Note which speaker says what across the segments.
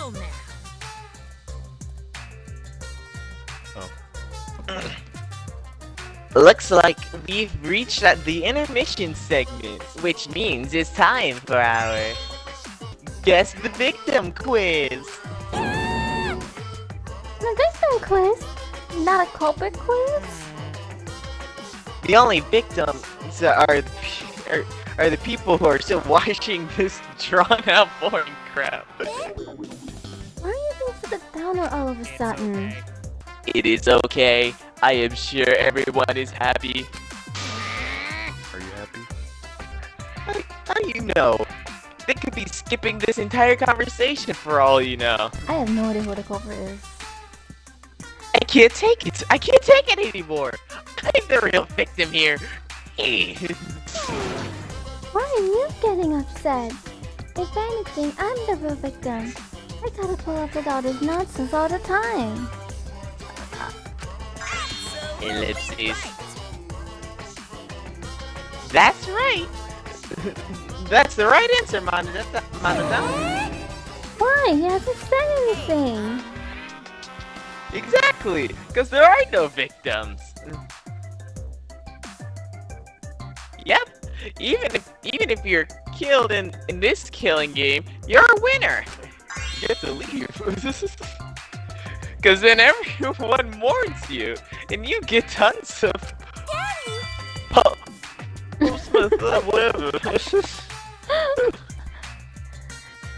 Speaker 1: Well now.
Speaker 2: Oh. Looks like we've reached at the intermission segment, which means it's time for our Guess the Victim quiz.
Speaker 3: The victim quiz? Not a culprit quiz?
Speaker 2: The only victims are the people who are still watching this drawn-out boring crap.
Speaker 3: Why are you being such a downer all of a sudden?
Speaker 2: It is okay. I am sure everyone is happy.
Speaker 4: Are you happy?
Speaker 2: How do you know? They could be skipping this entire conversation for all you know.
Speaker 3: I have no idea who the culprit is.
Speaker 2: I can't take it. I can't take it anymore. I'm the real victim here.
Speaker 3: Why are you getting upset? If anything, I'm the real victim. I gotta pull up with all this nonsense all the time.
Speaker 2: Ellipses. That's right. That's the right answer, Manada.
Speaker 3: Why? He hasn't said anything.
Speaker 2: Exactly, because there are no victims. Yep. Even if you're killed in this killing game, you're a winner. You get to leave. Because then everyone mourns you, and you get tons of... Oh, whatever.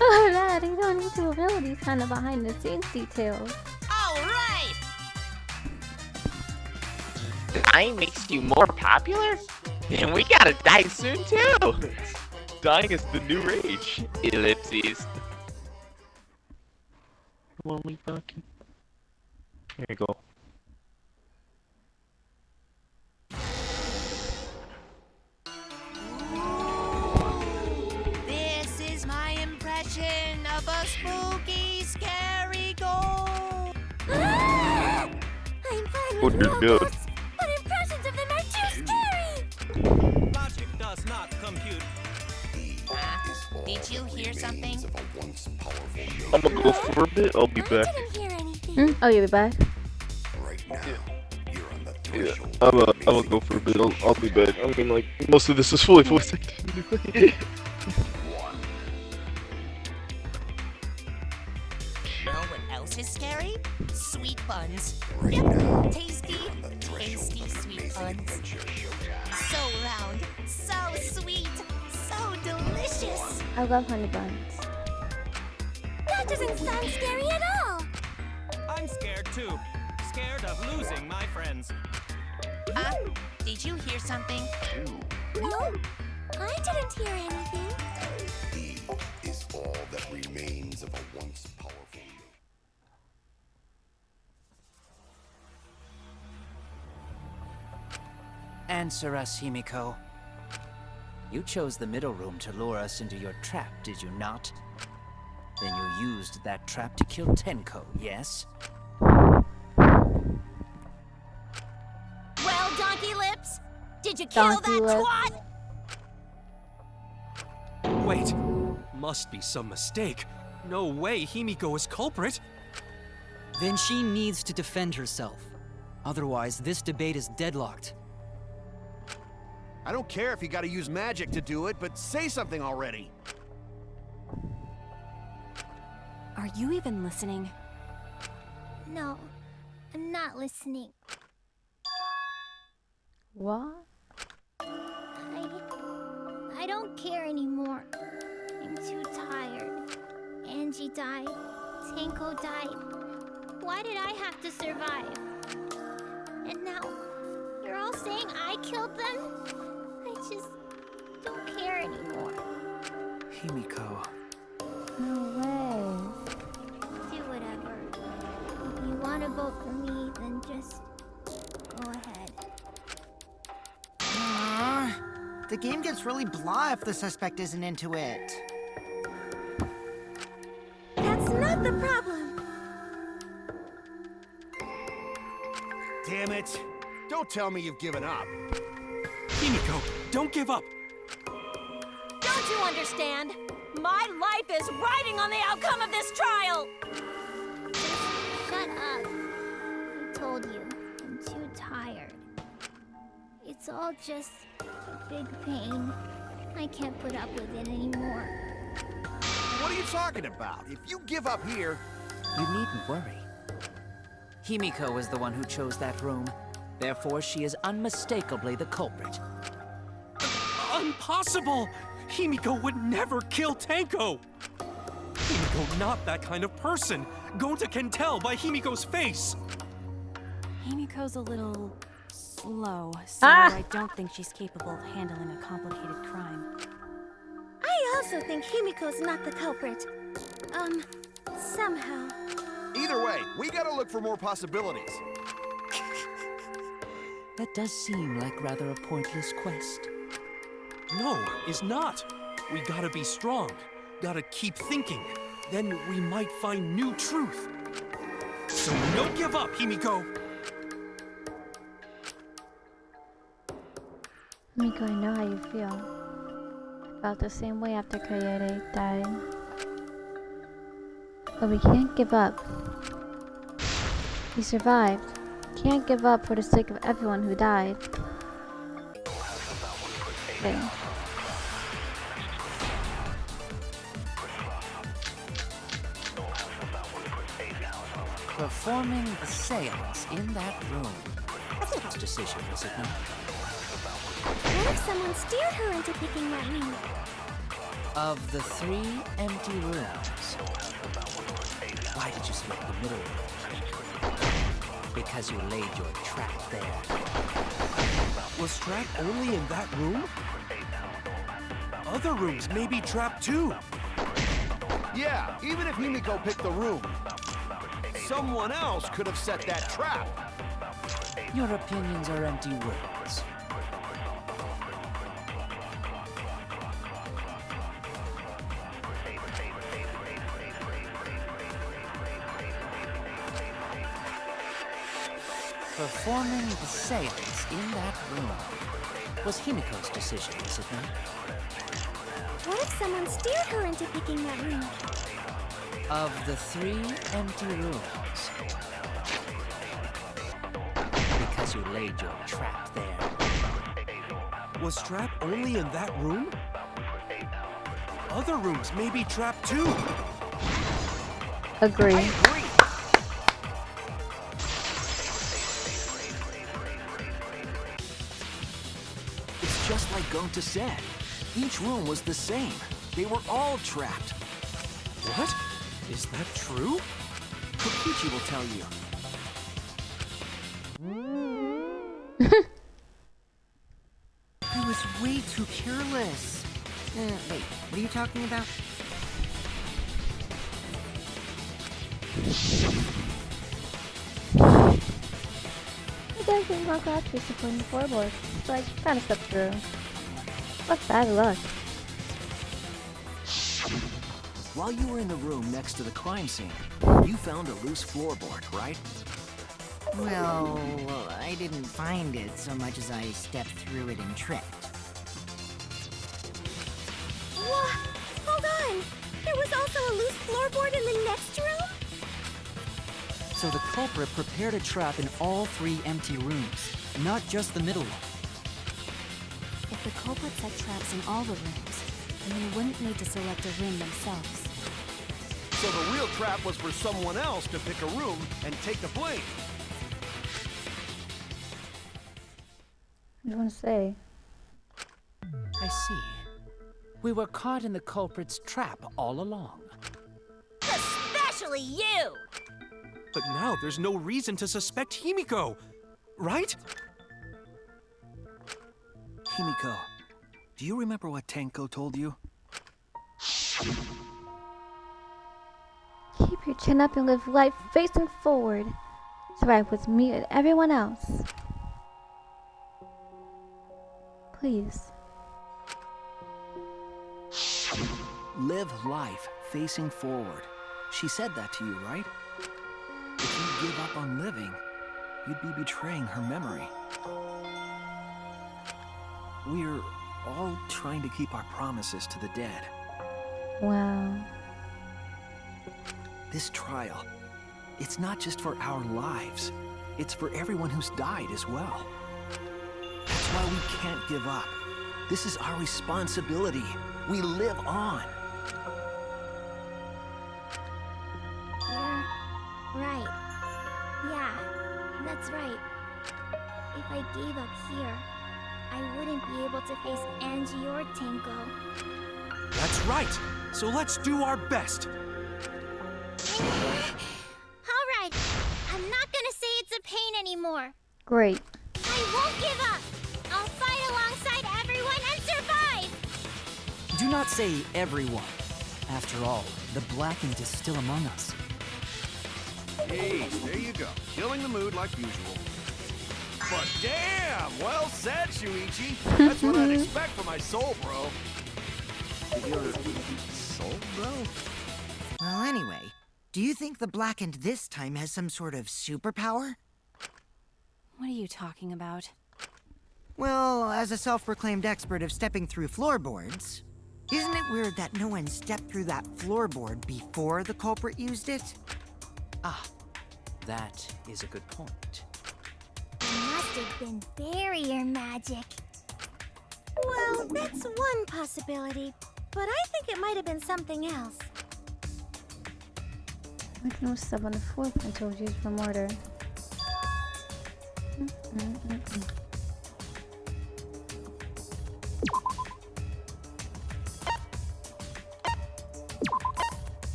Speaker 3: Oh, Dad, you don't need to reveal these kind of behind-the-scenes details.
Speaker 1: Alright!
Speaker 2: Dying makes you more popular? And we gotta die soon, too! Dying is the new rage. Ellipses. Only fucking... Here you go.
Speaker 1: This is my impression of a spooky, scary ghost. I'm fine
Speaker 4: Oh,
Speaker 1: with
Speaker 4: dear
Speaker 1: real
Speaker 4: God.
Speaker 1: ghosts, but impressions of them are too scary.
Speaker 5: Logic does not compute.
Speaker 1: Did you hear something?
Speaker 4: I'm gonna go for a bit. I'll be
Speaker 1: I
Speaker 4: back.
Speaker 1: didn't hear anything.
Speaker 3: Oh, you'll be back?
Speaker 4: Yeah, I'm gonna go for a bit. I'll be back. I mean, like, most of this is fully voice acted anyway.
Speaker 1: Know what else is scary? Sweet buns. Yep, tasty, tasty sweet buns. So round, so sweet, so delicious.
Speaker 3: I love honey buns.
Speaker 1: That doesn't sound scary at all.
Speaker 5: I'm scared too. Scared of losing my friends.
Speaker 1: Did you hear something? No, I didn't hear anything.
Speaker 6: Is all that remains of a once powerful.
Speaker 7: Answer us, Himiko. You chose the middle room to lure us into your trap, did you not? Then you used that trap to kill Tenko, yes?
Speaker 1: Well, Donkey Lips, did you kill
Speaker 3: Donkey
Speaker 1: that
Speaker 3: Lips.
Speaker 1: twat?
Speaker 5: Wait, must be some mistake. No way Himiko is culprit.
Speaker 8: Then she needs to defend herself. Otherwise, this debate is deadlocked.
Speaker 9: I don't care if you gotta use magic to do it, but say something already.
Speaker 10: Are you even listening?
Speaker 1: No, I'm not listening.
Speaker 3: What?
Speaker 1: I don't care anymore. I'm too tired. Angie died. Tanko died. Why did I have to survive? And now, you're all saying I killed them? I just don't care anymore.
Speaker 7: Himiko.
Speaker 3: No way.
Speaker 1: Do whatever. If you want to vote for me, then just go ahead.
Speaker 11: The game gets really blah if the suspect isn't into it.
Speaker 1: That's not the problem.
Speaker 9: Damn it. Don't tell me you've given up.
Speaker 5: Himiko, don't give up.
Speaker 1: Don't you understand? My life is
Speaker 10: deciding on the outcome of this trial!
Speaker 1: Shut up. I told you, I'm too tired. It's all just a big pain. I can't put up with it anymore.
Speaker 9: What are you talking about? If you give up here...
Speaker 7: You needn't worry. Himiko is the one who chose that room. Therefore, she is unmistakably the culprit.
Speaker 5: Impossible! Himiko would never kill Tenko! Himiko not that kind of person! Gonta can tell by Himiko's face!
Speaker 10: Himiko's a little slow, so I don't think she's capable of handling a complicated crime.
Speaker 3: I also think Himiko's not the culprit. Somehow.
Speaker 9: Either way, we gotta look for more possibilities.
Speaker 7: That does seem like rather a pointless quest.
Speaker 5: No, it's not. We gotta be strong. Gotta keep thinking. Then we might find new truth. So don't give up, Himiko!
Speaker 3: Himiko, I know how you feel. I felt the same way after Koyote died. But we can't give up. He survived. Can't give up for the sake of everyone who died. Okay.
Speaker 7: Performing a seance in that room. That's Himiko's decision, is it not?
Speaker 3: What if someone steered her into picking that room?
Speaker 7: Of the 3 empty rooms, why did you select the middle room? Because you laid your trap there.
Speaker 5: Was trap only in that room? Other rooms may be trapped too.
Speaker 9: Yeah, even if Himiko picked the room, someone else could have set that trap.
Speaker 7: Your opinions are empty words. Performing the seance in that room was Himiko's decision, is it not?
Speaker 3: What if someone steered her into picking that room?
Speaker 7: Of the 3 empty rooms, because you laid your trap there.
Speaker 5: Was trap only in that room? Other rooms may be trapped too.
Speaker 3: Agree.
Speaker 12: It's just like Gonta said. Each room was the same. They were all trapped.
Speaker 5: What? Is that true?
Speaker 12: Kokichi will tell you.
Speaker 11: I was way too careless. Wait, what are you talking about?
Speaker 3: It does seem like that's disappointing floorboard. It's like, kind of step through. What bad luck.
Speaker 12: While you were in the room next to the crime scene, you found a loose floorboard, right?
Speaker 11: Well, I didn't find it so much as I stepped through it and tripped.
Speaker 3: What? Hold on! There was also a loose floorboard in the next room?
Speaker 8: So the culprit prepared a trap in all 3 empty rooms, not just the middle one.
Speaker 10: If the culprit set traps in all the rooms, then they wouldn't need to select a room themselves.
Speaker 9: So the real trap was for someone else to pick a room and take the blame.
Speaker 3: What do you want to say?
Speaker 7: I see. We were caught in the culprit's trap all along.
Speaker 10: Especially you!
Speaker 5: But now there's no reason to suspect Himiko, right?
Speaker 12: Himiko, do you remember what Tenko told you?
Speaker 3: Keep your chin up and live life facing forward. Survive with me and everyone else. Please.
Speaker 12: Live life facing forward. She said that to you, right? If you give up on living, you'd be betraying her memory. We're all trying to keep our promises to the dead.
Speaker 3: Wow.
Speaker 12: This trial, it's not just for our lives. It's for everyone who's died as well. That's why we can't give up. This is our responsibility. We live on.
Speaker 1: You're right. Yeah, that's right. If I gave up here, I wouldn't be able to face Angie or Tenko.
Speaker 5: That's right. So let's do our best.
Speaker 1: Alright, I'm not gonna say it's a pain anymore.
Speaker 3: Great.
Speaker 1: I won't give up. I'll fight alongside everyone and survive.
Speaker 8: Do not say everyone. After all, the Blackened is still among us.
Speaker 9: Hey, there you go. Killing the mood like usual. But damn, well said, Shuichi. That's what I'd expect from my soul, bro. Your soul, bro?
Speaker 11: Well, anyway, do you think the Blackened this time has some sort of superpower?
Speaker 10: What are you talking about?
Speaker 11: Well, as a self-proclaimed expert of stepping through floorboards, isn't it weird that no one stepped through that floorboard before the culprit used it?
Speaker 7: Ah, that is a good point.
Speaker 1: It must have been barrier magic. Well, that's one possibility, but I think it might have been something else.
Speaker 3: I can almost step on the floor if I told you for mortar.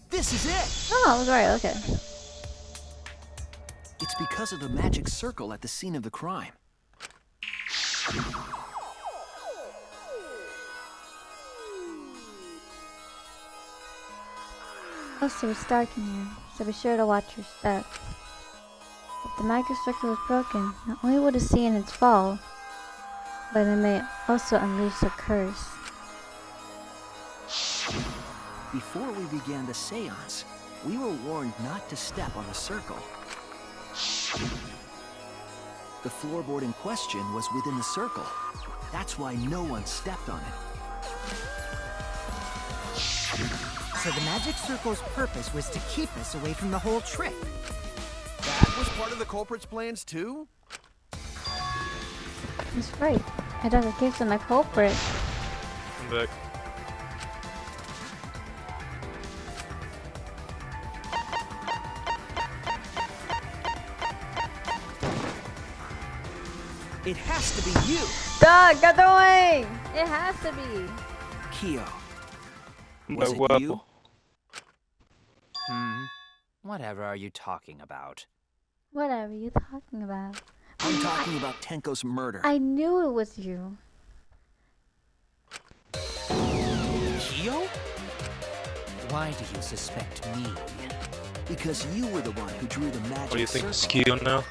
Speaker 12: This is it!
Speaker 3: Oh, right, okay.
Speaker 12: It's because of the magic circle at the scene of the crime.
Speaker 3: Also, it's dark in here, so be sure to watch your step. If the magic circle is broken, not only will the scene its fall, but it may also unleash a curse.
Speaker 12: Before we began the seance, we were warned not to step on the circle. The floorboard in question was within the circle. That's why no one stepped on it.
Speaker 11: So the magic circle's purpose was to keep us away from the whole trick.
Speaker 9: That was part of the culprit's plans too?
Speaker 3: That's right. It doesn't keep them the culprit.
Speaker 4: I'm back.
Speaker 12: It has to be you!
Speaker 3: Doug, get away! It has to be.
Speaker 12: Kyo.
Speaker 4: My
Speaker 12: Was it
Speaker 4: weapon.
Speaker 12: you?
Speaker 7: Whatever are you talking about?
Speaker 3: Whatever you talking about.
Speaker 12: I'm talking about Tenko's murder.
Speaker 3: I knew it was you.
Speaker 7: Kyo? Why do you suspect me?
Speaker 12: Because you were the one who drew the magic
Speaker 4: What do you think of
Speaker 12: circle.
Speaker 4: Skio now?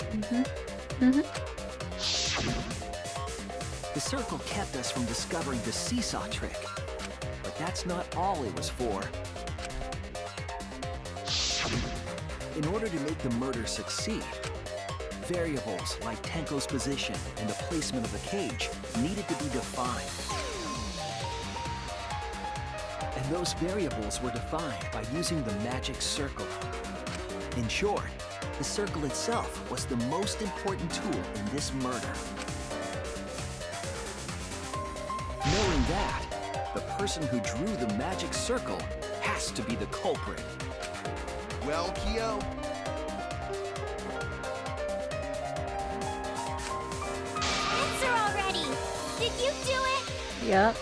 Speaker 12: The circle kept us from discovering the seesaw trick. But that's not all it was for. In order to make the murder succeed, variables like Tenko's position and the placement of the cage needed to be defined. And those variables were defined by using the magic circle. In short, the circle itself was the most important tool in this murder. Knowing that, the person who drew the magic circle has to be the culprit.
Speaker 9: Well, Kyo,
Speaker 1: Answer already! Did you do it?
Speaker 3: Yep.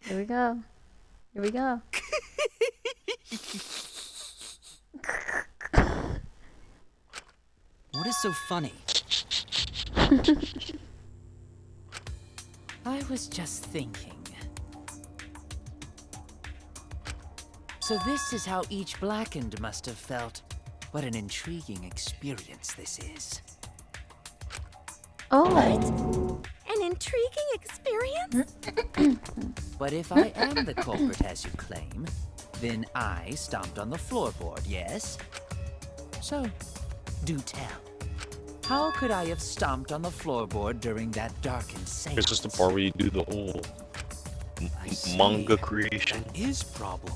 Speaker 3: Here we go. Here we go.
Speaker 8: What is so funny?
Speaker 7: I was just thinking. So this is how each Blackened must have felt. What an intriguing experience this is.
Speaker 3: Oh.
Speaker 10: An intriguing experience?
Speaker 7: But if I am the culprit as you claim, then I stomped on the floorboard, yes? So, do tell. How could I have stomped on the floorboard during that darkened seance?
Speaker 4: It's just the part where you do the whole manga creation.
Speaker 7: That is problem.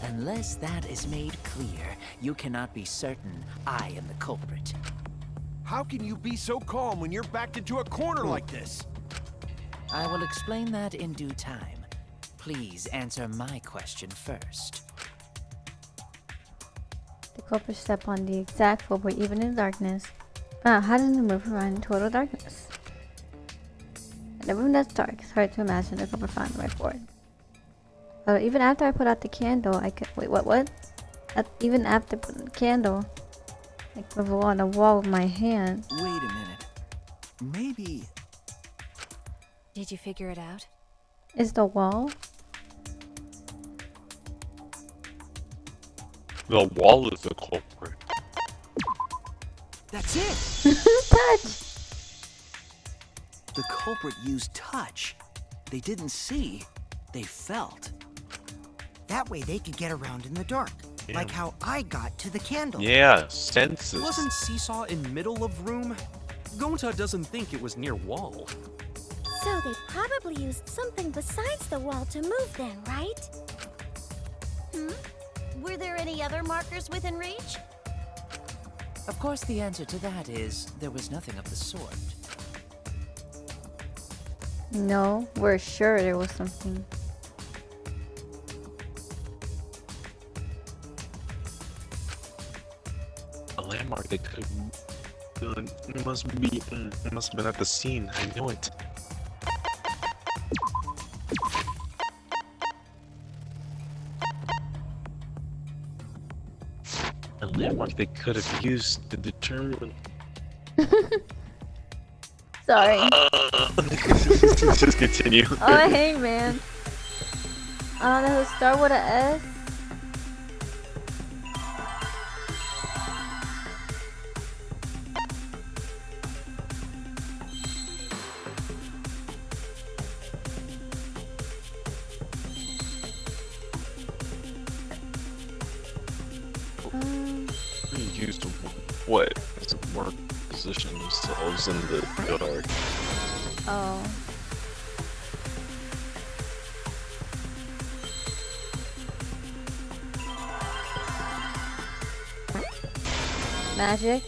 Speaker 7: Unless that is made clear, you cannot be certain I am the culprit.
Speaker 9: How can you be so calm when you're backed into a corner like this?
Speaker 7: I will explain that in due time. Please answer my question first.
Speaker 3: The culprit stepped on the exact floorboard even in darkness. How does the move around in total darkness? In a room that's dark, it's hard to imagine the culprit found the right board. Even after I put out the candle, I could— wait, what? Even after putting the candle, I could move on the wall with my hand.
Speaker 12: Wait a minute. Maybe...
Speaker 10: Did you figure it out?
Speaker 3: Is the wall?
Speaker 4: The wall is the culprit.
Speaker 12: That's it!
Speaker 3: Touch!
Speaker 12: The culprit used touch. They didn't see. They felt.
Speaker 11: That way they could get around in the dark.
Speaker 4: Yeah.
Speaker 11: Like how I got to the candle.
Speaker 4: Yeah, senses.
Speaker 5: Wasn't Seesaw in middle of room? Gonta doesn't think it was near wall.
Speaker 1: So they probably used something besides the wall to move then, right? Were there any other markers within reach?
Speaker 7: Of course, the answer to that is there was nothing of the sort.
Speaker 3: No, we're sure there was something.
Speaker 4: A landmark that could it must have been at the scene. I know it. A landmark they could have used to determine.
Speaker 3: Sorry.
Speaker 4: Just continue.
Speaker 3: Oh, hey, man. I don't know who start with an S.
Speaker 4: Used what? More position themselves in the dark.
Speaker 3: Oh. Magic.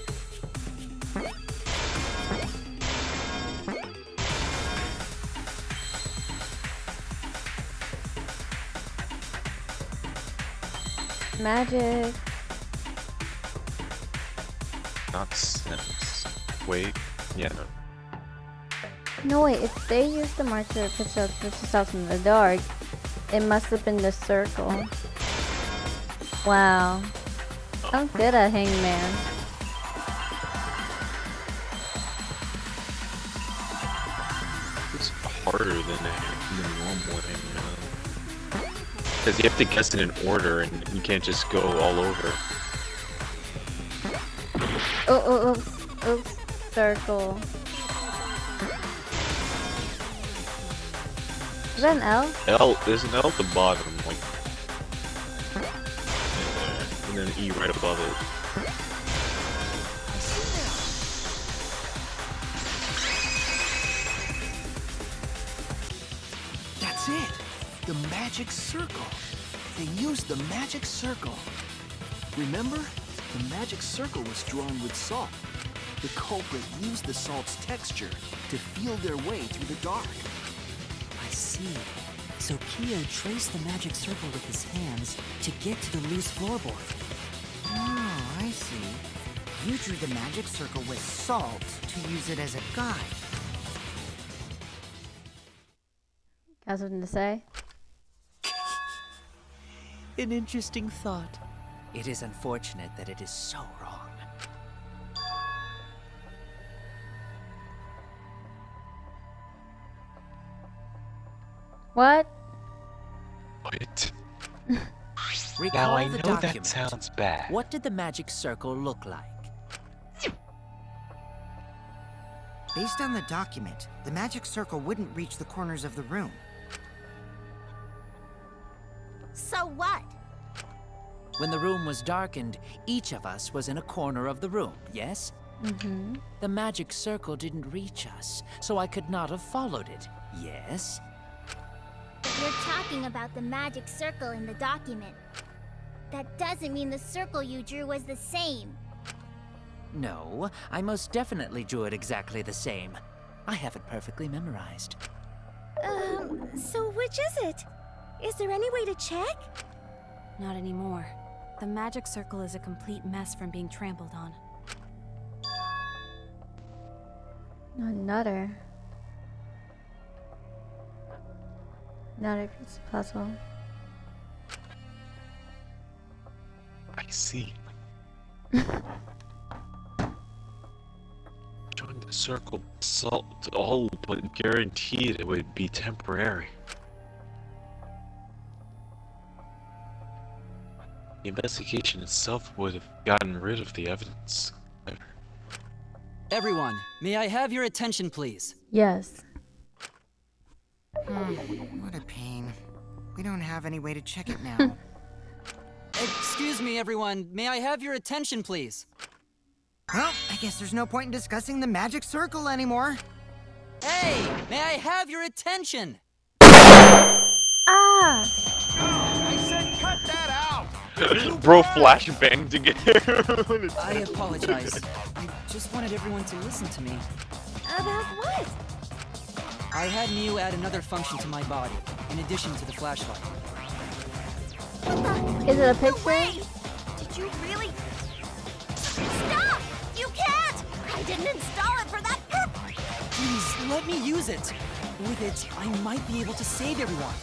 Speaker 3: Magic.
Speaker 4: Not sense. Wait. Yeah, no.
Speaker 3: No, wait, if they used the marker to push themselves in the dark, it must have been the circle. Wow. I'm good at Hangman.
Speaker 4: It's harder than the normal Hangman. Because you have to guess it in order and you can't just go all over.
Speaker 3: Oops. Circle. Is that an L?
Speaker 4: There's an L at the bottom, like. And then E right above it.
Speaker 12: That's it! The magic circle. They used the magic circle. Remember? The magic circle was drawn with salt. The culprit used the salt's texture to feel their way through the dark.
Speaker 8: I see. So Kyo traced the magic circle with his hands to get to the loose floorboard.
Speaker 11: Oh, I see. You drew the magic circle with salt to use it as a guide.
Speaker 3: Got something to say?
Speaker 7: An interesting thought. It is unfortunate that it is so wrong.
Speaker 3: What?
Speaker 4: What?
Speaker 7: Recall
Speaker 4: Now I
Speaker 7: the
Speaker 4: know
Speaker 7: document.
Speaker 4: that sounds bad.
Speaker 7: What did the magic circle look like?
Speaker 11: Based on the document, the magic circle wouldn't reach the corners of the room.
Speaker 1: So what?
Speaker 7: When the room was darkened, each of us was in a corner of the room, yes?
Speaker 3: Mm-hmm.
Speaker 7: The magic circle didn't reach us, so I could not have followed it, yes?
Speaker 1: But you're talking about the magic circle in the document. That doesn't mean the circle you drew was the same.
Speaker 7: No, I most definitely drew it exactly the same. I have it perfectly memorized.
Speaker 10: So which is it? Is there any way to check? Not anymore. The magic circle is a complete mess from being trampled on.
Speaker 3: Another piece of puzzle.
Speaker 4: I see. Join the circle solved all but guaranteed it would be temporary. The investigation itself would have gotten rid of the evidence.
Speaker 8: Everyone, may I have your attention, please?
Speaker 3: Yes.
Speaker 11: What a pain. We don't have any way to check it now.
Speaker 8: Excuse me, everyone. May I have your attention, please?
Speaker 11: Well, I guess there's no point in discussing the magic circle anymore.
Speaker 8: Hey, may I have your attention?
Speaker 3: Ah!
Speaker 9: I said cut that out!
Speaker 4: Bro, flashbang together.
Speaker 8: I apologize. I just wanted everyone to listen to me.
Speaker 10: About what?
Speaker 8: I had Miu add another function to my body, in addition to the flashlight.
Speaker 3: Is it a picture?
Speaker 10: Way! Did you really? Stop! You can't! I didn't install it for that purpose!
Speaker 8: Please, let me use it. With it, I might be able to save everyone.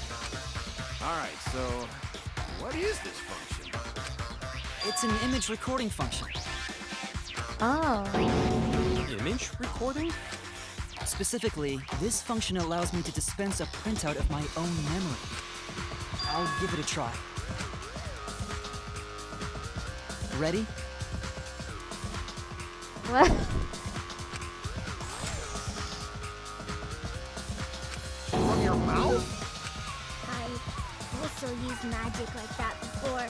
Speaker 9: Alright, so what is this function?
Speaker 8: It's an image recording function.
Speaker 3: Oh.
Speaker 5: Image recording?
Speaker 8: Specifically, this function allows me to dispense a printout of my own memory. I'll give it a try. Ready?
Speaker 3: What?
Speaker 9: From your mouth?
Speaker 1: I also used magic like that before.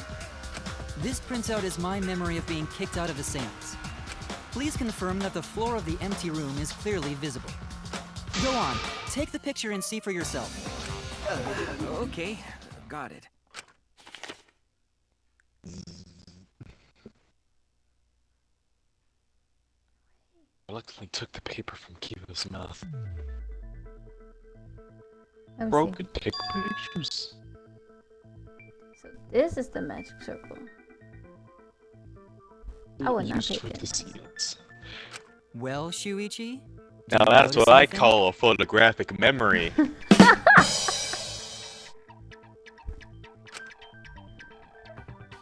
Speaker 8: This printout is my memory of being kicked out of the seance. Please confirm that the floor of the empty room is clearly visible. Go on, take the picture and see for yourself.
Speaker 12: Okay, got it.
Speaker 4: Reluctantly took the paper from Kivo's mouth.
Speaker 3: Let me
Speaker 4: Broken take pictures.
Speaker 3: So this is the magic circle. I would not
Speaker 4: Used
Speaker 3: take
Speaker 4: for
Speaker 3: it.
Speaker 4: the seals.
Speaker 8: Well, Shuichi?
Speaker 4: Now that's what I call a photographic memory.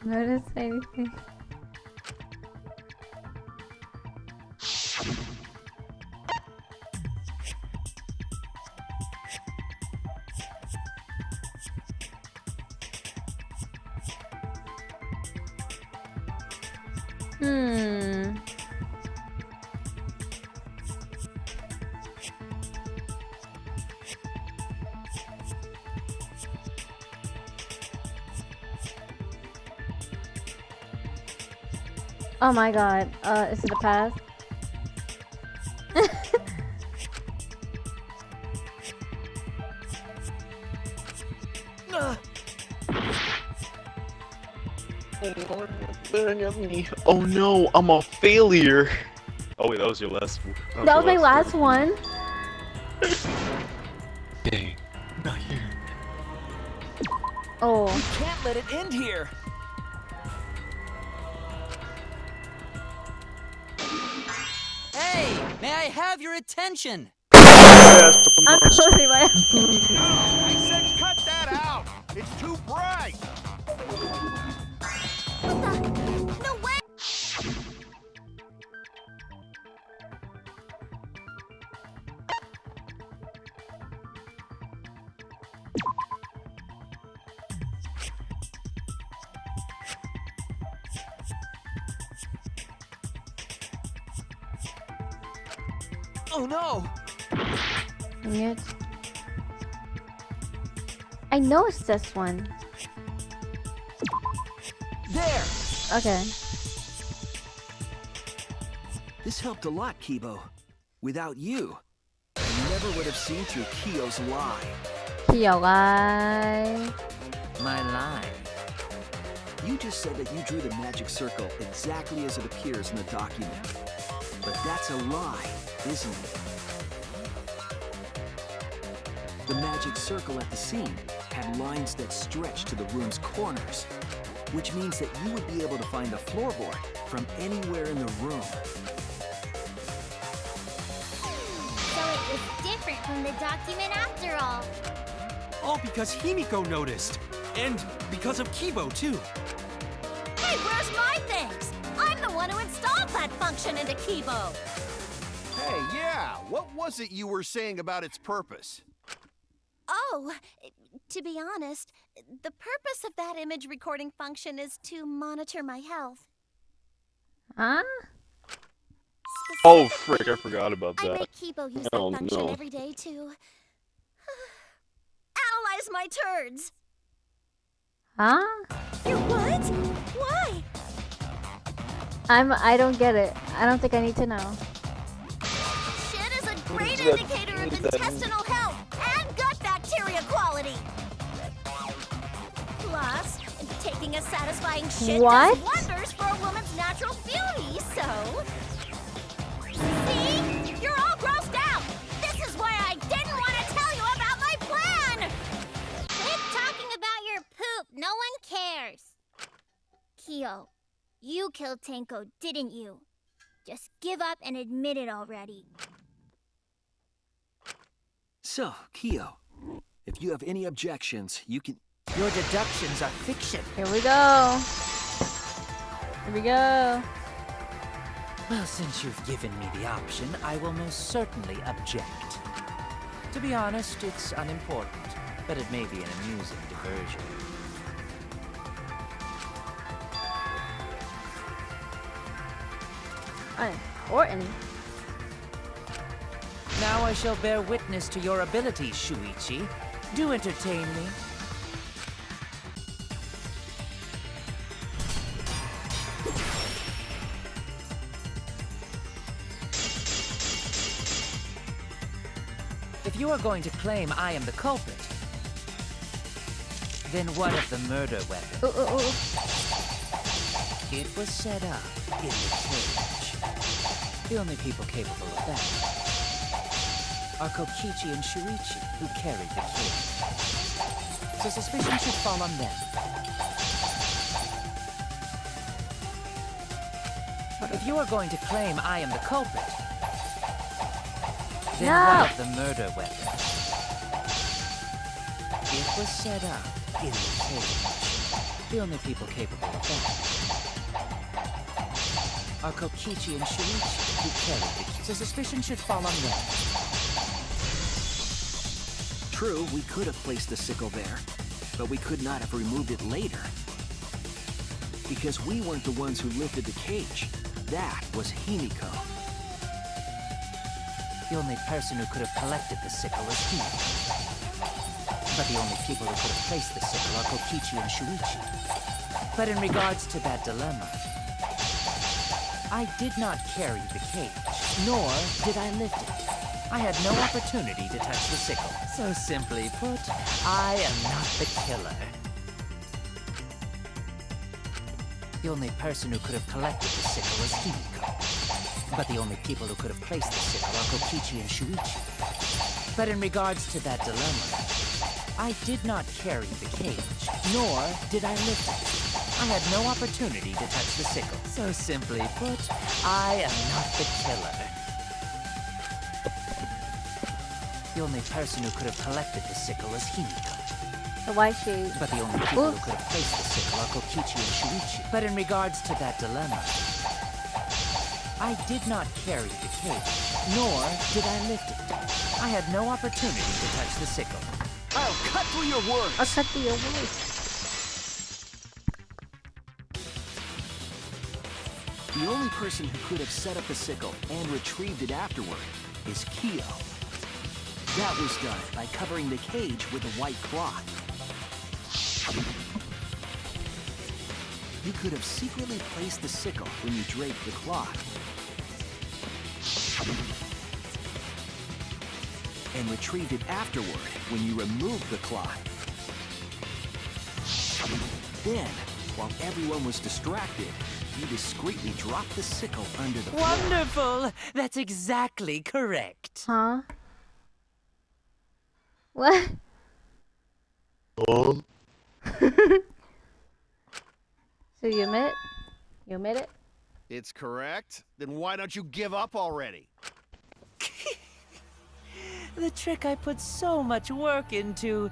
Speaker 3: Notice anything? Oh my god, is it a pass?
Speaker 4: Oh no, I'm a failure. Oh wait, that was your last.
Speaker 3: That was my last one.
Speaker 4: Dang, not here.
Speaker 3: Oh.
Speaker 12: Can't let it end here.
Speaker 8: Hey, may I have your attention?
Speaker 3: I'm closing my eyes.
Speaker 9: I said cut that out! It's too bright!
Speaker 1: No way!
Speaker 12: Oh no!
Speaker 3: Mute. I know it's this one.
Speaker 12: There!
Speaker 3: Okay.
Speaker 12: This helped a lot, Kibo. Without you, I never would have seen through Kyo's lie.
Speaker 3: Kyo, lie.
Speaker 7: My lie.
Speaker 12: You just said that you drew the magic circle exactly as it appears in the document. But that's a lie, isn't it? The magic circle at the scene had lines that stretched to the room's corners, which means that you would be able to find the floorboard from anywhere in the room.
Speaker 1: So it was different from the document after all.
Speaker 5: All because Himiko noticed. And because of Kibo, too.
Speaker 10: Hey, where's my things? I'm the one who installed that function into Kibo.
Speaker 9: Hey, yeah, what was it you were saying about its purpose?
Speaker 10: Oh, to be honest, the purpose of that image recording function is to monitor my health.
Speaker 3: Huh?
Speaker 4: Oh, frick, I forgot about
Speaker 10: I
Speaker 4: that.
Speaker 10: make Kibo use
Speaker 4: Oh,
Speaker 10: that function
Speaker 4: no.
Speaker 10: every day to analyze my turds.
Speaker 3: Huh?
Speaker 10: You what? Why?
Speaker 3: I don't get it. I don't think I need to know.
Speaker 10: Shit is a great
Speaker 4: does that-
Speaker 10: indicator of
Speaker 4: what does that mean?
Speaker 10: intestinal health and gut bacteria quality. Plus, taking a satisfying shit
Speaker 3: What?
Speaker 10: does wonders for a woman's natural beauty, so... See? You're all grossed out! This is why I didn't want to tell you about my plan!
Speaker 1: Quit talking about your poop. No one cares. Kyo, you killed Tenko, didn't you? Just give up and admit it already.
Speaker 12: So, Kyo, if you have any objections, you can...
Speaker 7: Your deductions are fiction.
Speaker 3: Here we go. Here we go.
Speaker 7: Well, since you've given me the option, I will most certainly object. To be honest, it's unimportant, but it may be an amusing diversion.
Speaker 3: Unimportant.
Speaker 7: Now I shall bear witness to your abilities, Shuichi. Do entertain me. If you are going to claim I am the culprit, then what of the murder weapon?
Speaker 3: Ooh, ooh, ooh.
Speaker 7: It was set up in the cage. The only people capable of that are Kokichi and Shuichi, who carried the cage. So suspicion should fall on them. If you are going to claim I am the culprit, then what of the murder weapon? It was set up in the cage. The only people capable of that are Kokichi and Shuichi, who carried the key. So suspicion should fall on them.
Speaker 12: True, we could have placed the sickle there, but we could not have removed it later. Because we weren't the ones who lifted the cage. That was Himiko.
Speaker 7: The only person who could have collected the sickle was Himiko. But the only people who could have placed the sickle are Kokichi and Shuichi. But in regards to that dilemma, I did not carry the cage, nor did I lift it. I had no opportunity to touch the sickle. So simply put, I am not the killer. The only person who could have collected the sickle was Himiko. But the only people who could have placed the sickle are Kokichi and Shuichi. But in regards to that dilemma, I did not carry the cage, nor did I lift it. I had no opportunity to touch the sickle. So simply put, I am not the killer. The only person who could have collected the sickle was Himiko.
Speaker 3: So why she...
Speaker 7: But the only people who could have placed the sickle are Kokichi and Shuichi. But in regards to that dilemma, I did not carry the cage, nor did I lift it. I had no opportunity to touch the sickle.
Speaker 9: I'll cut through your words!
Speaker 3: I'll cut through your words.
Speaker 12: The only person who could have set up the sickle and retrieved it afterward is Kyo. That was done by covering the cage with a white cloth. You could have secretly placed the sickle when you draped the cloth. And retrieved it afterward when you removed the cloth. Then, while everyone was distracted, you discreetly dropped the sickle under the floor.
Speaker 7: Wonderful! That's exactly correct.
Speaker 3: Huh? What?
Speaker 4: Oh.
Speaker 3: So you admit it? You admit it?
Speaker 9: It's correct. Then why don't you give up already?
Speaker 7: The trick I put so much work into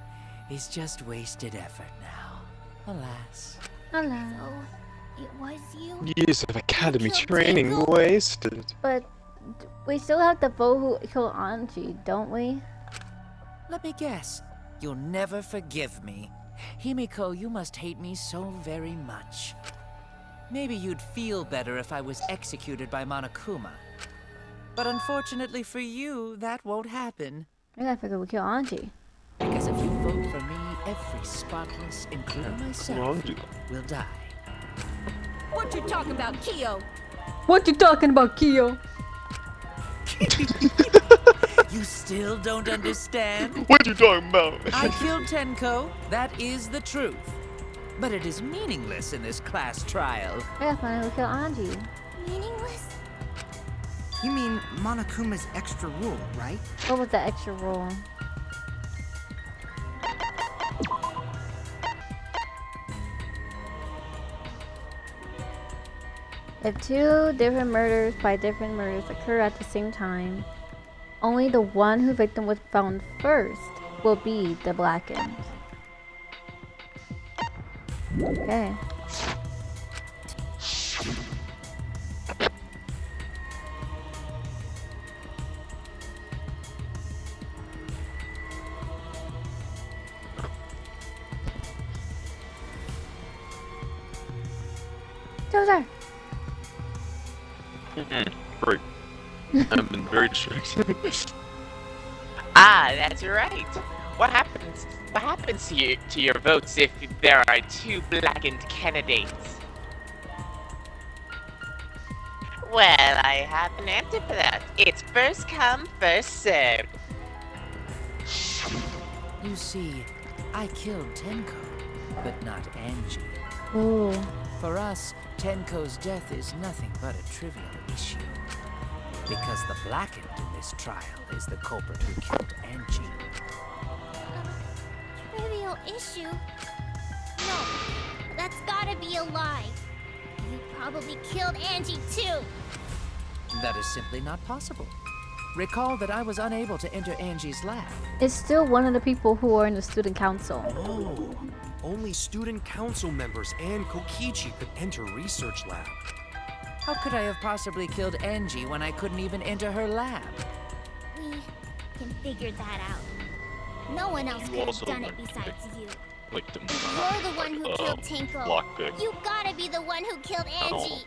Speaker 7: is just wasted effort now. Alas.
Speaker 3: Alas.
Speaker 1: So, it was you?
Speaker 4: Years of academy training wasted.
Speaker 3: But we still have to vote who killed Anji, don't we?
Speaker 7: Let me guess. You'll never forgive me. Himiko, you must hate me so very much. Maybe you'd feel better if I was executed by Monokuma. But unfortunately for you, that won't happen.
Speaker 3: I gotta figure we killed Anji.
Speaker 7: Because if you vote for me, every spotless, including myself, will die.
Speaker 10: What you talking about, Kyo?
Speaker 3: What you talking about, Kyo?
Speaker 7: You still don't understand?
Speaker 4: What you talking about?
Speaker 7: I killed Tenko. That is the truth. But it is meaningless in this class trial.
Speaker 3: I gotta find out who killed Anji.
Speaker 1: Meaningless?
Speaker 11: You mean Monokuma's extra rule, right?
Speaker 3: What was the extra rule? If two different murders by different murders occur at the same time, only the one whose victim was found first will be the blackened. Okay. Tozer!
Speaker 4: Great. I've been very distracted.
Speaker 2: Ah, that's right. What happens to your votes if there are two blackened candidates? Well, I have an answer for that. It's first come, first served.
Speaker 7: You see, I killed Tenko, but not Angie.
Speaker 3: Ooh.
Speaker 7: For us, Tenko's death is nothing but a trivial issue. Because the blackened in this trial is the culprit who killed Angie.
Speaker 1: Trivial issue? No, that's gotta be a lie. You probably killed Angie too.
Speaker 7: That is simply not possible. Recall that I was unable to enter Angie's lab.
Speaker 3: It's still one of the people who are in the student council.
Speaker 5: Oh, only student council members and Kokichi could enter research lab.
Speaker 7: How could I have possibly killed Angie when I couldn't even enter her lab?
Speaker 1: We can figure that out. No one else could have done it besides you.
Speaker 4: Like the
Speaker 1: You're the one who killed Tenko.
Speaker 4: lockpick.
Speaker 1: You gotta be the one who killed Angie.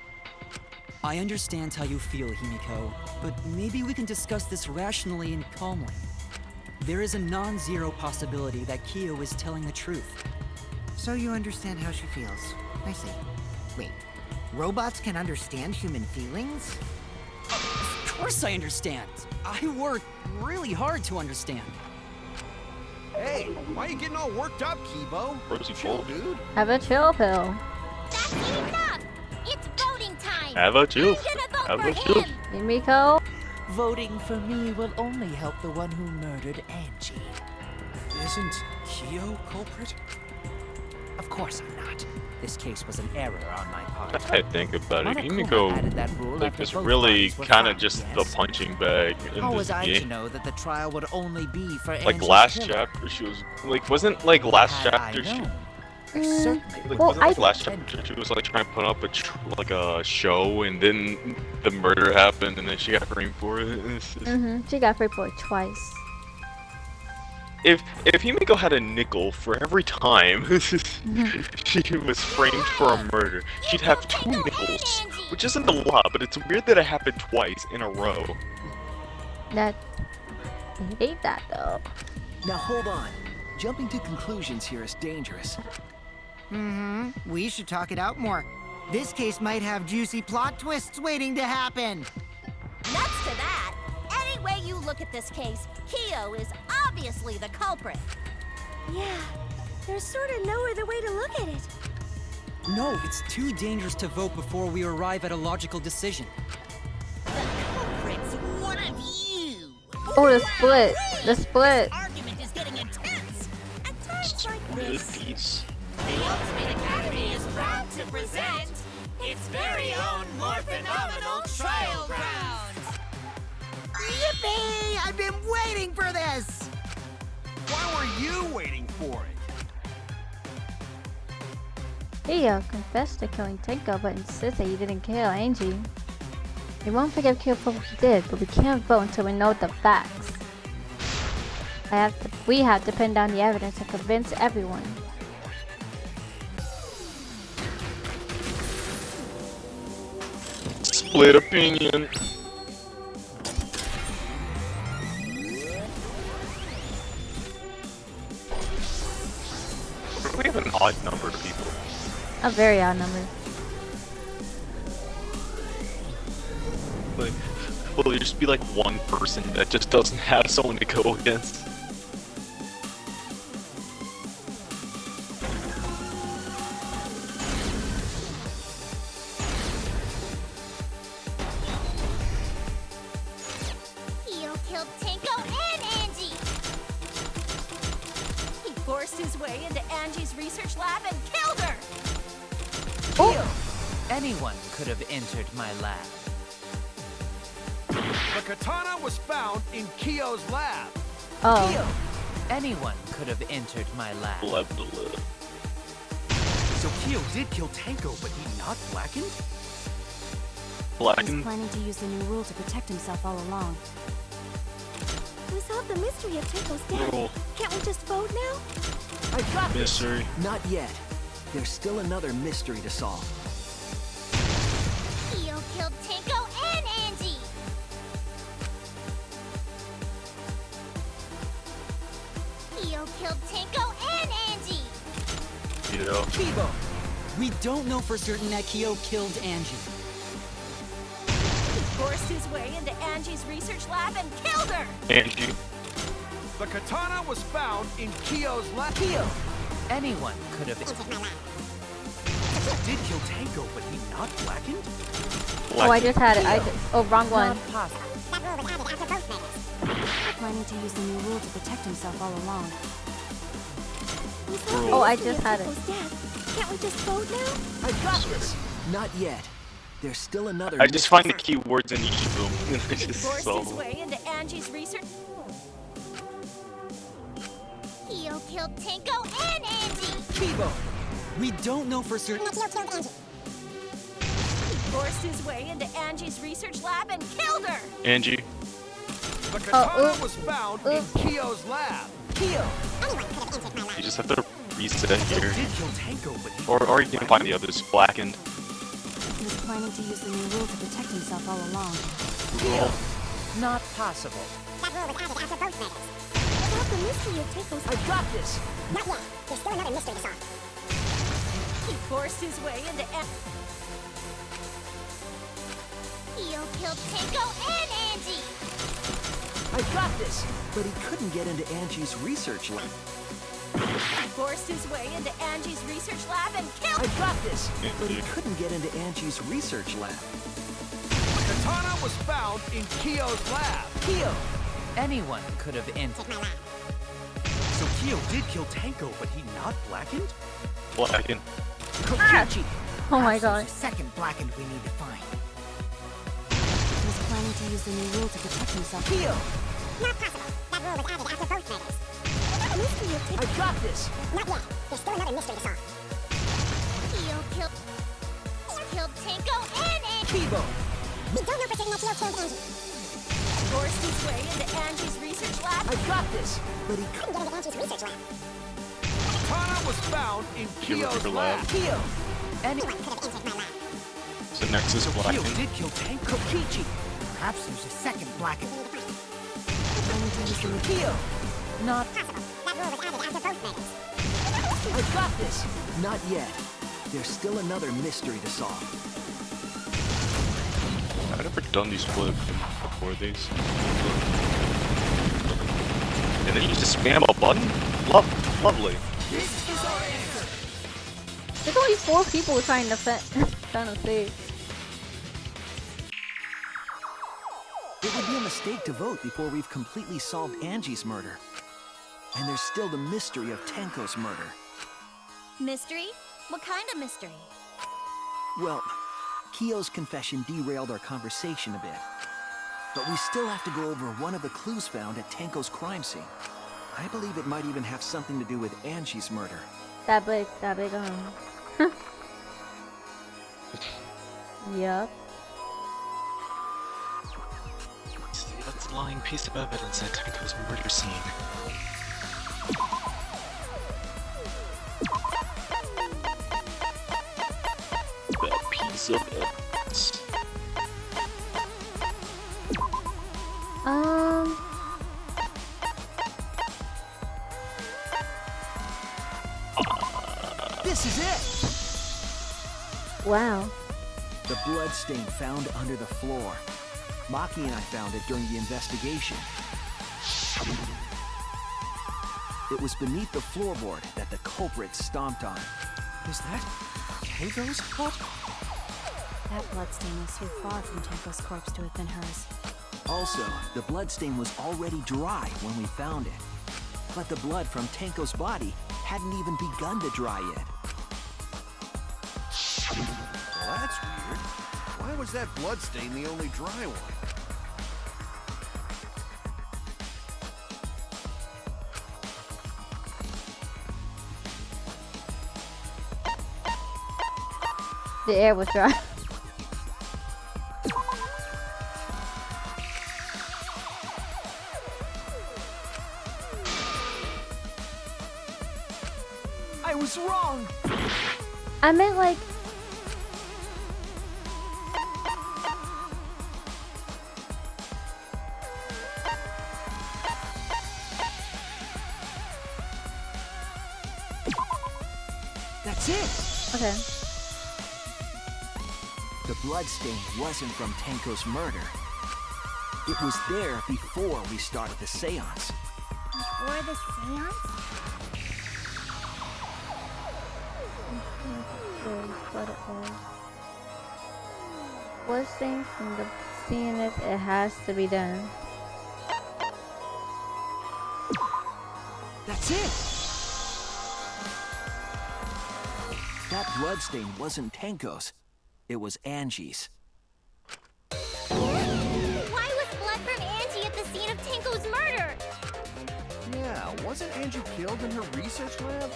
Speaker 8: I understand how you feel, Himiko, but maybe we can discuss this rationally and calmly. There is a non-zero possibility that Kyo is telling the truth.
Speaker 11: So you understand how she feels. I see. Wait, robots can understand human feelings?
Speaker 8: Of course I understand. I worked really hard to understand.
Speaker 9: Hey, why are you getting all worked up, Kibo?
Speaker 4: Rosie
Speaker 9: Chill,
Speaker 4: Fold.
Speaker 9: dude.
Speaker 3: Have a chill pill.
Speaker 1: That's enough! It's voting time!
Speaker 4: Have a chill.
Speaker 1: I'm gonna vote
Speaker 4: Have
Speaker 1: for
Speaker 4: a chill.
Speaker 1: him!
Speaker 3: Himiko?
Speaker 7: Voting for me will only help the one who murdered Angie.
Speaker 5: Isn't Kyo culprit?
Speaker 7: Of course I'm not. This case was an error on my part.
Speaker 4: I think about it.
Speaker 7: Monokuma added that rule
Speaker 4: Himiko,
Speaker 7: after
Speaker 4: is
Speaker 7: both
Speaker 4: really
Speaker 7: bodies were
Speaker 4: kind of
Speaker 7: found,
Speaker 4: just
Speaker 7: yes?
Speaker 4: the punching bag in
Speaker 7: How
Speaker 4: this
Speaker 7: was I to
Speaker 4: game.
Speaker 7: know that the trial would only be for
Speaker 4: Like
Speaker 7: Angie's
Speaker 4: last
Speaker 7: killer?
Speaker 4: chapter, she was like, wasn't like last
Speaker 7: Had I
Speaker 4: chapter she
Speaker 7: known, I certainly
Speaker 4: like
Speaker 3: Well,
Speaker 4: wasn't like
Speaker 3: I-
Speaker 4: last chapter she was like trying to put up like a show, and then the murder happened, and then she got framed for it. It's just-
Speaker 3: She got framed for it twice.
Speaker 4: If Himiko had a nickel for every time she was framed for a murder, she'd have 2 nickels, which isn't a lot, but it's weird that it happened twice in a row.
Speaker 3: That I hate that though.
Speaker 12: Now hold on. Jumping to conclusions here is dangerous.
Speaker 11: We should talk it out more. This case might have juicy plot twists waiting to happen.
Speaker 13: Nuts to that! Any way you look at this case, Kyo is obviously the culprit.
Speaker 10: Yeah, there's sort of no other way to look at it.
Speaker 8: No, it's too dangerous to vote before we arrive at a logical decision.
Speaker 13: The culprit's one of you!
Speaker 3: Oh, the split. The split.
Speaker 13: This argument is getting intense! At times like this,
Speaker 4: Peace.
Speaker 13: the Ultimate Academy is proud to present its very own more phenomenal trial grounds!
Speaker 11: Yippee! I've been waiting for this!
Speaker 9: Why were you waiting for it?
Speaker 3: Kyo confessed to killing Tenko, but insists that he didn't kill Angie. We won't forgive Kyo for what he did, but we can't vote until we know the facts. We have to pin down the evidence and convince everyone.
Speaker 4: Split opinion. We have an odd number of people.
Speaker 3: A very odd number.
Speaker 4: Like, will there just be like one person that just doesn't have someone to go against?
Speaker 1: Kyo killed Tenko and Angie!
Speaker 13: he forced his way into Angie's research lab and killed her!
Speaker 7: Kyo! Anyone could have entered my lab.
Speaker 9: The katana was found in Kyo's lab.
Speaker 3: Oh.
Speaker 7: Kyo! Anyone could have entered my lab.
Speaker 4: Left a little.
Speaker 5: So Kyo did kill Tenko, but he not blackened?
Speaker 10: He's
Speaker 4: Blackened.
Speaker 10: planning to use the new rule to protect himself all along. We solved the mystery of Tenko's death.
Speaker 4: Rule.
Speaker 10: Can't we just vote now?
Speaker 12: I got this.
Speaker 4: Mystery.
Speaker 12: Not yet. There's still another mystery to solve.
Speaker 1: Kyo killed Tenko and Angie! Kyo killed Tenko and Angie!
Speaker 4: You know.
Speaker 8: Kibo! We don't know for certain that Kyo killed Angie.
Speaker 13: He forced his way into Angie's research lab and killed her!
Speaker 4: Angie.
Speaker 9: The katana was found in Kyo's lab.
Speaker 7: Kyo! Anyone could have
Speaker 5: Did kill Tenko, but he not blackened?
Speaker 3: Oh, I just had it. Oh, wrong one.
Speaker 7: not possible.
Speaker 10: Planning to use the new rule to protect himself all along. We solved the
Speaker 3: Oh, I
Speaker 10: mystery
Speaker 3: just
Speaker 10: of
Speaker 3: had it.
Speaker 10: Tenko's death. Can't we just vote now?
Speaker 12: I got this. Not yet. There's still another.
Speaker 4: I just find the keywords in each of them. And I
Speaker 13: He
Speaker 4: just
Speaker 13: forced
Speaker 4: solve
Speaker 13: his
Speaker 4: them.
Speaker 13: way into Angie's research...
Speaker 1: Kyo killed Tenko and Angie!
Speaker 8: Kibo! We don't know for certain.
Speaker 13: He forced his way into Angie's research lab and killed her!
Speaker 4: Angie.
Speaker 9: The katana
Speaker 3: oops.
Speaker 9: was found in Kyo's lab.
Speaker 13: Kyo!
Speaker 4: You just have to reset
Speaker 5: Kyo
Speaker 4: here.
Speaker 5: did kill Tenko, but he
Speaker 4: Or you can find the others blackened.
Speaker 10: He was planning to use the new rule to protect himself all along.
Speaker 7: Kyo! Not possible.
Speaker 10: We solved the mystery of Tenko's
Speaker 7: I got this!
Speaker 13: He forced his way into
Speaker 1: Kyo killed Tenko and Angie!
Speaker 12: I got this. But he couldn't get into Angie's research lab.
Speaker 13: He forced his way into Angie's research lab and killed
Speaker 12: I got this. But he couldn't get into Angie's research lab.
Speaker 9: The katana was found in Kyo's lab.
Speaker 7: Kyo! Anyone could have entered.
Speaker 5: So Kyo did kill Tenko, but he not blackened?
Speaker 4: Blackened.
Speaker 12: Kokichi.
Speaker 3: Oh my
Speaker 11: Perhaps there's
Speaker 3: god.
Speaker 11: a second blackened we need to find.
Speaker 10: He was planning to use the new rule to protect himself.
Speaker 7: Kyo!
Speaker 10: The mystery of Tenko's
Speaker 7: I got this!
Speaker 1: Kyo killed Tenko and Angie!
Speaker 7: Kibo!
Speaker 13: forced his way into Angie's research lab.
Speaker 7: I got this!
Speaker 12: But he couldn't.
Speaker 9: Katana was found in Kyo's lab.
Speaker 7: Kyo!
Speaker 4: So next is
Speaker 5: So Kyo
Speaker 4: blackened.
Speaker 5: did kill Tenko.
Speaker 12: Kokichi.
Speaker 11: Perhaps there's a second blackened.
Speaker 8: Kyo! Not...
Speaker 12: I've got this! Not yet. There's still another mystery to solve.
Speaker 4: I've never done these flips before these. And then you just spam a button? Lovely.
Speaker 3: There's only 4 people trying to save.
Speaker 12: It would be a mistake to vote before we've completely solved Angie's murder. And there's still the mystery of Tenko's murder.
Speaker 10: Mystery? What kind of mystery?
Speaker 12: Well, Kyo's confession derailed our conversation a bit. But we still have to go over one of the clues found at Tenko's crime scene. I believe it might even have something to do with Angie's murder.
Speaker 3: That big, Yup.
Speaker 4: That's the lying piece of evidence at Tenko's murder scene. That piece of evidence.
Speaker 12: This is it!
Speaker 3: Wow.
Speaker 12: The bloodstain found under the floor. Maki and I found it during the investigation. It was beneath the floorboard that the culprit stomped on.
Speaker 5: Is that Tenko's blood?
Speaker 10: That bloodstain was too far from Tenko's corpse to have been hers.
Speaker 12: Also, the bloodstain was already dry when we found it. But the blood from Tenko's body hadn't even begun to dry yet.
Speaker 9: Well, that's weird. Why was that bloodstain the only dry one?
Speaker 3: The air was dry.
Speaker 12: I was wrong!
Speaker 3: I meant like...
Speaker 12: That's it!
Speaker 3: Okay.
Speaker 12: The bloodstain wasn't from Tenko's murder. It was there before we started the seance.
Speaker 1: Before the seance?
Speaker 3: Bloodstain from the seeing it has to be done.
Speaker 12: That's it! That bloodstain wasn't Tenko's. It was Angie's.
Speaker 1: Why was blood from Angie at the scene of Tenko's murder?
Speaker 9: Yeah, wasn't Angie killed in her research lab?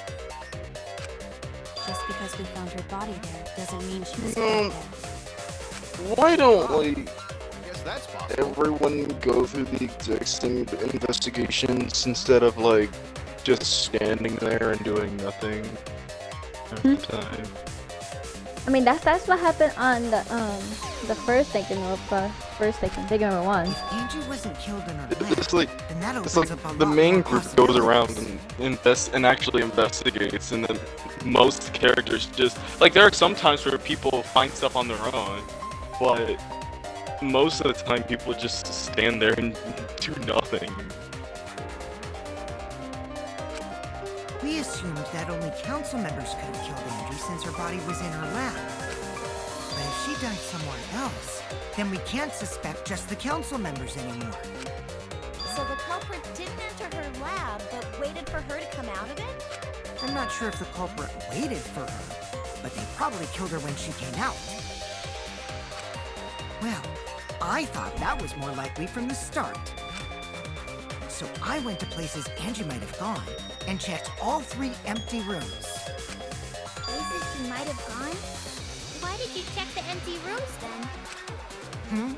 Speaker 10: Just because we found her body there doesn't mean she was killed there.
Speaker 4: Why don't,
Speaker 9: I guess that's possible.
Speaker 4: everyone go through the existing investigations instead of, just standing there and doing nothing every time?
Speaker 3: I mean, that's what happened on the first Danganronpa, Danganronpa 1.
Speaker 11: If Angie wasn't killed in her lab,
Speaker 4: It's like,
Speaker 11: then that
Speaker 4: it's
Speaker 11: opens
Speaker 4: like
Speaker 11: up a
Speaker 4: the
Speaker 11: lot
Speaker 4: main
Speaker 11: more
Speaker 4: group goes around
Speaker 11: possibilities.
Speaker 4: and actually investigates, and then most characters just there are some times where people find stuff on their own, but most of the time people just stand there and do nothing.
Speaker 11: We assumed that only council members could have killed Angie since her body was in her lab. But if she died somewhere else, then we can't suspect just the council members anymore.
Speaker 10: So the culprit didn't enter her lab, but waited for her to come out of it?
Speaker 11: I'm not sure if the culprit waited for her, but they probably killed her when she came out. Well, I thought that was more likely from the start. So I went to places Angie might have gone and checked all 3 empty rooms.
Speaker 1: Places she might have gone? Why did you check the empty rooms then?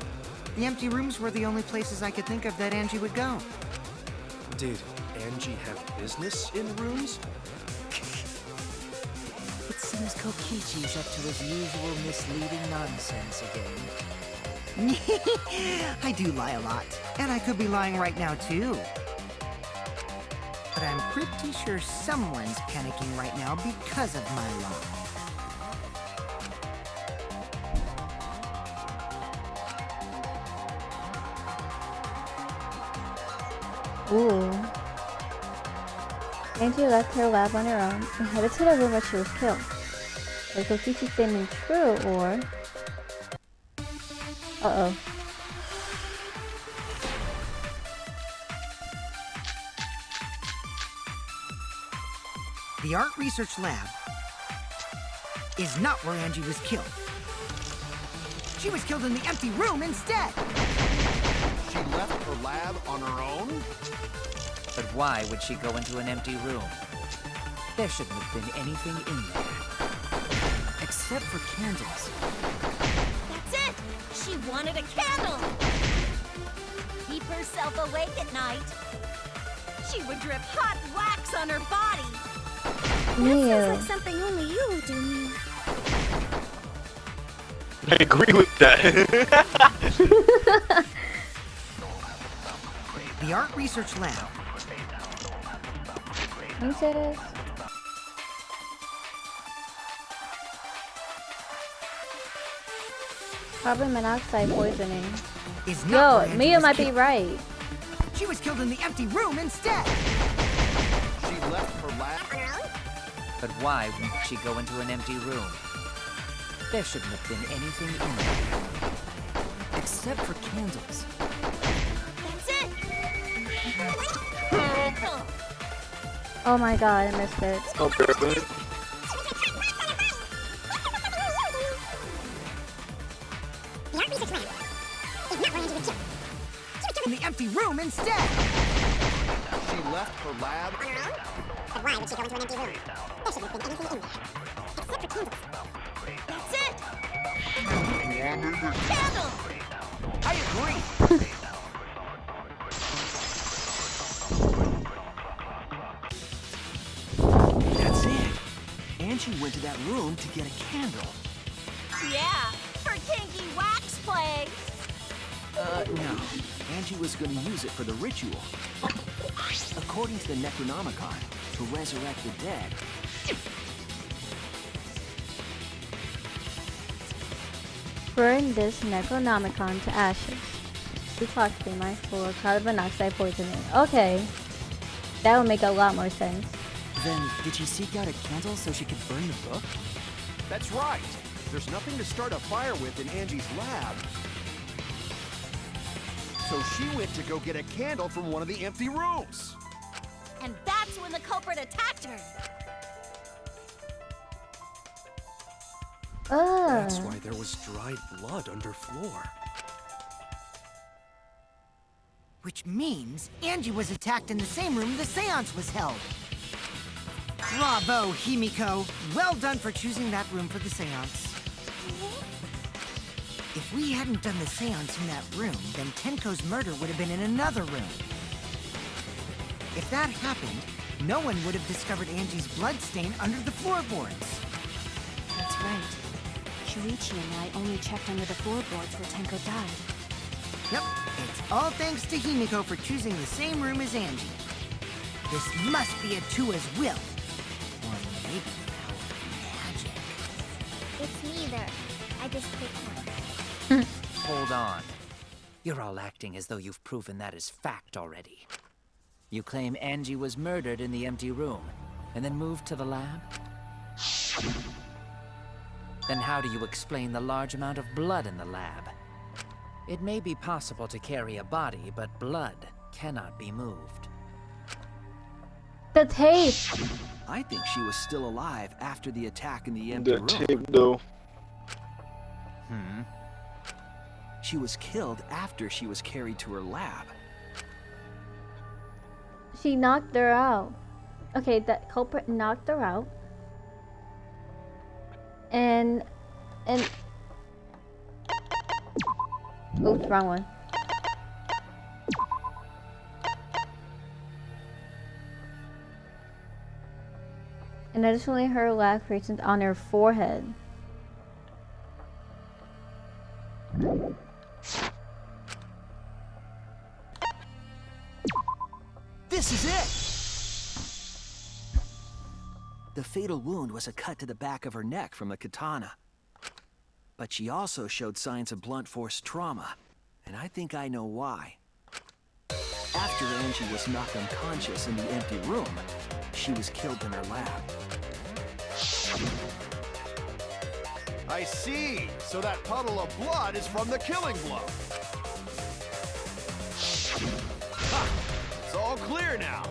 Speaker 11: The empty rooms were the only places I could think of that Angie would go.
Speaker 5: Did Angie have business in rooms?
Speaker 8: It seems Kokichi's up to his usual misleading nonsense again.
Speaker 11: I do lie a lot, and I could be lying right now too. But I'm pretty sure someone's panicking right now because of my lie.
Speaker 3: Ooh. Angie left her lab on her own and headed to the room where she was killed. Was Kokichi's statement true, or... Uh-oh.
Speaker 11: The art research lab is not where Angie was killed. She was killed in the empty room instead!
Speaker 9: She left her lab on her own?
Speaker 7: But why would she go into an empty room? There shouldn't have been anything in there.
Speaker 8: Except for candles.
Speaker 10: That's it! She wanted a candle! Keep herself awake at night. She would drip hot wax on her body. That sounds like something only you would do, Mia.
Speaker 4: I agree with that.
Speaker 11: The art research lab.
Speaker 3: Can you say this? Carbon monoxide poisoning.
Speaker 11: Is not where
Speaker 3: Yo,
Speaker 11: Angie
Speaker 3: Mia
Speaker 11: was
Speaker 3: might be
Speaker 11: killed.
Speaker 3: right.
Speaker 11: She was killed in the empty room instead!
Speaker 9: She left her lab?
Speaker 7: But why would she go into an empty room? There shouldn't have been anything in there.
Speaker 8: Except for candles.
Speaker 10: That's it!
Speaker 3: Oh my god, I missed it.
Speaker 4: Okay.
Speaker 11: In the empty room instead!
Speaker 9: She left her lab?
Speaker 10: But why would she go into an empty room? There shouldn't have been anything in there. Except for candles. That's it! Candle!
Speaker 9: I agree!
Speaker 12: That's it. Angie went to that room to get a candle.
Speaker 10: Yeah, her kinky wax play.
Speaker 12: No. Angie was going to use it for the ritual. According to the Necronomicon, to resurrect the dead.
Speaker 3: Burn this Necronomicon to ashes. Detoxify my full of carbon monoxide poisoning. Okay. That would make a lot more sense.
Speaker 8: Then, did she seek out a candle so she could burn the book?
Speaker 9: That's right. There's nothing to start a fire with in Angie's lab. So she went to go get a candle from one of the empty rooms.
Speaker 10: And that's when the culprit attacked her.
Speaker 12: That's why there was dried blood under floor.
Speaker 11: Which means Angie was attacked in the same room the seance was held. Bravo, Himiko! Well done for choosing that room for the seance. If we hadn't done the seance in that room, then Tenko's murder would have been in another room. If that happened, no one would have discovered Angie's bloodstain under the floorboards.
Speaker 10: That's right. Shuichi and I only checked under the floorboards where Tenko died.
Speaker 11: Yep, it's all thanks to Himiko for choosing the same room as Angie. This must be a Tua's will. Or maybe the power of magic.
Speaker 1: It's neither. I just picked one.
Speaker 7: Hold on. You're all acting as though you've proven that as fact already. You claim Angie was murdered in the empty room, and then moved to the lab? Then how do you explain the large amount of blood in the lab? It may be possible to carry a body, but blood cannot be moved.
Speaker 3: The tape!
Speaker 12: I think she was still alive after the attack in the empty
Speaker 4: The
Speaker 12: room.
Speaker 4: tape, though.
Speaker 12: She was killed after she was carried to her lab.
Speaker 3: She knocked her out. Okay, that culprit knocked her out. And... Oops, wrong one. And additionally, her lacerations on her forehead.
Speaker 12: This is it! The fatal wound was a cut to the back of her neck from a katana. But she also showed signs of blunt force trauma, and I think I know why. After Angie was knocked unconscious in the empty room, she was killed in her lab.
Speaker 9: I see. So that puddle of blood is from the killing blow. Ha! It's all clear now.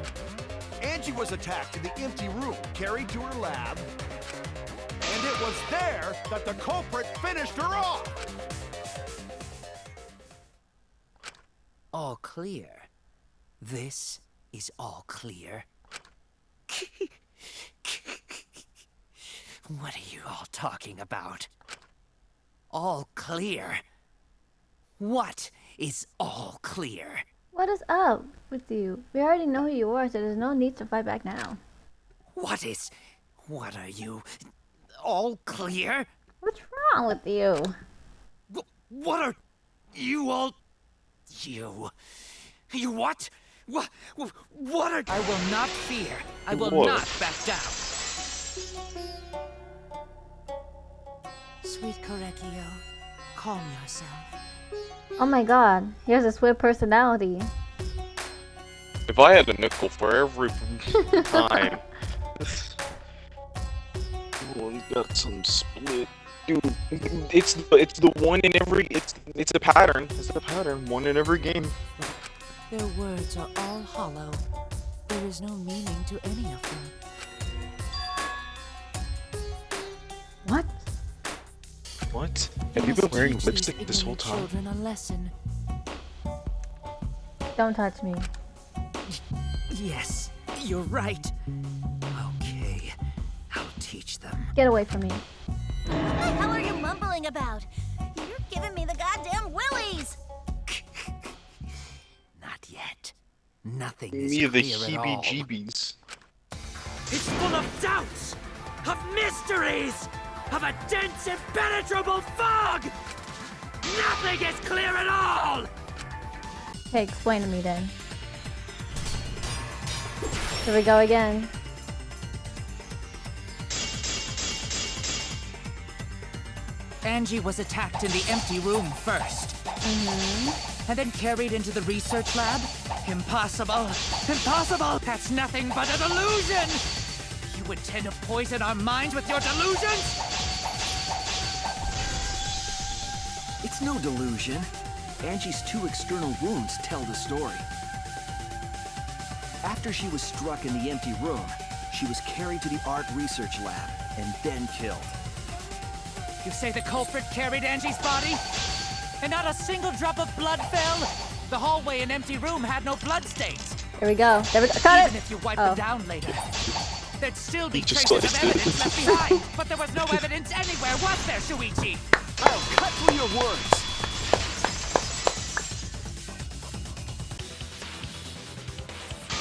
Speaker 9: Angie was attacked in the empty room, carried to her lab, and it was there that the culprit finished her off.
Speaker 7: All clear. This is all clear. What are you all talking about? All clear? What is all clear?
Speaker 3: What is up with you? We already know who you are, so there's no need to fight back now.
Speaker 7: What are you? All clear?
Speaker 3: What's wrong with you?
Speaker 7: What are you all? You what? What are? I will not fear. I will not back down.
Speaker 14: Sweet Korekio, calm yourself.
Speaker 3: Oh my god, he has a swift personality.
Speaker 4: If I had a nickel for every time. Oh, got some split. Dude, it's the one in every it's a pattern. It's a pattern. One in every game.
Speaker 14: Their words are all hollow. There is no meaning to any of them.
Speaker 3: What?
Speaker 4: What? Have you been wearing lipstick this whole time?
Speaker 14: Children a lesson.
Speaker 3: Don't touch me.
Speaker 7: Yes, you're right. Okay, I'll teach them.
Speaker 3: Get away from me.
Speaker 10: What the hell are you mumbling about? You're giving me the goddamn willies!
Speaker 7: Not yet. Nothing is
Speaker 4: Me the
Speaker 7: clear at all.
Speaker 4: heebie-jeebies.
Speaker 5: It's full of doubts, of mysteries, of a dense, impenetrable fog! Nothing is clear at all!
Speaker 3: Okay, explain to me then. Here we go again.
Speaker 7: Angie was attacked in the empty room first. And then carried into the research lab? Impossible! Impossible! That's nothing but a delusion! You intend to poison our minds with your delusions?
Speaker 12: It's no delusion. Angie's 2 external wounds tell the story. After she was struck in the empty room, she was carried to the art research lab and then killed.
Speaker 7: You say the culprit carried Angie's body? And not a single drop of blood fell? The hallway and empty room had no blood stains.
Speaker 3: Here we go. There we go. Got
Speaker 7: Even
Speaker 3: it!
Speaker 7: if you wipe
Speaker 3: Oh.
Speaker 7: them down later, there'd still be
Speaker 4: Just
Speaker 7: traces of
Speaker 4: sliced it.
Speaker 7: evidence left behind. But there was no evidence anywhere, was there, Shuichi?
Speaker 9: I'll cut through your words.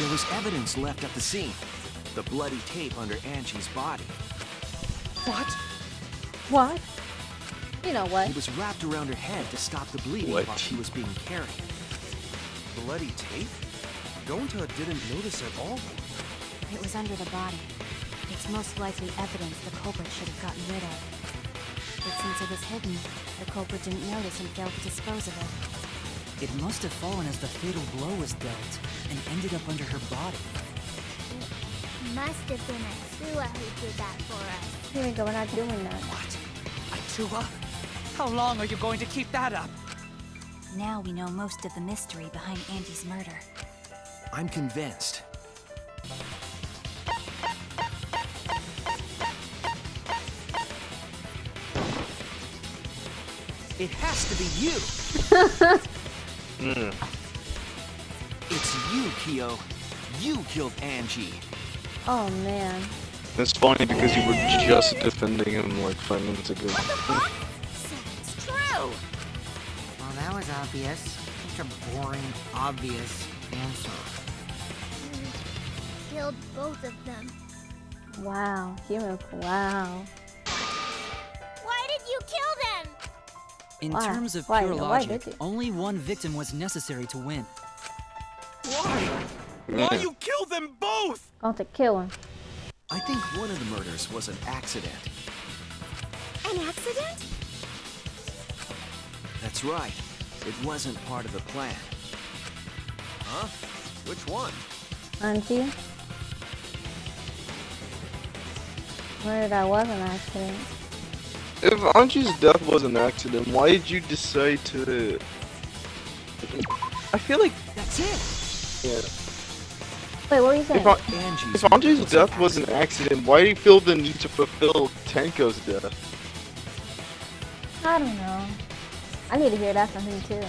Speaker 12: There was evidence left at the scene. The bloody tape under Angie's body.
Speaker 7: What?
Speaker 3: What? You know what?
Speaker 12: It was wrapped around her head to stop the bleeding
Speaker 4: What?
Speaker 12: while she was being carried.
Speaker 9: Bloody tape? Gonta didn't notice at all.
Speaker 14: It was under the body. It's most likely evidence the culprit should have gotten rid of. But since it was hidden, the culprit didn't notice and failed to dispose of it.
Speaker 8: It must have fallen as the fatal blow was dealt and ended up under her body.
Speaker 1: It must have been Atsua who did that for us.
Speaker 3: Here we go, we're not doing that.
Speaker 7: What? Atua? How long are you going to keep that up?
Speaker 14: Now we know most of the mystery behind Angie's murder.
Speaker 12: I'm convinced. It has to be you. It's you, Kyo. You killed Angie.
Speaker 3: Oh man.
Speaker 4: It's funny because you were just defending him like 5 minutes ago.
Speaker 10: It's true!
Speaker 11: Well, that was obvious. Such a boring, obvious answer.
Speaker 1: Killed both of them.
Speaker 3: Wow. Himiko, wow.
Speaker 1: Why did you kill them?
Speaker 8: In
Speaker 3: Why?
Speaker 8: terms of
Speaker 3: Why?
Speaker 8: pure
Speaker 3: Why
Speaker 8: logic,
Speaker 3: did you?
Speaker 8: only one victim was necessary to win.
Speaker 5: Why? Why you kill them both?
Speaker 3: Going to kill him.
Speaker 12: I think one of the murders was an accident.
Speaker 10: An accident?
Speaker 12: That's right. It wasn't part of the plan.
Speaker 9: Huh? Which one?
Speaker 3: Auntie? Where that was an accident.
Speaker 4: If Anji's death was an accident, why did you decide to... I feel like...
Speaker 11: That's it.
Speaker 4: Yeah.
Speaker 3: Wait, what were you saying?
Speaker 4: If Anji's death was an accident, why do you feel the need to fulfill Tenko's death?
Speaker 3: I don't know. I need to hear that from him too.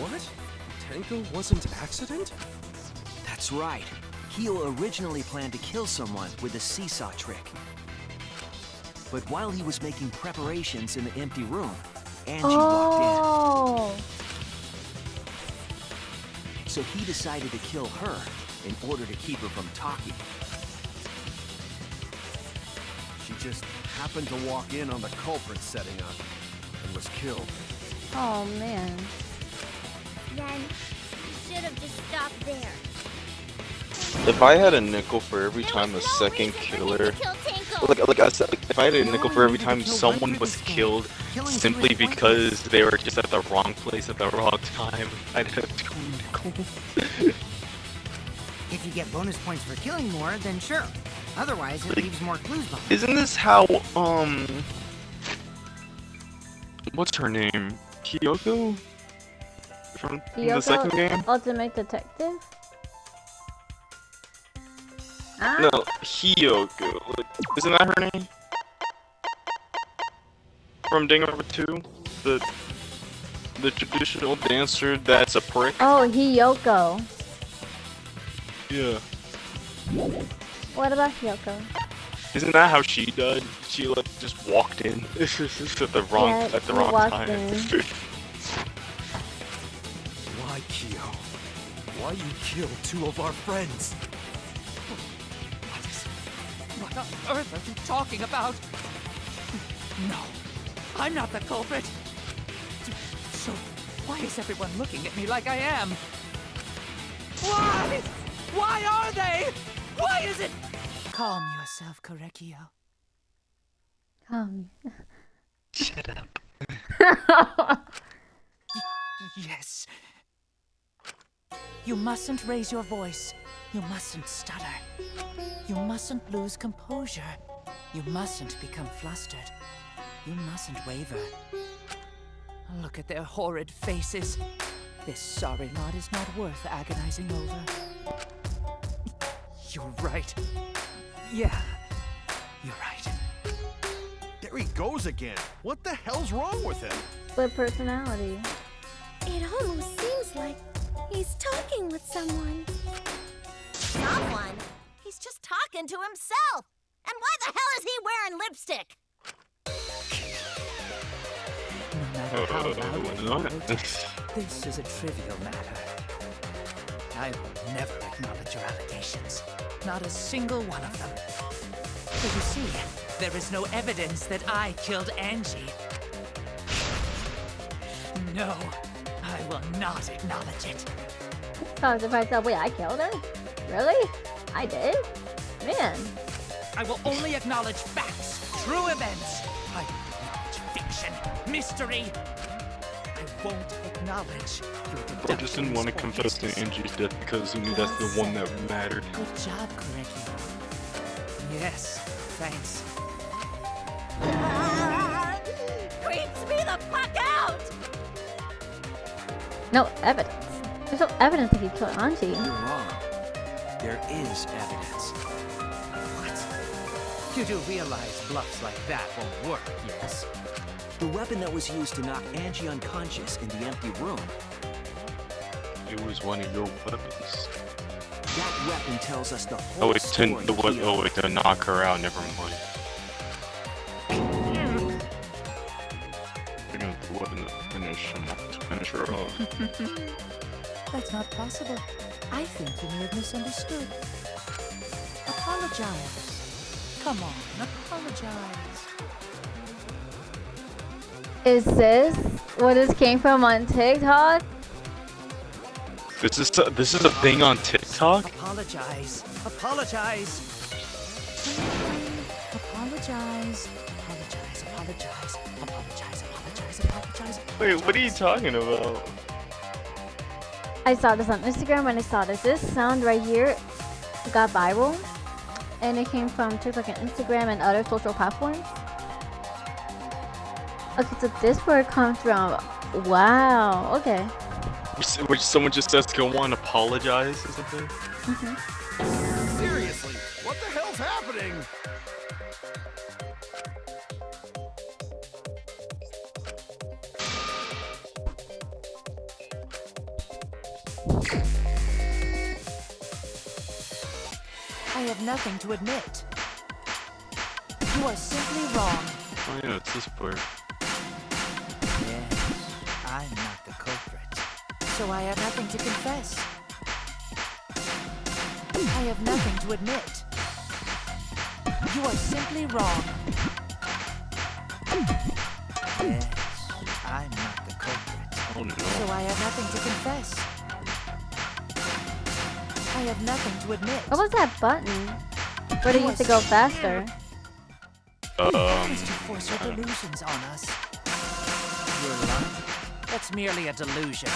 Speaker 5: What? Tenko wasn't an accident?
Speaker 12: That's right. Kyo originally planned to kill someone with the seesaw trick. But while he was making preparations in the empty room, Angie walked in. So he decided to kill her in order to keep her from talking.
Speaker 9: She just happened to walk in on the culprit setting up and was killed.
Speaker 3: Oh man.
Speaker 1: Then you should have just stopped there.
Speaker 4: If I had a nickel for every time a second killer, like I said, if I had a nickel for every time someone was killed simply because they were just at the wrong place at the wrong time, I'd have 2 nickels.
Speaker 11: If you get bonus points for killing more, then sure. Otherwise, it leaves more clues behind.
Speaker 4: Isn't this how, what's her name? Kyoko? From the second game?
Speaker 3: Ultimate Detective? Ah?
Speaker 4: No, Hiyoko. Like, isn't that her name? From Danganronpa 2? The traditional dancer that's a prick?
Speaker 3: Oh, Hiyoko.
Speaker 4: Yeah.
Speaker 3: What about Hiyoko?
Speaker 4: Isn't that how she died? She like just walked in at the wrong time.
Speaker 5: Why, Kyo? Why you killed 2 of our friends?
Speaker 7: What on earth are you talking about? No, I'm not the culprit. So, why is everyone looking at me like I am? Why? Why are they? Why is it? Calm yourself, Korekio.
Speaker 4: Shut up.
Speaker 7: Yes. You mustn't raise your voice. You mustn't stutter. You mustn't lose composure. You mustn't become flustered. You mustn't waver. Look at their horrid faces. This sorry lot is not worth agonizing over. You're right. Yeah, you're right.
Speaker 9: There he goes again. What the hell's wrong with him?
Speaker 3: Split personality.
Speaker 10: It almost seems like he's talking with someone. Someone? He's just talking to himself. And why the hell is he wearing lipstick?
Speaker 7: No matter how loud you vote, this is a trivial matter. I will never acknowledge your allegations. Not a single one of them. So you see, there is no evidence that I killed Angie. No, I will not acknowledge it.
Speaker 3: Talk to myself. Wait, I killed her? Really? I did? Man.
Speaker 7: I will only acknowledge facts, true events. I won't acknowledge fiction, mystery. I won't acknowledge your
Speaker 4: I just didn't want to confess to Angie's death because he knew that's the one that mattered.
Speaker 7: Good job, Korekio. Yes, thanks.
Speaker 10: Creeps me the fuck out!
Speaker 3: No evidence. There's no evidence that he killed Anji.
Speaker 12: You're wrong. There is evidence.
Speaker 7: What? You do realize bluffs like that won't work, yes?
Speaker 12: The weapon that was used to knock Angie unconscious in the empty room.
Speaker 4: It was one of your weapons.
Speaker 12: That weapon tells us the whole
Speaker 4: Oh, wait,
Speaker 12: story.
Speaker 4: to knock her out, never mind. You're gonna the weapon to finish her off.
Speaker 7: That's not possible. I think you may have misunderstood. Apologize. Come on, apologize.
Speaker 3: Is this where this came from on TikTok?
Speaker 4: This is a thing on TikTok. talk?
Speaker 8: Apologize. Apologize. Apologize. Apologize. Apologize. Apologize. Apologize. Apologize.
Speaker 4: Wait, what are you talking about?
Speaker 3: I saw this on Instagram and I saw this sound right here got viral. And it came from TikTok and Instagram and other social platforms. Okay, so this word comes from... Wow, okay.
Speaker 4: Which someone just says, go on, apologize or something?
Speaker 9: Seriously, what the hell's happening?
Speaker 7: I have nothing to admit. You are simply wrong.
Speaker 4: Oh yeah, it's this part.
Speaker 7: Yes, I'm not the culprit. So I have nothing to confess. I have nothing to admit. You are simply wrong. Yes, I'm not the culprit.
Speaker 4: Oh no.
Speaker 7: So I have nothing to confess. I have nothing to admit.
Speaker 3: What was that button? Where they used to go faster?
Speaker 7: To force your delusions on us. Your love? That's merely a delusion.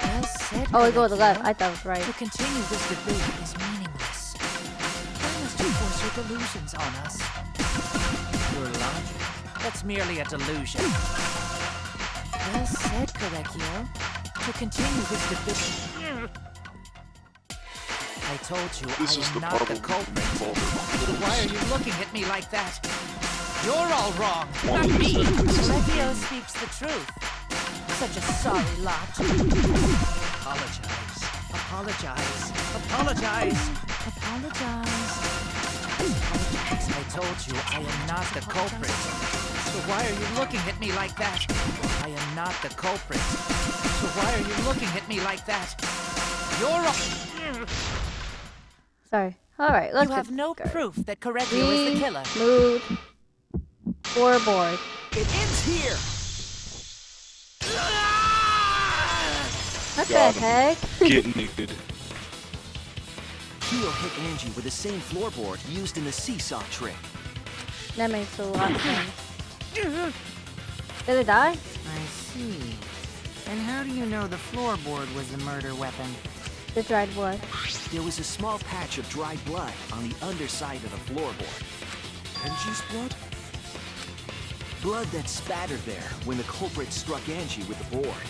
Speaker 7: Well said,
Speaker 3: Oh, it goes to the left.
Speaker 7: Pinocchio.
Speaker 3: I thought it was right.
Speaker 7: To continue this debate is meaningless. Why must you force your delusions on us? Your logic? That's merely a delusion. Well said, Correcchio. To continue this debate... I told you
Speaker 4: This
Speaker 7: I
Speaker 4: is
Speaker 7: am
Speaker 4: the
Speaker 7: not
Speaker 4: part
Speaker 7: the
Speaker 4: where
Speaker 7: culprit.
Speaker 4: people
Speaker 7: Why are you looking at me like that? You're all wrong,
Speaker 4: One
Speaker 7: not me.
Speaker 4: percent.
Speaker 7: Correcchio speaks the truth. Such a sorry lot. Apologize. Apologize. Apologize. Apologize. Apologize. I told you I am not the culprit. So why are you looking at me like that? I am not the culprit. So why are you looking at me like that? You're all...
Speaker 3: Sorry. Alright, let's
Speaker 7: You have
Speaker 3: just
Speaker 7: no
Speaker 3: go.
Speaker 7: proof that Correcchio is the killer.
Speaker 3: Mood. Floorboard.
Speaker 12: It ends here.
Speaker 3: What the
Speaker 4: Got him.
Speaker 3: heck?
Speaker 4: Get naked.
Speaker 12: Keel hit Angie with the same floorboard used in the seesaw trick.
Speaker 3: That makes a lot of sense. Did it die?
Speaker 11: I see. And how do you know the floorboard was the murder weapon?
Speaker 3: The dried blood.
Speaker 12: There was a small patch of dried blood on the underside of the floorboard. Angie's blood? Blood that spattered there when the culprit struck Angie with the board.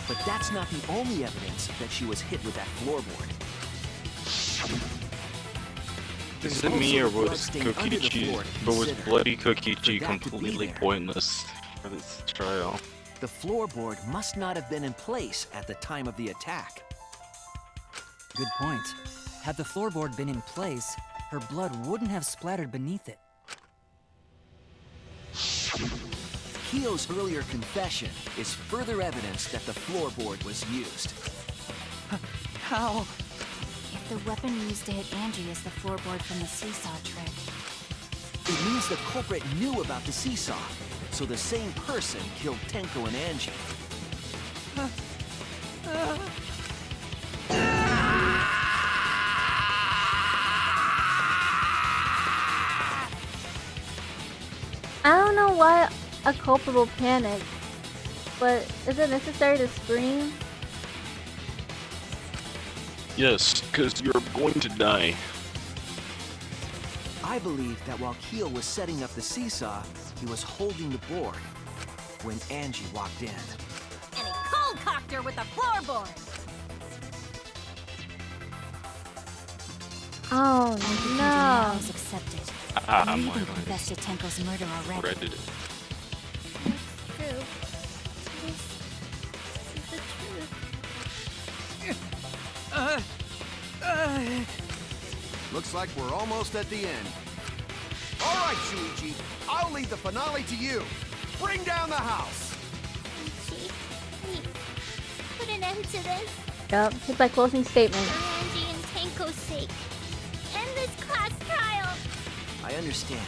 Speaker 12: But that's not the only evidence that she was hit with that floorboard.
Speaker 4: Is
Speaker 12: There's
Speaker 4: it me or
Speaker 12: also a
Speaker 4: was
Speaker 12: bloodstain under the
Speaker 4: Kokichi,
Speaker 12: floor to
Speaker 4: but was
Speaker 12: consider.
Speaker 4: Bloody Kokichi
Speaker 12: For that to be
Speaker 4: completely
Speaker 12: there.
Speaker 4: pointless for this trial?
Speaker 12: The floorboard must not have been in place at the time of the attack.
Speaker 8: Good point. Had the floorboard been in place, her blood wouldn't have splattered beneath it.
Speaker 12: Keo's earlier confession is further evidence that the floorboard was used.
Speaker 8: How?
Speaker 14: If the weapon used to hit Angie is the floorboard from the seesaw trick,
Speaker 12: It means the culprit knew about the seesaw, so the same person killed Tenko and Angie.
Speaker 3: I don't know why a culprit will panic, but is it necessary to scream?
Speaker 4: Yes, because you're going to die.
Speaker 12: I believe that while Keo was setting up the seesaw, he was holding the board when Angie walked in.
Speaker 10: And he cold cocked her with the floorboard.
Speaker 3: Oh
Speaker 14: now
Speaker 3: no.
Speaker 14: is accepted.
Speaker 4: Ah,
Speaker 14: I
Speaker 4: my
Speaker 14: even
Speaker 4: God.
Speaker 14: confessed to Tenko's murder already.
Speaker 4: Reddit.
Speaker 1: True. This is the truth.
Speaker 9: Looks like we're almost at the end. All right, Shuichi, I'll leave the finale to you. Bring down the house.
Speaker 1: Ichi, please, put an end to this
Speaker 3: Yup, it's my closing statement.
Speaker 1: for Angie and Tenko's sake. End this class trial.
Speaker 12: I understand.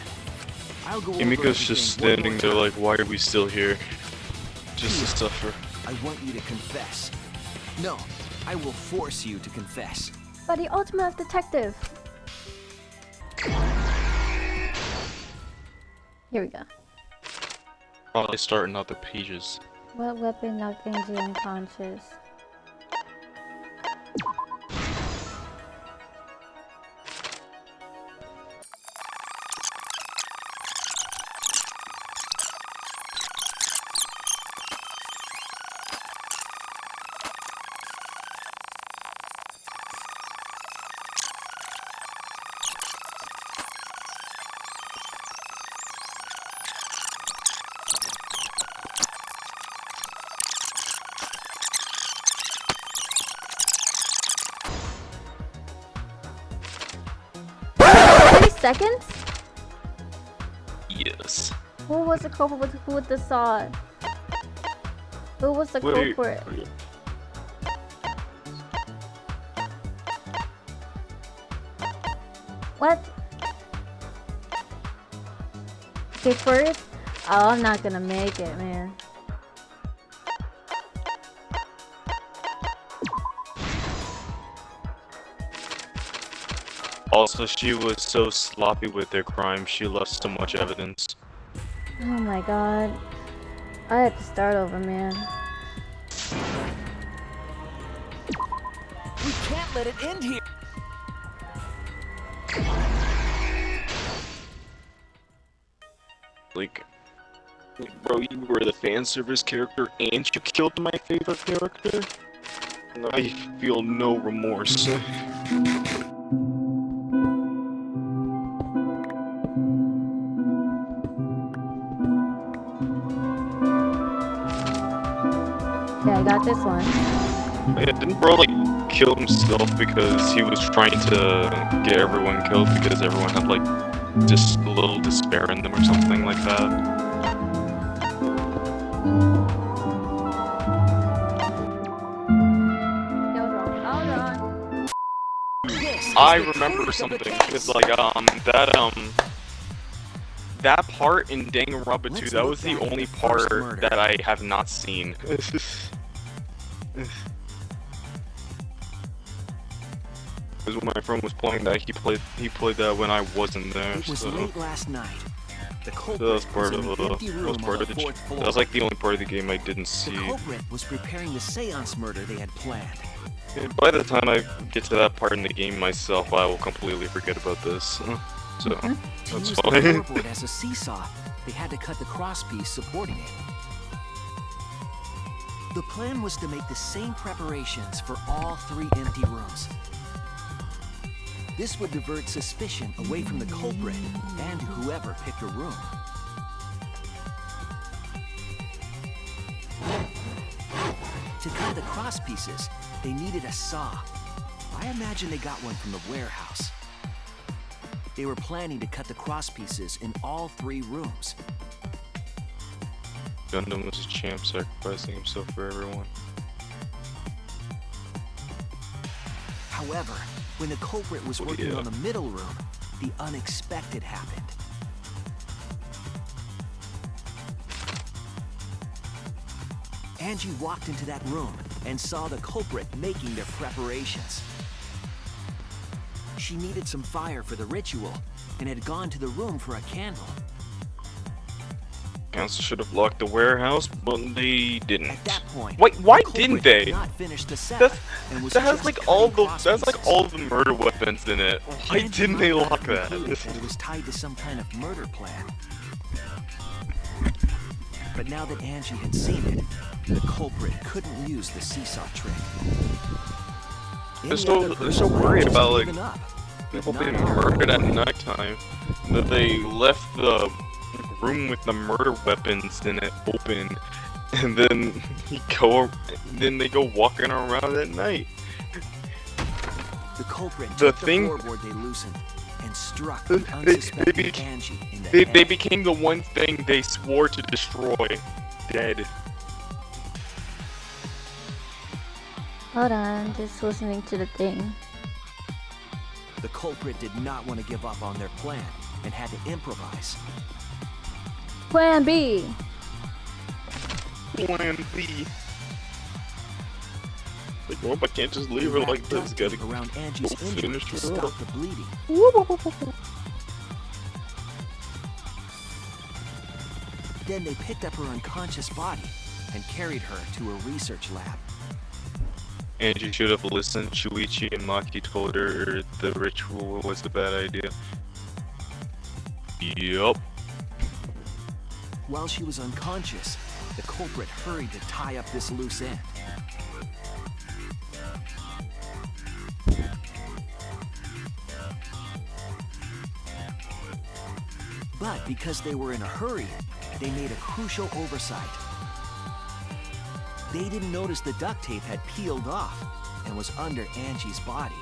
Speaker 12: I'll go over
Speaker 4: Emiko's just
Speaker 12: everything one
Speaker 4: standing
Speaker 12: more
Speaker 4: there
Speaker 12: time.
Speaker 4: like, why are we still here? Just to suffer.
Speaker 12: I want you to confess. No, I will force you to confess.
Speaker 3: But the ultimate detective. Here we go.
Speaker 4: Probably starting other pages.
Speaker 3: What weapon knocked Angie unconscious? Seconds?
Speaker 4: Yes.
Speaker 3: Who was the culprit with the saw? Who was the culprit? What? Okay, first. Oh, I'm not gonna make it, man.
Speaker 4: Also, she was so sloppy with their crime, she left so much evidence.
Speaker 3: Oh my god. I had to start over, man.
Speaker 12: We can't let it end here.
Speaker 4: Like, bro, you were the fan service character and you killed my favorite character? I feel no remorse.
Speaker 3: Yeah, I got this one.
Speaker 4: Yeah, didn't bro like kill himself because he was trying to get everyone killed because everyone had like just a little despair in them or something like that? I remember something. It's like that part in Danganronpa 2, that was the only part that I have not seen. Because when my friend was playing that, he played that when I wasn't there.
Speaker 12: It was
Speaker 4: so.
Speaker 12: late last night. The
Speaker 4: That
Speaker 12: culprit
Speaker 4: was part
Speaker 12: was
Speaker 4: of
Speaker 12: in an empty room on the fourth floor.
Speaker 4: that was like the only part of the game I didn't see.
Speaker 12: The culprit was preparing the seance murder they had planned.
Speaker 4: And by the time I get to that part in the game myself, I will completely forget about this. So,
Speaker 12: To
Speaker 4: that's
Speaker 12: use the
Speaker 4: fine.
Speaker 12: floorboard as a seesaw, they had to cut the crosspiece supporting it. The plan was to make the same preparations for all 3 empty rooms. This would divert suspicion away from the culprit and whoever picked a room. To cut the crosspieces, they needed a saw. I imagine they got one from the warehouse. They were planning to cut the crosspieces in all 3 rooms.
Speaker 4: Gundam was a champ, sacrificing himself for everyone.
Speaker 12: However, when the culprit was working on the middle room, the unexpected happened. Angie walked into that room and saw the culprit making their preparations. She needed some fire for the ritual and had gone to the room for a candle.
Speaker 4: Council should have locked the warehouse, but they didn't.
Speaker 12: At that point,
Speaker 4: wait, why
Speaker 12: the
Speaker 4: didn't
Speaker 12: culprit
Speaker 4: they?
Speaker 12: did not finish the setup and was
Speaker 4: That has
Speaker 12: just
Speaker 4: like all
Speaker 12: cutting
Speaker 4: the all the murder weapons in it. Why
Speaker 12: Angie
Speaker 4: didn't they
Speaker 12: might not
Speaker 4: lock
Speaker 12: have
Speaker 4: that?
Speaker 12: concluded that it was tied to some kind of murder plan. But now that Angie had seen it, the culprit couldn't use the seesaw trick.
Speaker 4: They're so worried about like people being murdered at nighttime that they left the room with the murder weapons in it open, and then they go walking around at night.
Speaker 12: The culprit
Speaker 4: The
Speaker 12: took
Speaker 4: thing-
Speaker 12: the floorboard they loosened and struck the unsuspecting Angie in the
Speaker 4: They
Speaker 12: head.
Speaker 4: became the one thing they swore to destroy. Dead.
Speaker 3: Hold on, just listening to the thing.
Speaker 12: The culprit did not want to give up on their plan and had to improvise.
Speaker 3: Plan B.
Speaker 4: Plan B. Like, well, I can't just leave her like this. Gotta
Speaker 12: around Angie's injury
Speaker 4: finish
Speaker 12: to
Speaker 4: her
Speaker 12: stop
Speaker 4: up.
Speaker 12: the bleeding. Then they picked up her unconscious body and carried her to a research lab.
Speaker 4: Angie should have listened. Shuichi and Maki told her the ritual was a bad idea. Yup.
Speaker 12: While she was unconscious, the culprit hurried to tie up this loose end. But because they were in a hurry, they made a crucial oversight. They didn't notice the duct tape had peeled off and was under Angie's body.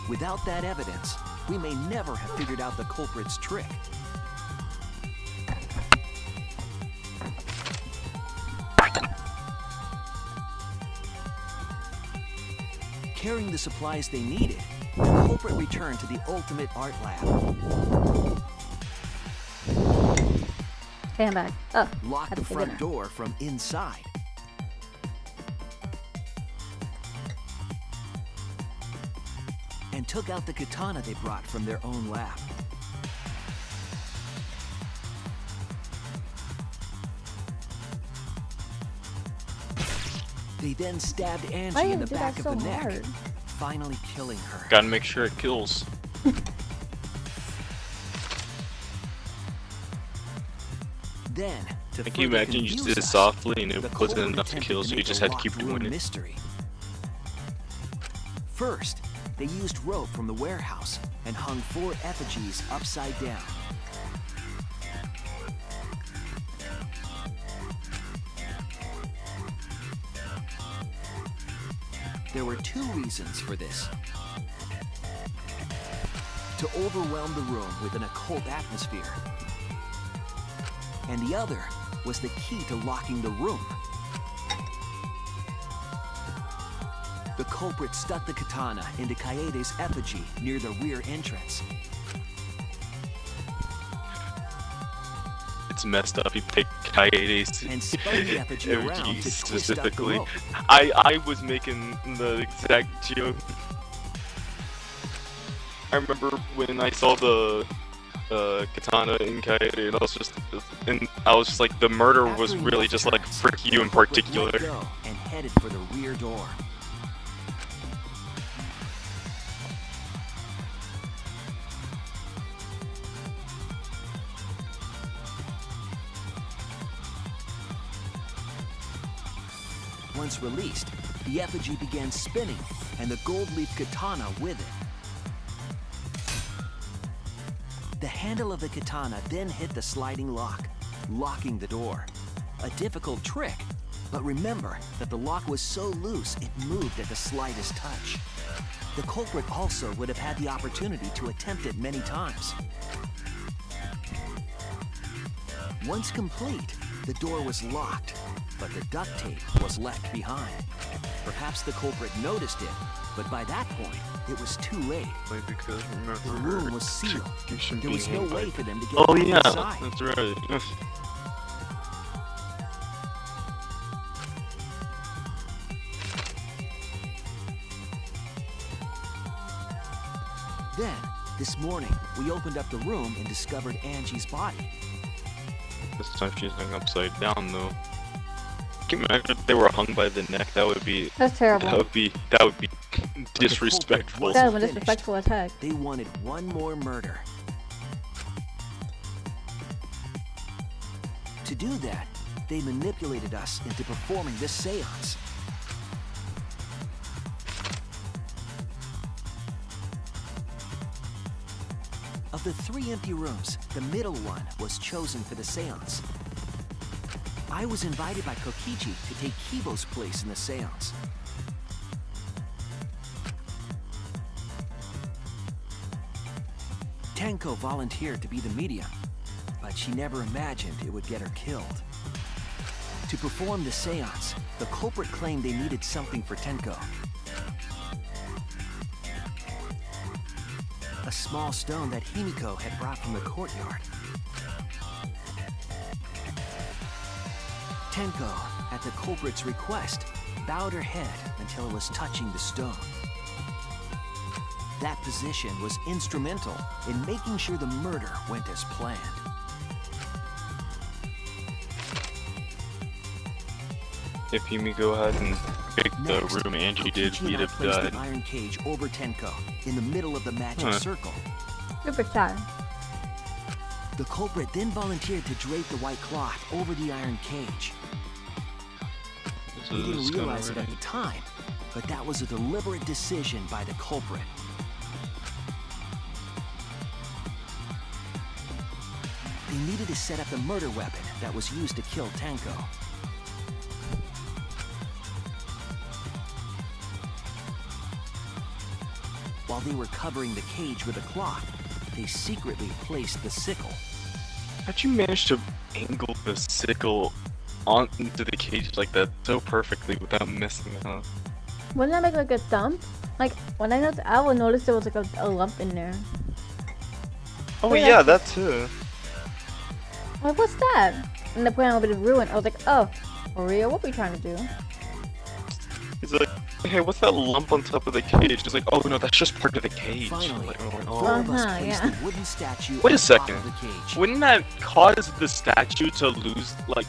Speaker 12: Without that evidence, we may never have figured out the culprit's trick. Carrying the supplies they needed, the culprit returned to the ultimate art lab.
Speaker 3: Stand back. Oh,
Speaker 12: Locked
Speaker 3: had
Speaker 12: the
Speaker 3: to figure
Speaker 12: front
Speaker 3: it out.
Speaker 12: door from inside. And took out the katana they brought from their own lab. They then stabbed
Speaker 3: Why
Speaker 12: Angie
Speaker 3: you
Speaker 12: in the
Speaker 3: do
Speaker 12: back
Speaker 3: that
Speaker 12: of the
Speaker 3: so
Speaker 12: neck,
Speaker 3: hard?
Speaker 12: finally killing her.
Speaker 4: Gotta make sure it kills.
Speaker 12: Then, to
Speaker 4: Can you
Speaker 12: further
Speaker 4: imagine you just
Speaker 12: confuse
Speaker 4: did it
Speaker 12: us,
Speaker 4: softly and it
Speaker 12: the
Speaker 4: wasn't
Speaker 12: culprit
Speaker 4: enough to
Speaker 12: attempted
Speaker 4: kill, so you
Speaker 12: make
Speaker 4: just
Speaker 12: a
Speaker 4: had to keep
Speaker 12: locked room
Speaker 4: doing it.
Speaker 12: mystery. First, they used rope from the warehouse and hung 4 effigies upside down. There were 2 reasons for this. To overwhelm the room with an occult atmosphere. And the other was the key to locking the room. The culprit stuck the katana into Kaede's effigy near the rear entrance.
Speaker 4: It's messed up. He picked Kaede's
Speaker 12: And spun the effigy around to
Speaker 4: effigy
Speaker 12: twist up the
Speaker 4: specifically.
Speaker 12: rope.
Speaker 4: I was making the exact joke. I remember when I saw the katana in Kaede, and I was just like, the murder was
Speaker 12: After
Speaker 4: really
Speaker 12: enough
Speaker 4: just like
Speaker 12: turns,
Speaker 4: for you
Speaker 12: the
Speaker 4: in
Speaker 12: culprit
Speaker 4: particular.
Speaker 12: let go and headed for the rear door. Once released, the effigy began spinning, and the gold leaf katana with it. The handle of the katana then hit the sliding lock, locking the door. A difficult trick, but remember that the lock was so loose it moved at the slightest touch. The culprit also would have had the opportunity to attempt it many times. Once complete, the door was locked, but the duct tape was left behind. Perhaps the culprit noticed it, but by that point, it was too late.
Speaker 4: Because
Speaker 12: The
Speaker 4: remember,
Speaker 12: room was sealed.
Speaker 4: you shouldn't
Speaker 12: There
Speaker 4: be
Speaker 12: was no
Speaker 4: hanged by-
Speaker 12: way for them to get
Speaker 4: Oh
Speaker 12: back
Speaker 4: yeah,
Speaker 12: inside.
Speaker 4: that's right.
Speaker 12: Then, this morning, we opened up the room and discovered Angie's body.
Speaker 4: This time she's hung upside down though. Can you imagine if they were hung by the neck? That would be.
Speaker 3: That's terrible.
Speaker 4: That would be disrespectful.
Speaker 3: That was a disrespectful attack.
Speaker 12: They wanted one more murder. To do that, they manipulated us into performing this seance. Of the 3 empty rooms, the middle one was chosen for the seance. I was invited by Kokichi to take Kibo's place in the seance. Tenko volunteered to be the medium, but she never imagined it would get her killed. To perform the seance, the culprit claimed they needed something for Tenko. A small stone that Himiko had brought from the courtyard. Tenko, at the culprit's request, bowed her head until it was touching the stone. That position was instrumental in making sure the murder went as planned.
Speaker 4: If Himi go ahead and pick the
Speaker 12: Next,
Speaker 4: room Angie did,
Speaker 12: Kokichi and
Speaker 4: we'd
Speaker 12: I
Speaker 4: have
Speaker 12: placed
Speaker 4: died.
Speaker 12: the iron cage over Tenko in the middle of the magic circle.
Speaker 3: Super sad.
Speaker 12: The culprit then volunteered to drape the white cloth over the iron cage. We didn't realize it at the time, but that was a deliberate decision by the culprit. They needed to set up the murder weapon that was used to kill Tenko. While they were covering the cage with a cloth, they secretly placed the sickle.
Speaker 4: How'd you manage to angle the sickle onto the cage like that so perfectly without messing it up?
Speaker 3: Wouldn't that make like a thump? Like when I would notice there was like a lump in there.
Speaker 4: Oh
Speaker 3: Wait,
Speaker 4: yeah,
Speaker 3: that's-
Speaker 4: that too.
Speaker 3: Like what's that? And the point over the ruin. I was like, oh, for real? What are we trying to do?
Speaker 4: He's like, hey, what's that lump on top of the cage? It's like, oh no, that's just part of the cage.
Speaker 12: Finally,
Speaker 4: Like,
Speaker 12: four
Speaker 4: oh.
Speaker 12: of us placed
Speaker 3: yeah.
Speaker 12: the wooden statue
Speaker 4: Wait a
Speaker 12: on top
Speaker 4: second.
Speaker 12: of the cage.
Speaker 4: Wouldn't that cause the statue to lose, like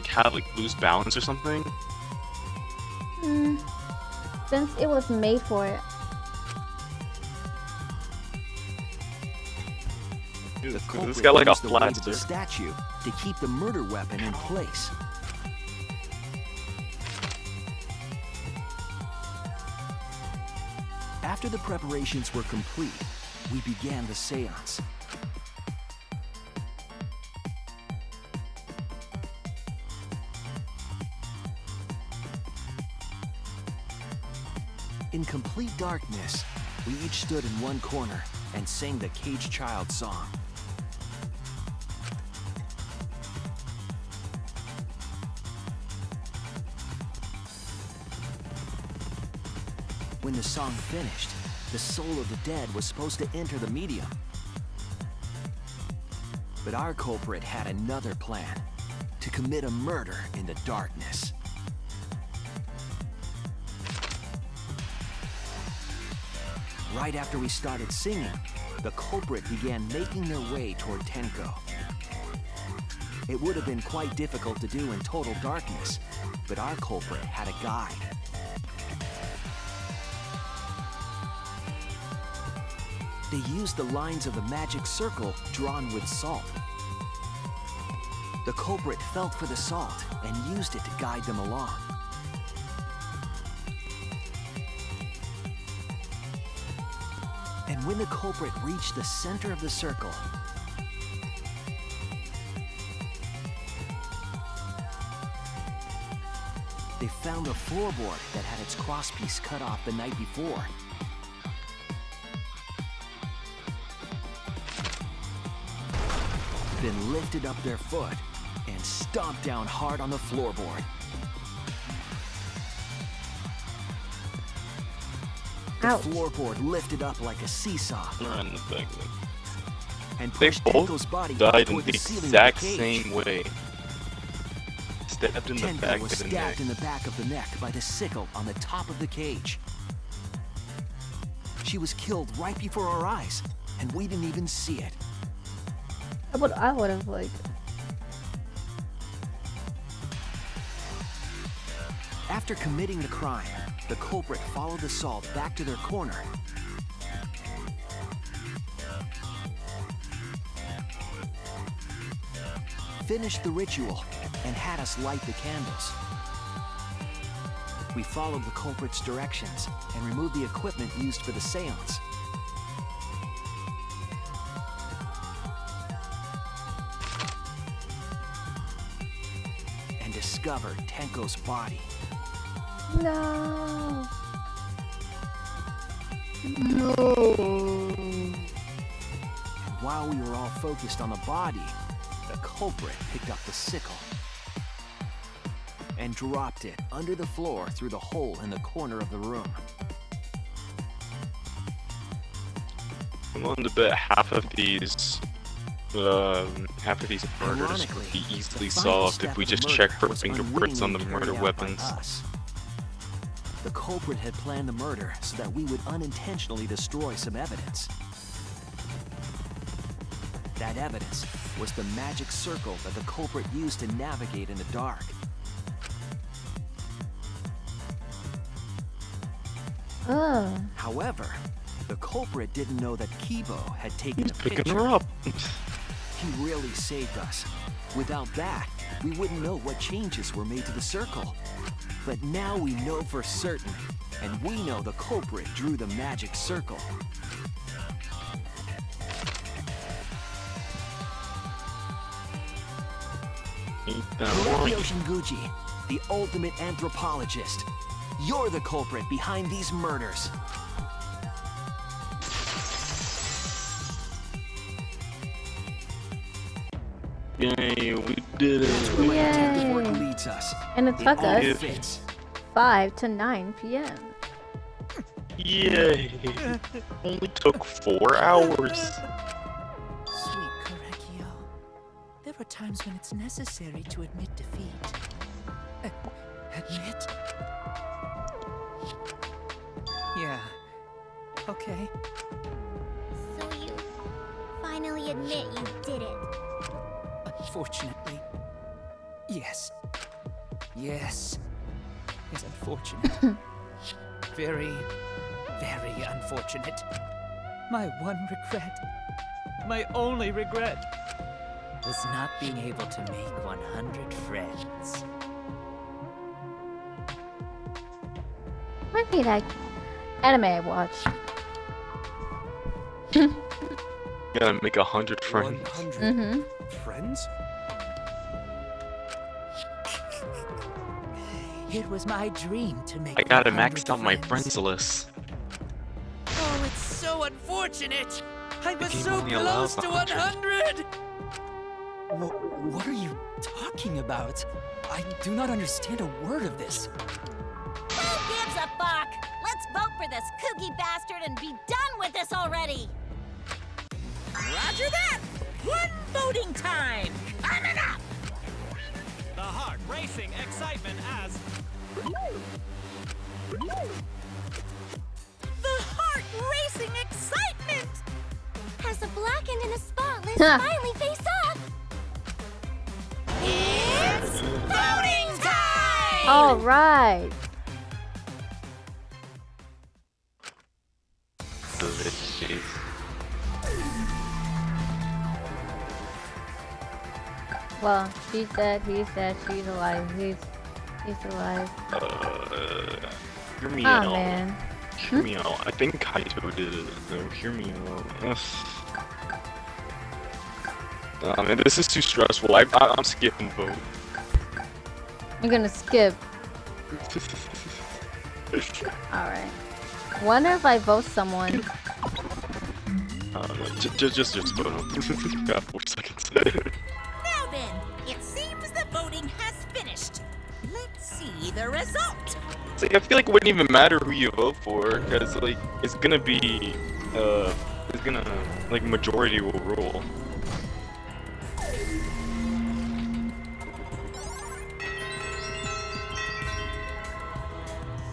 Speaker 4: have loose balance or something?
Speaker 3: Hmm. Since it was made for it.
Speaker 4: Dude,
Speaker 12: The
Speaker 4: this
Speaker 12: culprit
Speaker 4: got like a
Speaker 12: used the weight of
Speaker 4: blaster.
Speaker 12: the statue to keep the murder weapon in place. After the preparations were complete, we began the seance. In complete darkness, we each stood in one corner and sang the Cage Child song. When the song finished, the soul of the dead was supposed to enter the medium. But our culprit had another plan, to commit a murder in the darkness. Right after we started singing, the culprit began making their way toward Tenko. It would have been quite difficult to do in total darkness, but our culprit had a guide. They used the lines of the magic circle drawn with salt. The culprit felt for the salt and used it to guide them along. And when the culprit reached the center of the circle, they found a floorboard that had its crosspiece cut off the night before. Then lifted up their foot and stomped down hard on the floorboard. The
Speaker 3: Ouch.
Speaker 12: floorboard lifted up like a seesaw
Speaker 4: Run the thing.
Speaker 12: and
Speaker 4: They
Speaker 12: pushed
Speaker 4: both
Speaker 12: Tenko's body
Speaker 4: died in
Speaker 12: toward
Speaker 4: the
Speaker 12: the ceiling
Speaker 4: exact
Speaker 12: of the cage.
Speaker 4: same way. Stabbed in the
Speaker 12: Tenko
Speaker 4: back
Speaker 12: was
Speaker 4: of the
Speaker 12: stabbed
Speaker 4: neck.
Speaker 12: in the back of the neck by the sickle on the top of the cage. She was killed right before our eyes, and we didn't even see it.
Speaker 3: I would have like.
Speaker 12: After committing the crime, the culprit followed the salt back to their corner. Finished the ritual and had us light the candles. We followed the culprit's directions and removed the equipment used for the seance. And discovered Tenko's body.
Speaker 3: No. No.
Speaker 12: And while we were all focused on the body, the culprit picked up the sickle and dropped it under the floor through the hole in the corner of the room.
Speaker 4: I'm willing to bet half of these murders
Speaker 12: Ironically,
Speaker 4: would be easily
Speaker 12: the final
Speaker 4: solved
Speaker 12: step
Speaker 4: if we
Speaker 12: of
Speaker 4: just
Speaker 12: murder
Speaker 4: check her
Speaker 12: was
Speaker 4: fingerprints on the
Speaker 12: unwittingly
Speaker 4: murder
Speaker 12: carried out by
Speaker 4: weapons.
Speaker 12: us. The culprit had planned the murder so that we would unintentionally destroy some evidence. That evidence was the magic circle that the culprit used to navigate in the dark.
Speaker 3: Oh.
Speaker 12: However, the culprit didn't know that Kibo had taken a
Speaker 4: Picking
Speaker 12: picture.
Speaker 4: her up.
Speaker 12: He really saved us. Without that, we wouldn't know what changes were made to the circle. But now we know for certain, and we know the culprit drew the magic circle. Yoshinguchi, the ultimate anthropologist. You're the culprit behind these murders.
Speaker 4: Yay, we did it.
Speaker 12: That's where my detective
Speaker 3: Yay.
Speaker 12: work leads us.
Speaker 3: And it took
Speaker 12: all
Speaker 3: us
Speaker 12: fits.
Speaker 3: 5 to 9 p.m.
Speaker 4: Yay! Only took 4 hours.
Speaker 7: Sweet Korekio, there are times when it's necessary to admit defeat. Admit? Yeah. Okay.
Speaker 1: So you finally admit you did it.
Speaker 7: Unfortunately. Yes. Yes. It's unfortunate. Very, very unfortunate. My one regret, my only regret, was not being able to make 100 friends.
Speaker 3: Might be that anime I watched.
Speaker 4: Gotta make 100 friends.
Speaker 9: 100 friends?
Speaker 7: It was my dream to make
Speaker 4: I gotta
Speaker 7: 100
Speaker 4: max out my
Speaker 7: friends.
Speaker 4: friends list.
Speaker 7: Oh, it's so unfortunate! I was
Speaker 4: game
Speaker 7: so
Speaker 4: only allows
Speaker 7: close to
Speaker 4: 100.
Speaker 7: 100! What are you talking about? I do not understand a word of this.
Speaker 10: Who gives a fuck? Let's vote for this kooky bastard and be done with this already! Roger that! One voting time! Coming up!
Speaker 5: The heart racing excitement as
Speaker 10: The heart racing excitement!
Speaker 1: As a blackened and a spotless
Speaker 3: Huh.
Speaker 1: smiley face up.
Speaker 10: It's voting time!
Speaker 3: All right. Well, she's dead, he's dead, she's alive, he's alive.
Speaker 4: Hear me
Speaker 3: Oh
Speaker 4: out.
Speaker 3: man.
Speaker 4: Hear me out. I think Kaito did it. No, hear me out. Man, this is too stressful. I'm skipping vote.
Speaker 3: I'm gonna skip. Alright. Wonder if I vote someone.
Speaker 4: Just vote. Got 4 seconds.
Speaker 10: Now then, it seems the voting has finished. Let's see the result.
Speaker 4: See, I feel like it wouldn't even matter who you vote for, because like it's gonna be, like majority will rule.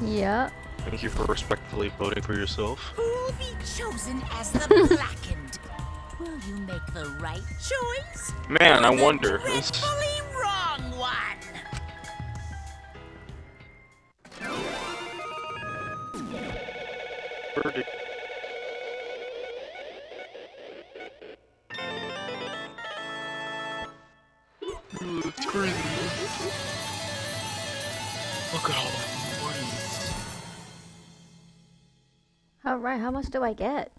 Speaker 3: Yeah.
Speaker 4: Thank you for respectfully voting for yourself.
Speaker 10: Who'll be chosen as the blackened? Will you make the right choice?
Speaker 4: Man,
Speaker 10: or
Speaker 4: I
Speaker 10: the
Speaker 4: wonder.
Speaker 10: dreadfully wrong one?
Speaker 4: Verdict. Ooh, it's crazy. Look at all the money.
Speaker 3: Alright, how much do I get?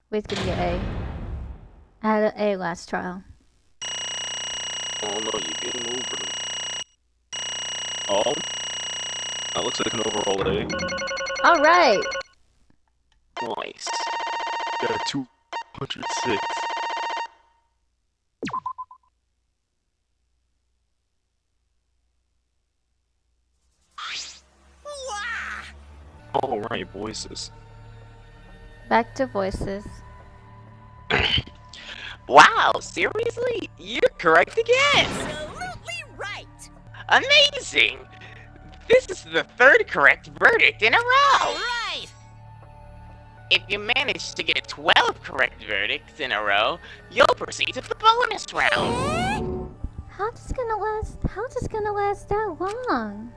Speaker 3: Wait, give me an A. I had an A last trial.
Speaker 4: Oh no, you game over. Oh, that looks like an overall A.
Speaker 3: Alright!
Speaker 4: Nice. Got a 206. Alright, voices.
Speaker 3: Back to voices.
Speaker 2: Wow, seriously? You're correct again!
Speaker 10: Absolutely right!
Speaker 2: Amazing! This is the third correct verdict in a row!
Speaker 13: Alright!
Speaker 2: If you manage to get 12 correct verdicts in a row, you'll proceed to the bonus round.
Speaker 3: How's this gonna last that long?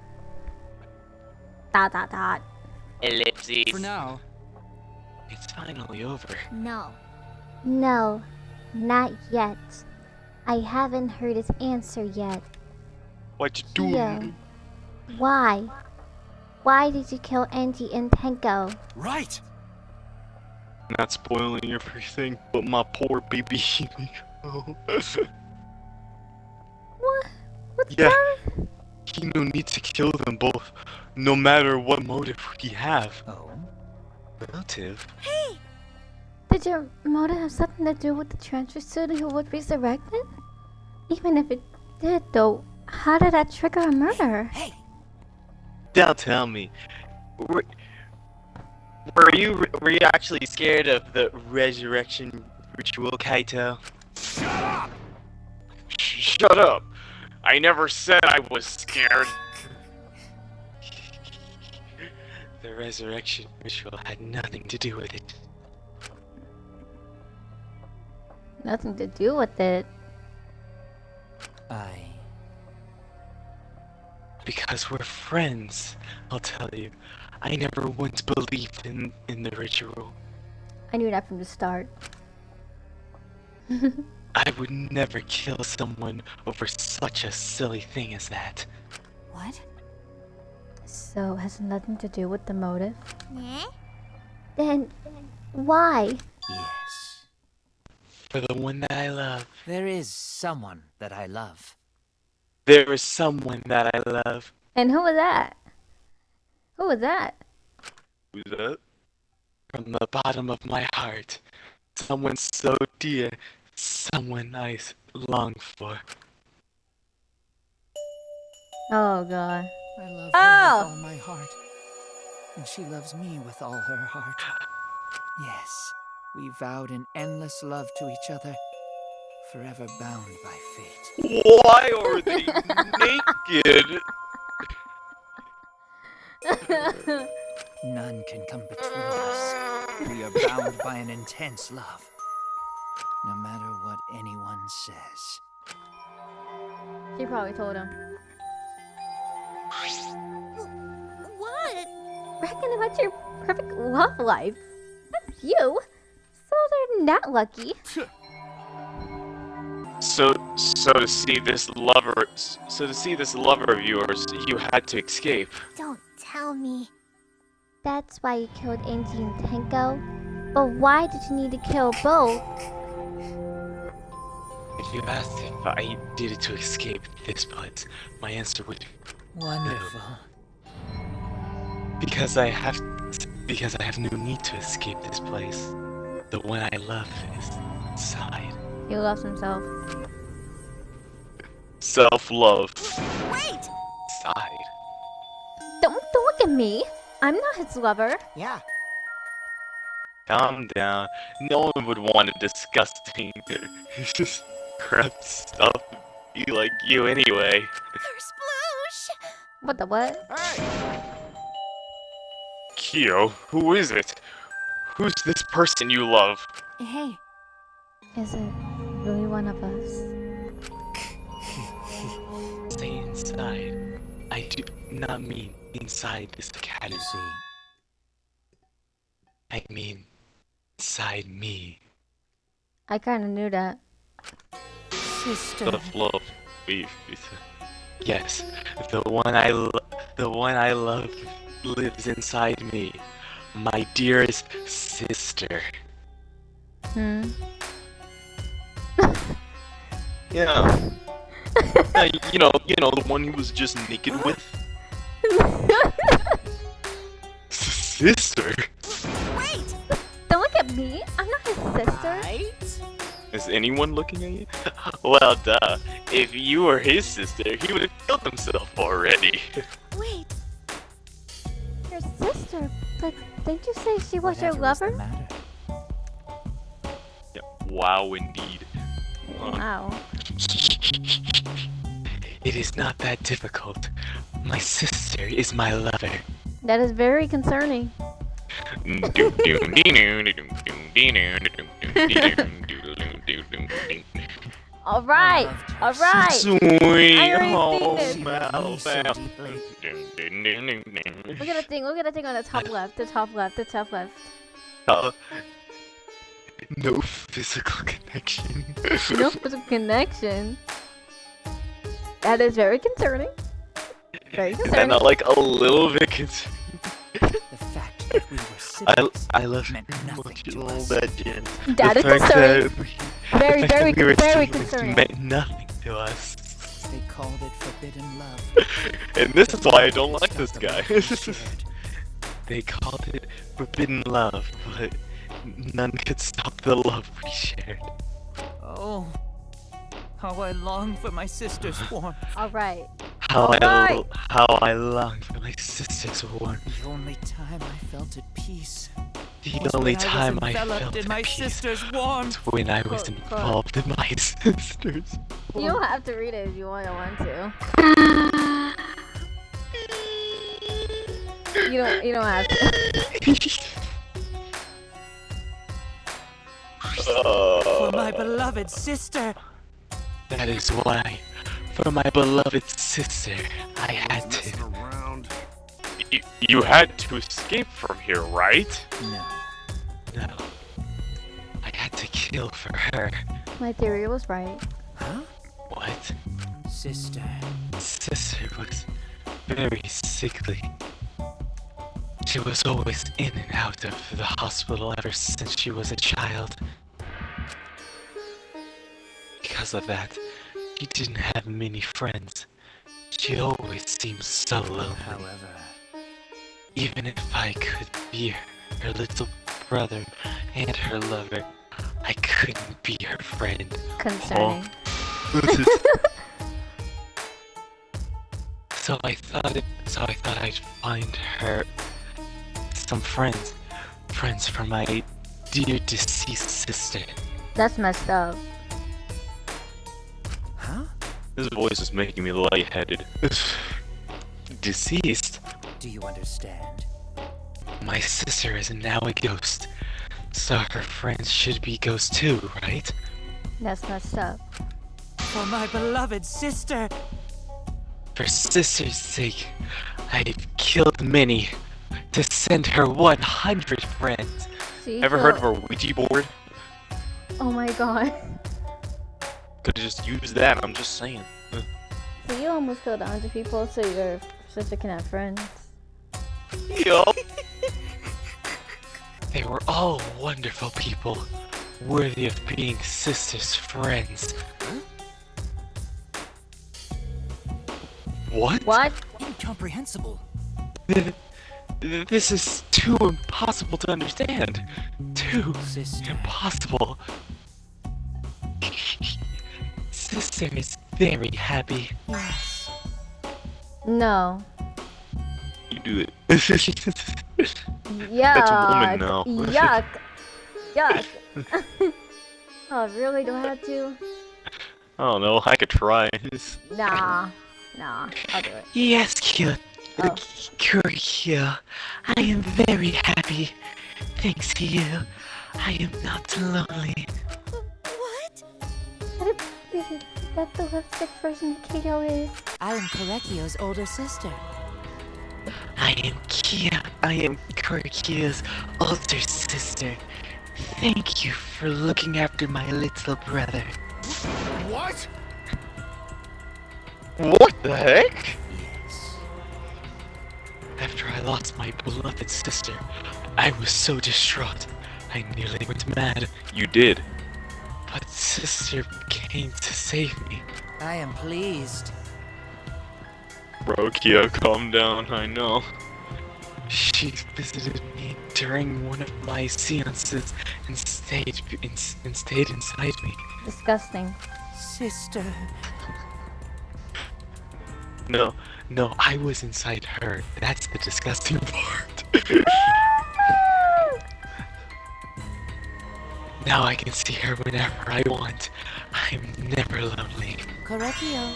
Speaker 3: Dot dot dot.
Speaker 2: Ellipses.
Speaker 8: For now.
Speaker 4: It's finally over.
Speaker 1: No.
Speaker 3: No, not yet. I haven't heard his answer yet.
Speaker 4: What you doing?
Speaker 3: Kyo, why? Why did you kill Angie and Tenko?
Speaker 5: Right!
Speaker 4: Not spoiling everything, but my poor baby Himiko.
Speaker 3: What? What's
Speaker 4: Yeah.
Speaker 3: wrong?
Speaker 4: He no need to kill them both, no matter what motive we have.
Speaker 7: Oh?
Speaker 4: Motive?
Speaker 3: Did your motive have something to do with the transfer student who was resurrected? Even if it did, though, how did that trigger a murder?
Speaker 2: Now tell me, were you actually scared of the resurrection ritual, Kaito?
Speaker 4: Shut up! Shut up! I never said I was scared.
Speaker 2: The resurrection ritual had nothing to do with it.
Speaker 3: Nothing to do with it.
Speaker 2: Because we're friends, I'll tell you. I never once believed in the ritual.
Speaker 3: I knew that from the start.
Speaker 2: I would never kill someone over such a silly thing as that.
Speaker 14: What?
Speaker 3: So, has nothing to do with the motive?
Speaker 1: Eh?
Speaker 3: Then, why?
Speaker 7: Yes.
Speaker 2: For the one that I love.
Speaker 7: There is someone that I love.
Speaker 2: There is someone that I love.
Speaker 3: And who was that? Who was that?
Speaker 4: Who's that?
Speaker 2: From the bottom of my heart. Someone so dear. Someone I long for.
Speaker 3: Oh god.
Speaker 7: I love
Speaker 3: Oh!
Speaker 7: her with all my heart. And she loves me with all her heart. Yes, we vowed an endless love to each other, forever bound by fate.
Speaker 4: Why are they naked?
Speaker 7: None can come between us. We are bound by an intense love, no matter what anyone says.
Speaker 3: She probably told him.
Speaker 1: What?
Speaker 3: Bragging about your perfect love life. That's you. So they're not lucky.
Speaker 4: So to see this lover of yours, you had to escape.
Speaker 1: Don't tell me.
Speaker 3: That's why you killed Angie and Tenko. But why did you need to kill both?
Speaker 2: If you asked if I did it to escape this place, my answer would be
Speaker 7: Wonderful.
Speaker 2: Because I have no need to escape this place. The one I love is inside.
Speaker 3: He loves himself.
Speaker 4: Self-love.
Speaker 10: Wait!
Speaker 2: Inside.
Speaker 3: Don't look at me. I'm not his lover.
Speaker 11: Yeah.
Speaker 2: Calm down. No one would want a disgusting, just crap stuff be like you anyway.
Speaker 10: Sploosh!
Speaker 3: What the what?
Speaker 4: Kyo, who is it? Who's this person you love?
Speaker 14: Hey,
Speaker 3: Is it really one of us?
Speaker 2: Stay inside. I do not mean inside this academy.
Speaker 7: You see,
Speaker 2: I mean inside me.
Speaker 3: I kinda knew that.
Speaker 14: sister.
Speaker 4: Self-love.
Speaker 2: Yes, the one I love lives inside me. My dearest sister.
Speaker 3: Hmm.
Speaker 4: Yeah. You know, the one he was just naked with. Sister?
Speaker 10: Wait!
Speaker 3: Don't look at me. I'm not his sister.
Speaker 4: Is anyone looking at you? Well, duh. If you were his sister, he would have killed himself already.
Speaker 3: Wait. Your sister? But didn't you say she was your
Speaker 7: whatever is the
Speaker 3: lover?
Speaker 7: matter?
Speaker 4: Yeah, wow, indeed.
Speaker 3: Wow.
Speaker 2: It is not that difficult. My sister is my lover.
Speaker 3: That is very concerning. Alright! Alright!
Speaker 2: Sweet
Speaker 3: I already
Speaker 2: home
Speaker 3: seen this.
Speaker 2: Alabama.
Speaker 3: Look at the thing on the top left, the top left.
Speaker 2: No physical connection.
Speaker 3: No physical connection. That is very concerning. Very
Speaker 2: Is that
Speaker 3: concerning.
Speaker 2: not like a little bit concerning?
Speaker 7: The fact that we were siblings
Speaker 2: I love
Speaker 7: meant nothing to
Speaker 2: Little
Speaker 7: us.
Speaker 2: Legend.
Speaker 3: That
Speaker 2: The
Speaker 3: is
Speaker 2: fact
Speaker 3: concerning.
Speaker 2: that we-
Speaker 3: Very,
Speaker 2: the fact
Speaker 3: very,
Speaker 2: that we were
Speaker 3: very
Speaker 2: siblings
Speaker 3: concerning.
Speaker 2: meant nothing to us.
Speaker 7: They called it forbidden love.
Speaker 2: And this is why I don't like this
Speaker 7: Stop the
Speaker 2: guy.
Speaker 7: love we shared.
Speaker 2: They called it forbidden love, but none could stop the love we shared.
Speaker 7: Oh, how I long for my sister's warmth.
Speaker 3: Alright.
Speaker 2: How
Speaker 3: Alright.
Speaker 2: how I long for my sister's warmth.
Speaker 7: The only time I felt at peace.
Speaker 2: The
Speaker 7: was
Speaker 2: only
Speaker 7: when
Speaker 2: time
Speaker 7: I
Speaker 2: I
Speaker 7: was enveloped
Speaker 2: felt
Speaker 7: in my
Speaker 2: at peace
Speaker 7: sister's warmth.
Speaker 2: was when I was
Speaker 3: Quote, quote.
Speaker 2: involved in my sister's.
Speaker 3: You don't have to read it if you want to. You don't have to.
Speaker 7: For my beloved sister.
Speaker 2: That is why, for my beloved sister, I had to.
Speaker 9: Messing around.
Speaker 4: You had to escape from here, right?
Speaker 7: No.
Speaker 2: No. I had to kill for her.
Speaker 3: My theory was right.
Speaker 7: Huh?
Speaker 2: What?
Speaker 7: Sister.
Speaker 2: Sister was very sickly. She was always in and out of the hospital ever since she was a child. Because of that, she didn't have many friends. She always seemed so lonely.
Speaker 7: However,
Speaker 2: Even if I could be her little brother and her lover, I couldn't be her friend.
Speaker 3: Concerning.
Speaker 2: So I thought I'd find her some friends. Friends for my dear deceased sister.
Speaker 3: That's messed up.
Speaker 7: huh?
Speaker 4: This voice is making me lightheaded.
Speaker 2: Deceased?
Speaker 7: Do you understand?
Speaker 2: My sister is now a ghost. So her friends should be ghosts too, right?
Speaker 3: That's messed up.
Speaker 7: For my beloved sister.
Speaker 2: For sister's sake, I've killed many to send her 100 friends.
Speaker 3: See,
Speaker 4: Ever heard of a Ouija board?
Speaker 3: Oh my god.
Speaker 4: Could've just used that, I'm just saying.
Speaker 3: So you almost killed 100 people so your sister can have friends.
Speaker 2: Yup. They were all wonderful people, worthy of being sisters' friends. What?
Speaker 3: What?
Speaker 7: Incomprehensible.
Speaker 2: This is too impossible to understand. Too
Speaker 7: Sister.
Speaker 2: impossible. Sister is very happy.
Speaker 7: Yes.
Speaker 3: No.
Speaker 4: You do it.
Speaker 3: Yuck.
Speaker 4: That's a woman now.
Speaker 3: Yuck. Yuck. Oh, really? Do I have to?
Speaker 4: I don't know, I could try.
Speaker 3: Nah. Nah. I'll do it.
Speaker 2: Yes, cute.
Speaker 3: Oh.
Speaker 2: Kuria, I am very happy. Thanks to you, I am not lonely.
Speaker 10: What?
Speaker 3: That's the lipstick version of Keto is.
Speaker 14: I am Korekio's older sister.
Speaker 2: I am Kuria's older sister. Thank you for looking after my little brother.
Speaker 9: What?
Speaker 2: What the heck?
Speaker 7: Yes.
Speaker 2: After I lost my beloved sister, I was so distraught, I nearly went mad.
Speaker 4: You did.
Speaker 2: But sister came to save me.
Speaker 7: I am pleased.
Speaker 4: Bro, Kia, calm down, I know.
Speaker 2: She visited me during one of my seances and stayed inside me.
Speaker 3: Disgusting.
Speaker 7: Sister.
Speaker 2: No, I was inside her. That's the disgusting part. Now I can see her whenever I want. I'm never lonely.
Speaker 14: Korekio.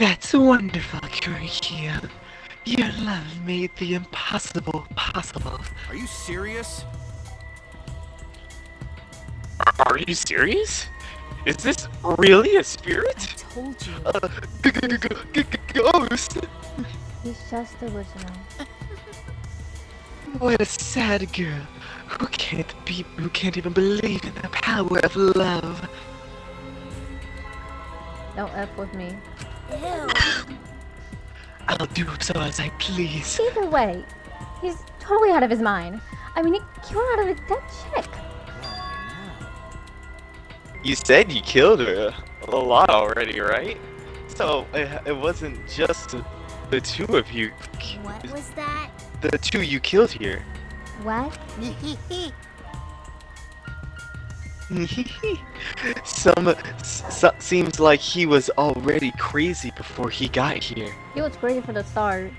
Speaker 2: That's wonderful, Kurikio. Your love made the impossible possible.
Speaker 9: Are you serious?
Speaker 4: Are you serious? Is this really a spirit?
Speaker 14: Told you.
Speaker 4: Ghost!
Speaker 3: He's just delusional.
Speaker 2: What a sad girl who can't even believe in the power of love.
Speaker 3: Don't F with me.
Speaker 10: Ew.
Speaker 2: I'll do so as I please.
Speaker 3: Either way, he's totally out of his mind. I mean, he killed out of a dead chick.
Speaker 4: You said you killed her a lot already, right? So it wasn't just the two of you.
Speaker 1: What was that?
Speaker 4: The two you killed here.
Speaker 3: What?
Speaker 2: Seems like he was already crazy before he got here.
Speaker 3: He was crazy for the start.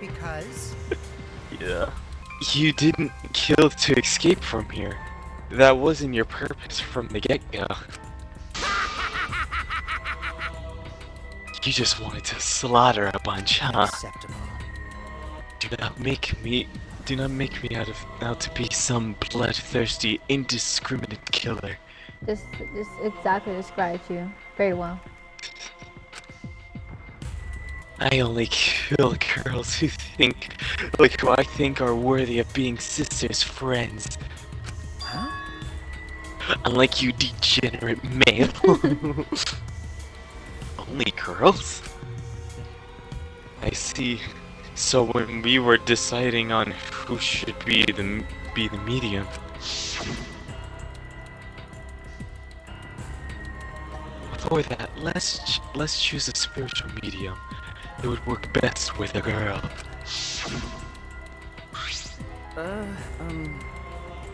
Speaker 11: Because?
Speaker 4: Yeah.
Speaker 2: You didn't kill to escape from here. That wasn't your purpose from the get-go. You just wanted to slaughter a bunch, huh?
Speaker 7: Acceptable.
Speaker 2: Do not make me out to be some bloodthirsty, indiscriminate killer.
Speaker 3: This exactly describes you very well.
Speaker 2: I only kill girls who I think are worthy of being sisters' friends.
Speaker 7: Huh?
Speaker 2: Unlike you degenerate male. Only girls? I see. So when we were deciding on who should be the medium, before that, let's choose a spiritual medium. It would work best with a girl.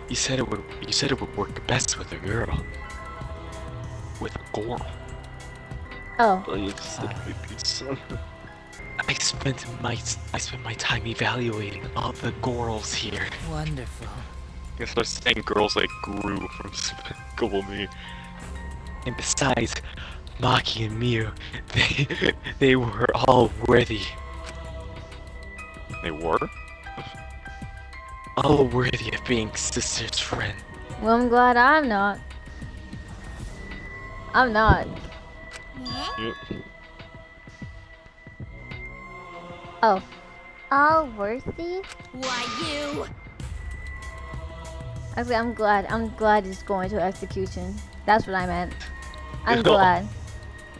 Speaker 2: You said it would work best with a girl. With a girl.
Speaker 3: Oh.
Speaker 2: I spent my time evaluating all the girls here.
Speaker 7: Wonderful.
Speaker 4: I guess I was saying girls like grew from Despicable Me.
Speaker 2: And besides, Maki and Miu, they were all worthy.
Speaker 4: They were?
Speaker 2: All worthy of being sister's friend.
Speaker 3: Well, I'm glad I'm not. I'm not.
Speaker 4: Yep.
Speaker 3: Oh.
Speaker 1: All worthy?
Speaker 10: Why you?
Speaker 3: Actually, I'm glad he's going to execution. That's what I meant. I'm glad.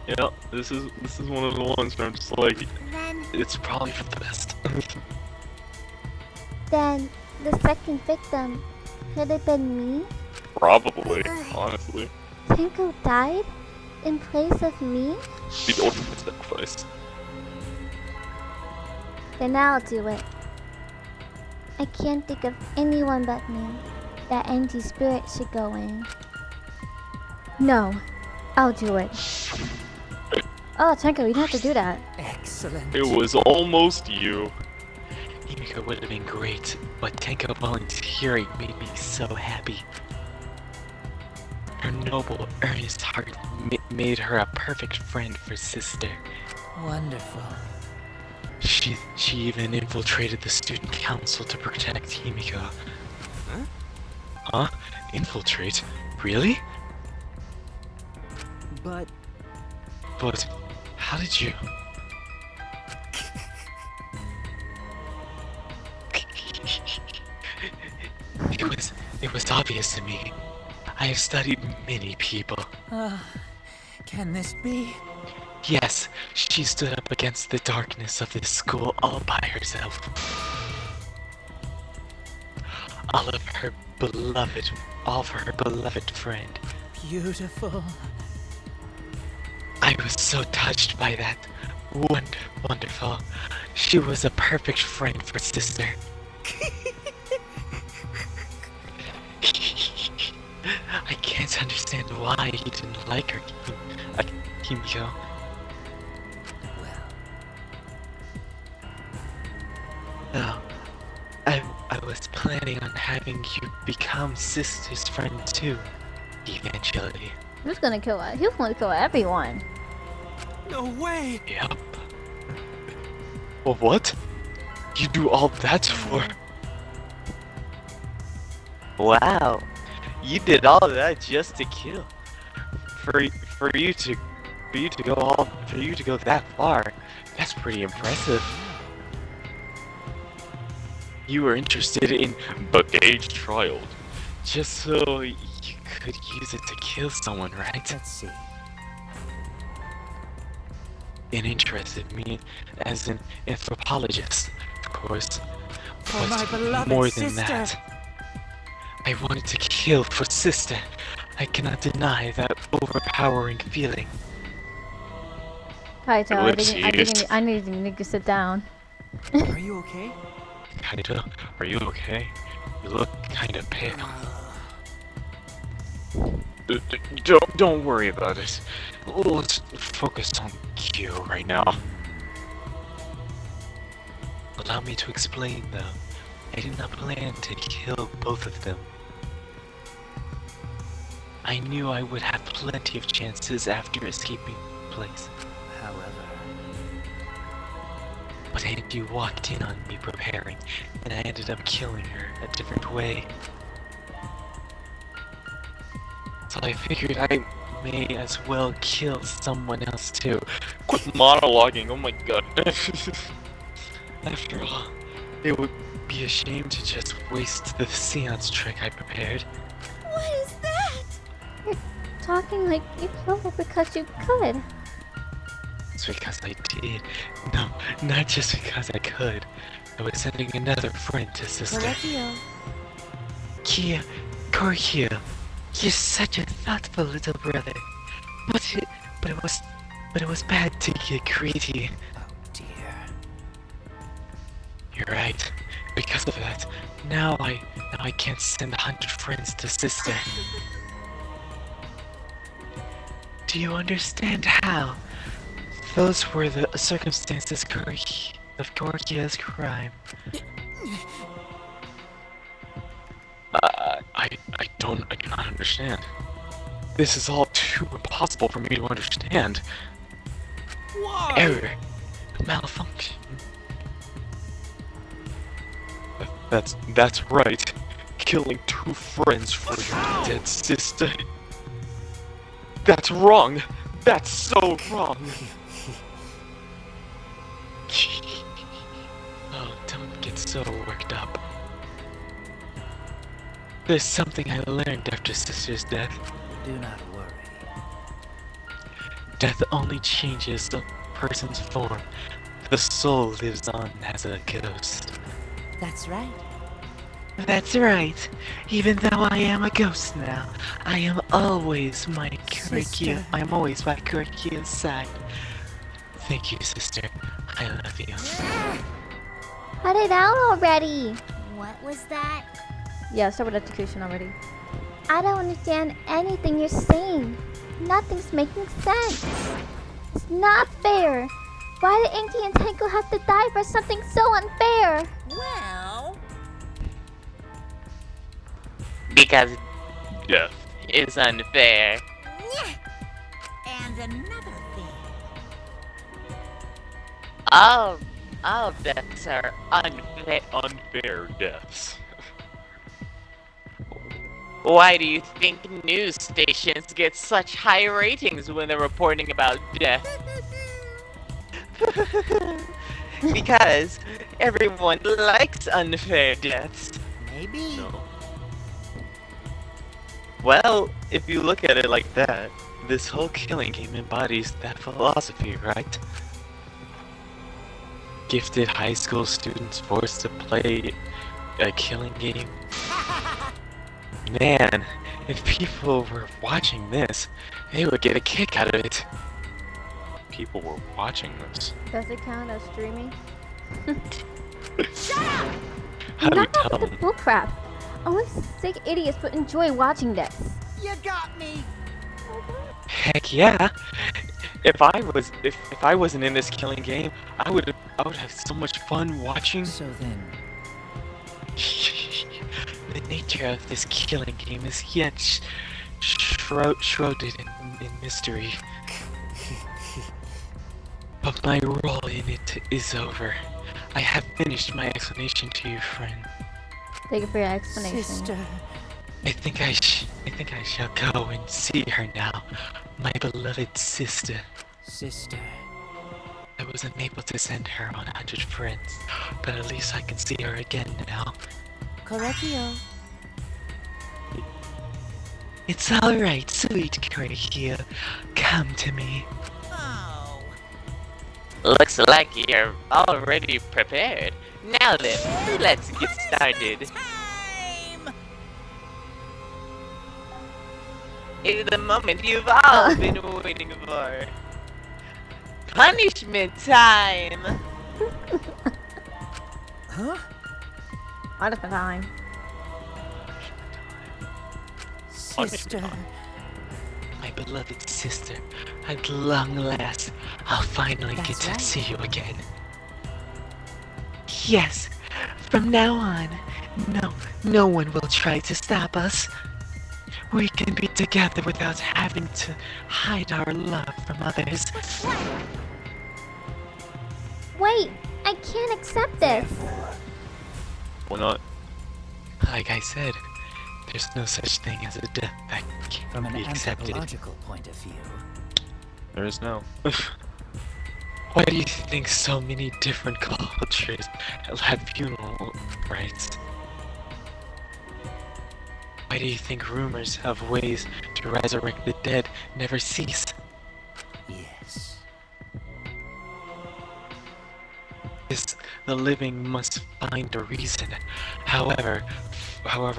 Speaker 4: Yeah, this is one of the ones where I'm just like,
Speaker 1: Then,
Speaker 2: It's probably for the best.
Speaker 1: then the second victim could have been me?
Speaker 4: probably, honestly,
Speaker 1: Tenko died in place of me?
Speaker 4: the ultimate sacrifice.
Speaker 1: Then I'll do it. I can't think of anyone but me. That empty spirit should go in.
Speaker 3: No, I'll do it. Oh, Tenko, you don't have to do that.
Speaker 7: Excellent.
Speaker 4: It was almost you.
Speaker 2: Himiko would have been great, but Tenko volunteering made me so happy. Her noble, earnest heart made her a perfect friend for sister.
Speaker 7: Wonderful.
Speaker 2: She even infiltrated the student council to protect Himiko.
Speaker 9: Huh?
Speaker 2: Huh? Infiltrate? Really?
Speaker 12: But
Speaker 2: how did you? It was obvious to me. I have studied many people.
Speaker 7: Can this be?
Speaker 2: Yes, she stood up against the darkness of this school all by herself. All for her beloved friend.
Speaker 7: Beautiful.
Speaker 2: I was so touched by that. Wonderful. She was a perfect friend for sister. I can't understand why you didn't like her, Himiko. No, I was planning on having you become sister's friend too, eventually.
Speaker 3: He was gonna kill everyone.
Speaker 5: No way!
Speaker 4: Yep. Well, what? You do all that for?
Speaker 2: Wow, you did all of that just to kill. For you to go that far, that's pretty impressive.
Speaker 4: You were interested in Bagage Child
Speaker 2: Just so you could use it to kill someone, right?
Speaker 7: Let's see.
Speaker 2: And interested me as an anthropologist, of course.
Speaker 8: For my
Speaker 2: But
Speaker 8: beloved
Speaker 2: more than
Speaker 8: sister.
Speaker 2: that, I wanted to kill for sister. I cannot deny that overpowering feeling.
Speaker 3: Kaito,
Speaker 4: Ellipses.
Speaker 3: I need you to sit down.
Speaker 12: Are you okay?
Speaker 4: Kaito, are you okay? You look kinda pale. Don't worry about it. Let's focus on Q right now.
Speaker 2: Allow me to explain, though. I did not plan to kill both of them. I knew I would have plenty of chances after escaping the place.
Speaker 7: However,
Speaker 2: But Angie walked in on me preparing, and I ended up killing her a different way. So I figured I may as well kill someone else too.
Speaker 4: Quit monologuing, oh my god.
Speaker 2: After all, it would be a shame to just waste the seance trick I prepared.
Speaker 1: What is that?
Speaker 3: You're talking like you killed her because you could.
Speaker 2: It's because I did. No, not just because I could. I was sending another friend to sister.
Speaker 14: Correcchio.
Speaker 2: Kia, Koryu, you're such a thoughtful little brother. But it was bad to get greedy.
Speaker 7: oh dear.
Speaker 2: You're right. Because of that, now I can't send 100 friends to sister. Do you understand how? Those were the circumstances of Koryu's crime.
Speaker 4: I do not understand. This is all too impossible for me to understand.
Speaker 5: Why?
Speaker 2: Error. Malfunction.
Speaker 4: That's right. Killing 2 friends for your dead sister. That's wrong. That's so wrong.
Speaker 2: Oh, don't get so worked up. There's something I learned after sister's death.
Speaker 7: Do not worry.
Speaker 2: Death only changes a person's form. The soul lives on as a ghost.
Speaker 7: That's right.
Speaker 2: That's right. Even though I am a ghost now, I am always my Koryu.
Speaker 7: Sister.
Speaker 2: I am always by Koryu's side. Thank you, sister. I love you.
Speaker 3: Cut it out already.
Speaker 1: What was that?
Speaker 3: Yeah, start with execution already.
Speaker 1: I don't understand anything you're saying. Nothing's making sense. It's not fair. Why did Angie and Tanko have to die for something so unfair?
Speaker 10: Well,
Speaker 2: Because
Speaker 4: Death.
Speaker 2: it's unfair.
Speaker 10: and another thing.
Speaker 2: All deaths are unfair.
Speaker 4: Unfair deaths.
Speaker 2: Why do you think news stations get such high ratings when they're reporting about death? Because everyone likes unfair deaths.
Speaker 11: Maybe.
Speaker 4: No.
Speaker 2: Well, if you look at it like that, this whole killing game embodies that philosophy, right? Gifted high school students forced to play a killing game. Man, if people were watching this, they would get a kick out of it.
Speaker 4: People were watching this.
Speaker 3: Does it count as streaming?
Speaker 2: How do we
Speaker 3: Not
Speaker 2: tell
Speaker 3: with the
Speaker 2: them?
Speaker 3: bullcrap. Only sick idiots would enjoy watching this.
Speaker 11: You got me.
Speaker 2: Heck yeah! If I wasn't in this killing game, I would have so much fun watching.
Speaker 7: So then,
Speaker 2: The nature of this killing game is yet shrouded in mystery.
Speaker 15: But my role in it is over. I have finished my explanation to you, friend.
Speaker 3: Thank you for your explanation.
Speaker 7: Sister.
Speaker 15: I think I shall go and see her now, my beloved sister.
Speaker 7: Sister.
Speaker 15: I wasn't able to send her on 100 friends, but at least I can see her again now.
Speaker 7: Correctio.
Speaker 15: It's alright, sweet Correcchio. Come to me.
Speaker 13: Oh.
Speaker 2: Looks like you're already prepared. Now then, let's get started. It's the moment you've all been waiting for. Punishment time!
Speaker 7: Huh?
Speaker 3: What of a time.
Speaker 7: Sister.
Speaker 15: My beloved sister, at long last, I'll finally get to see you again. Yes, from now on, no one will try to stop us. We can be together without having to hide our love from others.
Speaker 1: Wait, I can't accept this.
Speaker 4: Why not?
Speaker 15: Like I said, there's no such thing as a death that
Speaker 7: From
Speaker 15: can
Speaker 7: an
Speaker 15: be accepted.
Speaker 7: anthropological point of view.
Speaker 4: There is no.
Speaker 15: Why do you think so many different cultures have funeral rites? Why do you think rumors of ways to resurrect the dead never cease?
Speaker 7: Yes.
Speaker 15: The living must find a reason, however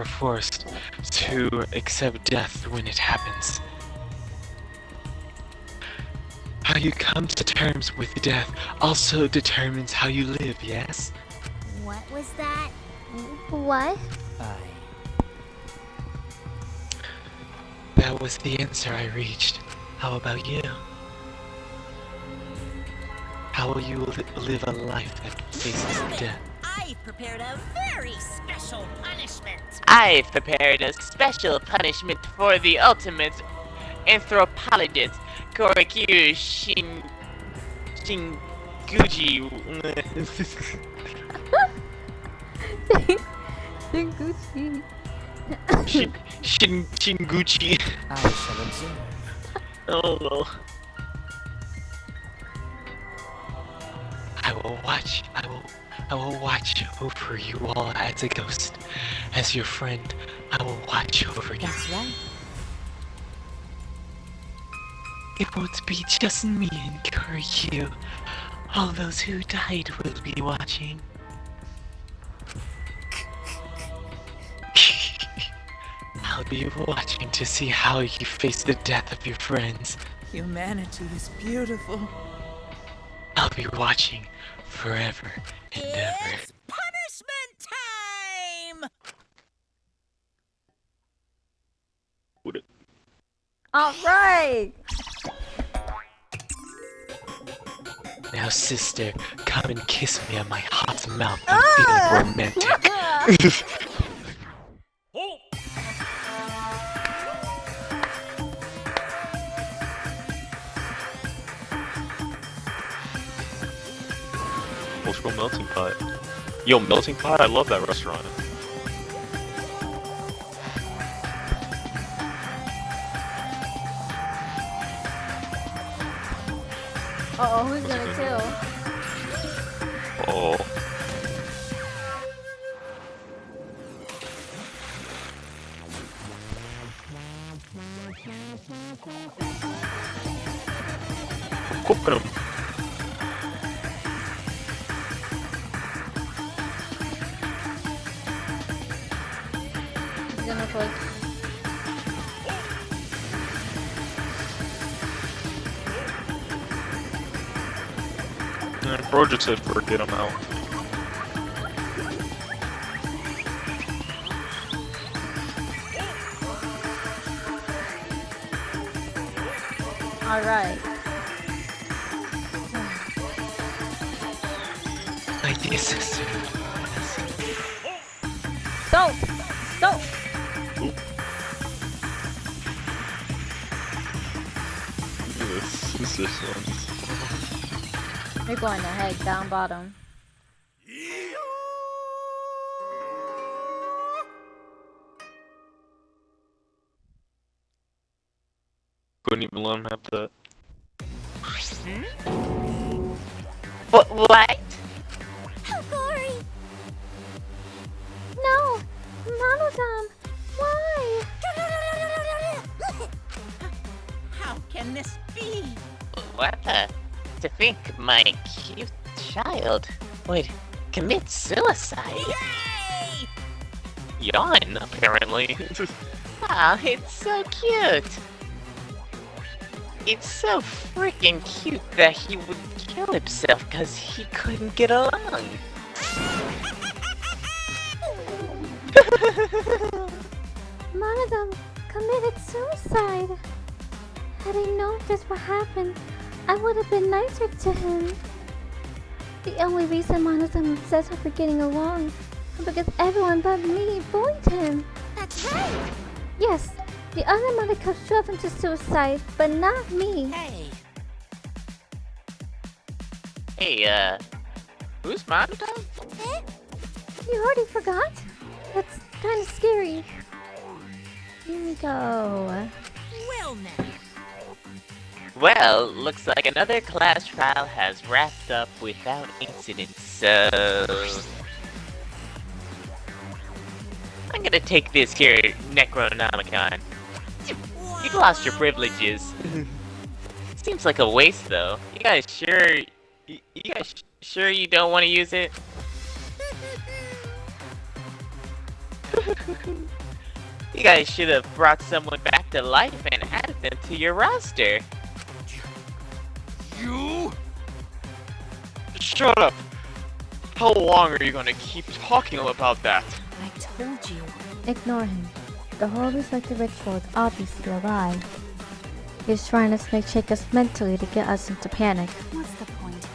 Speaker 15: forced to accept death when it happens. How you come to terms with death also determines how you live, yes?
Speaker 1: What was that? What?
Speaker 15: That was the answer I reached. How about you? How will you live a life that faces death?
Speaker 13: I've prepared a very special punishment.
Speaker 2: I've prepared a special punishment for the ultimate anthropologist, Korikyu Shinguji.
Speaker 3: Shinguchi.
Speaker 15: Shinguchi.
Speaker 7: I shall observe.
Speaker 15: Oh no. I will watch over you all as a ghost. As your friend, I will watch over you.
Speaker 7: That's right.
Speaker 15: It won't be just me and Kuryu. All those who died will be watching. I'll be watching to see how you face the death of your friends.
Speaker 7: Humanity is beautiful.
Speaker 15: I'll be watching forever and ever.
Speaker 13: It's punishment time!
Speaker 3: Alright!
Speaker 15: Now, sister, come and kiss me on my hot mouth. I'm feeling romantic.
Speaker 4: Let's go Melting Pot. Yo, Melting Pot, I love that restaurant.
Speaker 3: Uh-oh, who's gonna kill?
Speaker 4: Oh. Купим.
Speaker 3: He's gonna push.
Speaker 4: Bro just said forget him out.
Speaker 3: Alright.
Speaker 15: My dear sister.
Speaker 3: Stop! Stop!
Speaker 4: This one.
Speaker 3: You're going to head down bottom.
Speaker 4: Couldn't even let him have that.
Speaker 2: What?
Speaker 1: Gory! No! Monodam! Why?
Speaker 10: How can this be?
Speaker 2: What the? To think my cute child would commit suicide?
Speaker 10: Yay!
Speaker 4: Yawn, apparently.
Speaker 2: Ah, it's so cute. It's so freaking cute that he would kill himself because he couldn't get along.
Speaker 1: Monodam committed suicide. Had I known just what happened, I would have been nicer to him. The only reason Monodam obsessed with getting along was because everyone but me bullied him.
Speaker 10: That's right!
Speaker 1: Yes, the other Monocubs drove him to suicide, but not me.
Speaker 2: Hey, who's Monodam?
Speaker 1: You already forgot? That's kind of scary. Here we go.
Speaker 10: Well now.
Speaker 2: Well, looks like another class trial has wrapped up without incident, so... I'm gonna take this here, Necronomicon. You've lost your privileges. Seems like a waste, though. You guys sure you don't want to use it? You guys should have brought someone back to life and added them to your roster.
Speaker 4: You? Shut up! How long are you gonna keep talking about that?
Speaker 14: I told you.
Speaker 3: Ignore him. The whole reflective ritual is obviously a lie. He's trying to shake us mentally to get us into panic.
Speaker 14: What's the point?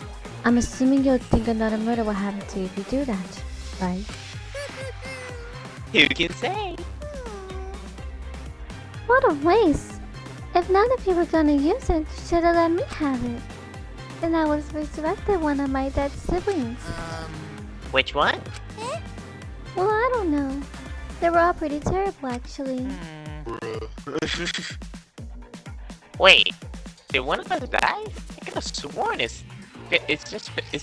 Speaker 3: I'm assuming you'll think another murder will happen to you if you do that, right?
Speaker 2: Who can say?
Speaker 1: What a waste. If none of you were gonna use it, you should have let me have it. Then I would have resurrected one of my dead siblings.
Speaker 2: Which one?
Speaker 1: Well, I don't know. They were all pretty terrible, actually.
Speaker 2: Wait, did one of us die? I could have sworn it's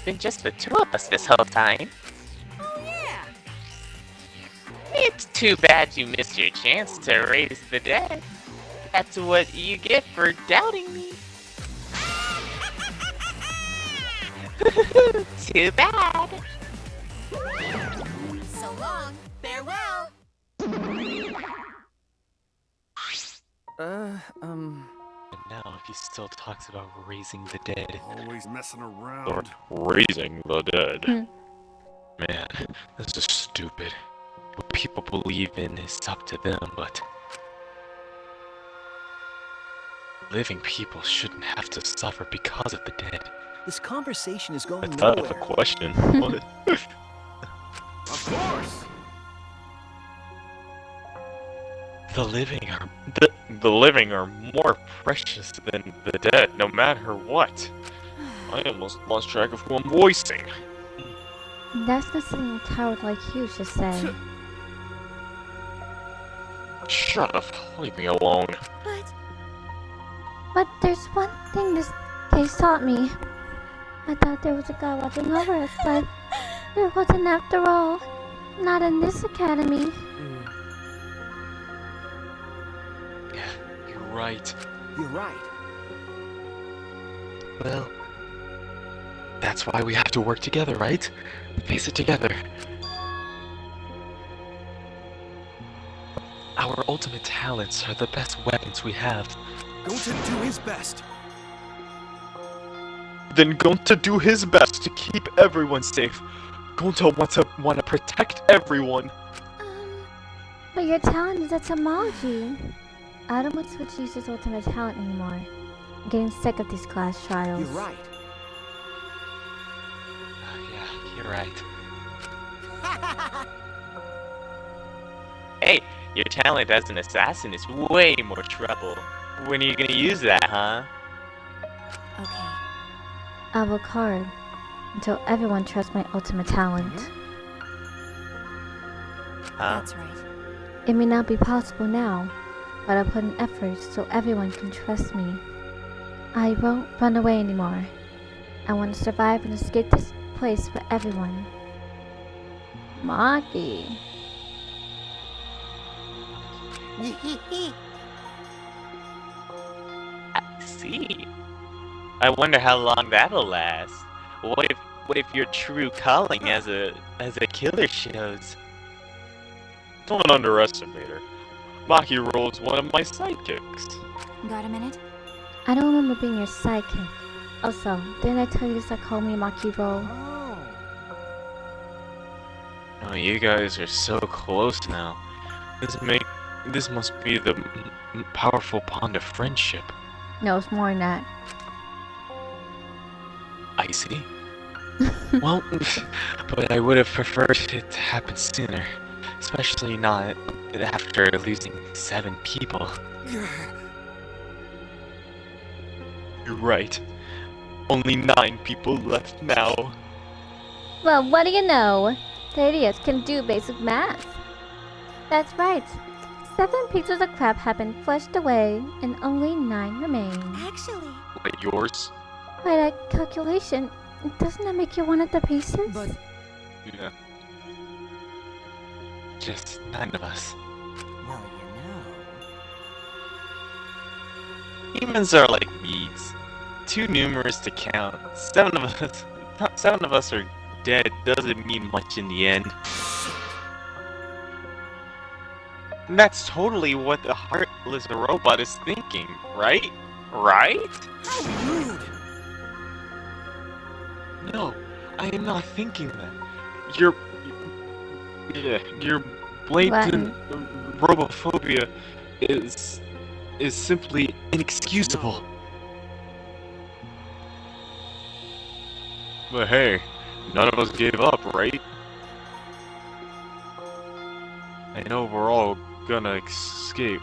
Speaker 2: been just the two of us this whole time.
Speaker 10: Oh yeah.
Speaker 2: It's too bad you missed your chance to raise the dead. That's what you get for doubting me. Too bad.
Speaker 10: So long. Farewell.
Speaker 4: And now he still talks about raising the dead.
Speaker 9: Always messing around.
Speaker 4: Or raising the dead. Man, this is stupid. What people believe in is up to them, but... living people shouldn't have to suffer because of the dead.
Speaker 12: This conversation is going
Speaker 4: I
Speaker 12: nowhere.
Speaker 4: thought of a question. What?
Speaker 9: Of course!
Speaker 4: The living are more precious than the dead, no matter what. I almost lost track of who I'm voicing.
Speaker 3: That's not something a coward like you should say.
Speaker 4: Shut up, leave me alone.
Speaker 1: But there's one thing this case taught me. I thought there was a guy watching over us, but there wasn't after all. Not in this academy.
Speaker 4: Yeah, you're right.
Speaker 12: You're right.
Speaker 15: Well, that's why we have to work together, right? Face it together. Our ultimate talents are the best weapons we have.
Speaker 5: Going to do his best.
Speaker 4: Then going to do his best to keep everyone safe. Going to want to protect everyone.
Speaker 1: But your talent is etymology. I don't want to switch use his ultimate talent anymore. I'm getting sick of these class trials.
Speaker 12: You're right.
Speaker 15: Yeah, you're right.
Speaker 2: Hey, your talent as an assassin is way more trouble. When are you gonna use that, huh?
Speaker 14: Okay.
Speaker 3: I work hard, until everyone trusts my ultimate talent.
Speaker 14: That's right.
Speaker 3: It may not be possible now, but I'll put in effort so everyone can trust me. I won't run away anymore. I want to survive and escape this place for everyone. Maki.
Speaker 2: I see. I wonder how long that'll last. What if your true calling as a killer shows?
Speaker 4: Don't underestimate her. Maki Roll's one of my sidekicks.
Speaker 14: Got a minute?
Speaker 3: I don't remember being your sidekick. Also, didn't I tell you to start calling me Maki Roll?
Speaker 4: Oh, you guys are so close now. This must be the powerful bond of friendship.
Speaker 3: No, it's more than that.
Speaker 4: I see. Well, but I would have preferred it to happen sooner. Especially not after losing 7 people. You're right. Only 9 people left now.
Speaker 3: Well, what do you know? The idiots can do basic math. That's right. 7 pieces of crap have been flushed away, and only 9 remain.
Speaker 10: Actually,
Speaker 4: Like yours?
Speaker 3: By that calculation, doesn't that make you one of the pieces?
Speaker 8: But
Speaker 4: Yeah. Just 9 of us.
Speaker 11: Well,
Speaker 2: Humans are like weeds. Too numerous to count. 7 of us are dead doesn't mean much in the end. And that's totally what the heartless robot is thinking, right? Right?
Speaker 11: How rude!
Speaker 4: No, I am not thinking that. Your blatant robophobia is simply inexcusable. But hey, none of us gave up, right? I know we're all gonna escape.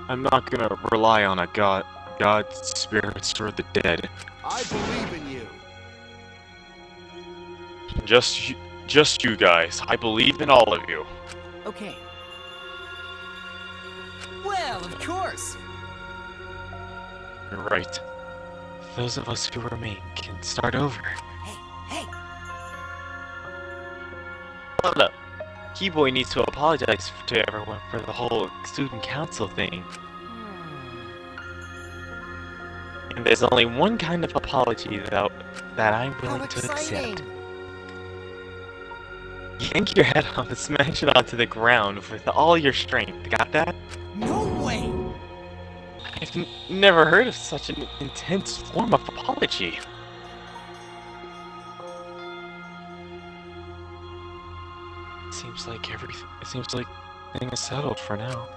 Speaker 4: I'm not gonna rely on a God's spirits or the dead.
Speaker 9: I believe in you.
Speaker 4: Just you guys. I believe in all of you.
Speaker 8: okay. Well, of course.
Speaker 4: You're right. Those of us who remain can start over.
Speaker 11: Hey!
Speaker 2: Hold up. Keyboy needs to apologize to everyone for the whole student council thing. And there's only one kind of apology that I'm willing to accept. Yank your head off and smash it onto the ground with all your strength. Got that?
Speaker 11: No way!
Speaker 2: I've never heard of such an intense form of apology. Seems like everything is settled for now.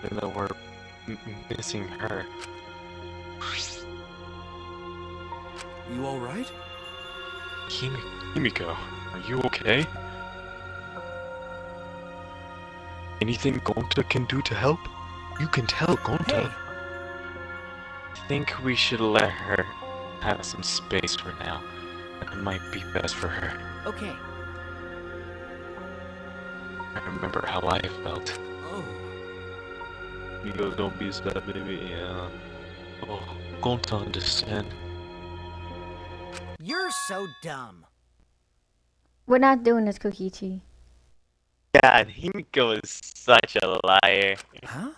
Speaker 2: Even though we're missing her.
Speaker 12: You alright?
Speaker 4: Himiko, are you okay? Anything Gonta can do to help? You can tell Gonta.
Speaker 2: I think we should let her have some space for now. It might be best for her.
Speaker 8: Okay.
Speaker 2: I remember how I felt.
Speaker 8: Oh.
Speaker 4: Himiko, don't be sad, baby. Yeah.
Speaker 2: Oh, Gonta understand.
Speaker 11: You're so dumb.
Speaker 3: We're not doing this, Kokichi.
Speaker 2: God, Himiko is such a liar.
Speaker 11: Huh?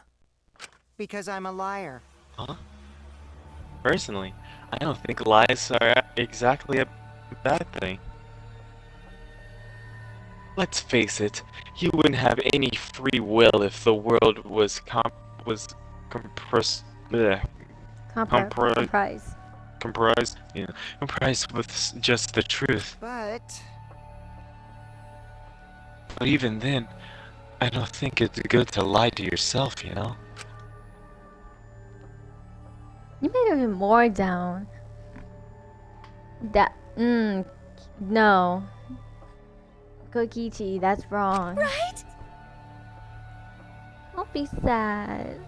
Speaker 11: Because I'm a liar.
Speaker 2: Huh? Personally, I don't think lies are exactly a bad thing. Let's face it, you wouldn't have any free will if the world was comprised with just the truth.
Speaker 11: But
Speaker 2: even then, I don't think it's good to lie to yourself, you know?
Speaker 3: You made her even more down. No. Kokichi, that's wrong.
Speaker 10: right?
Speaker 3: Don't be sad.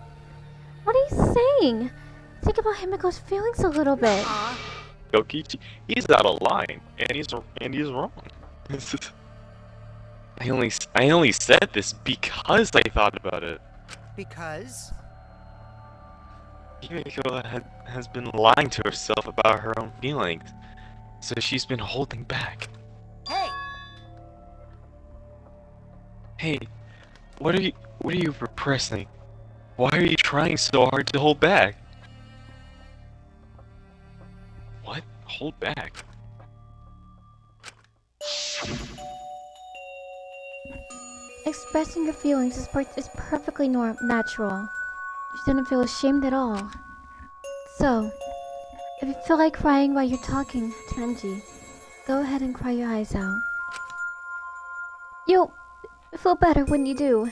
Speaker 3: What are you saying? Think about Himiko's feelings a little bit.
Speaker 4: Kokichi, he's out of line, and he's wrong. I only said this because I thought about it.
Speaker 11: Because?
Speaker 4: Himiko has been lying to herself about her own feelings, so she's been holding back.
Speaker 11: Hey!
Speaker 4: Hey, what are you repressing? Why are you trying so hard to hold back? What? Hold back?
Speaker 3: Expressing your feelings is perfectly natural. You shouldn't feel ashamed at all. So, if you feel like crying while you're talking to Angie, go ahead and cry your eyes out. You'll feel better when you do.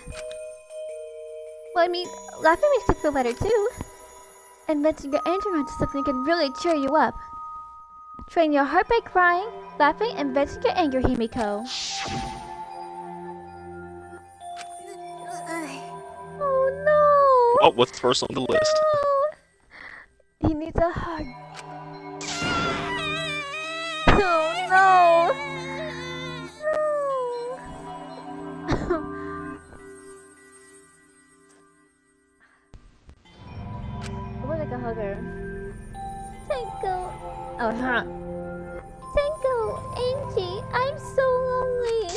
Speaker 3: Well, I mean, laughing makes you feel better too. And venting your anger onto something can really cheer you up. Train your heart by crying, laughing, and venting your anger, Himiko. Oh no!
Speaker 4: Oh, what's first on the list?
Speaker 3: No. He needs a hug. Oh no! I would like a hugger.
Speaker 1: Tenko.
Speaker 3: Oh, huh.
Speaker 1: Tenko, Angie, I'm so lonely.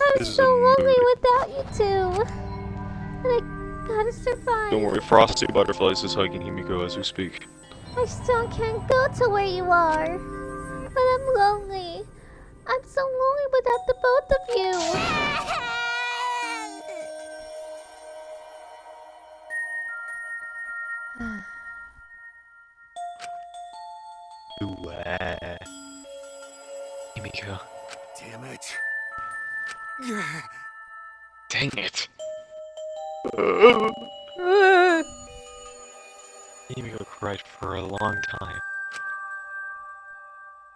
Speaker 1: I'm
Speaker 4: This is
Speaker 1: so
Speaker 4: a
Speaker 1: lonely
Speaker 4: mood.
Speaker 1: without you two. And I gotta survive.
Speaker 4: Don't worry, Frosty Butterflies is hugging Himiko as we speak.
Speaker 1: I still can't go to where you are. But I'm lonely. I'm so lonely without the both of you.
Speaker 4: Himiko.
Speaker 9: Damn it.
Speaker 4: Dang it. Himiko cried for a long time.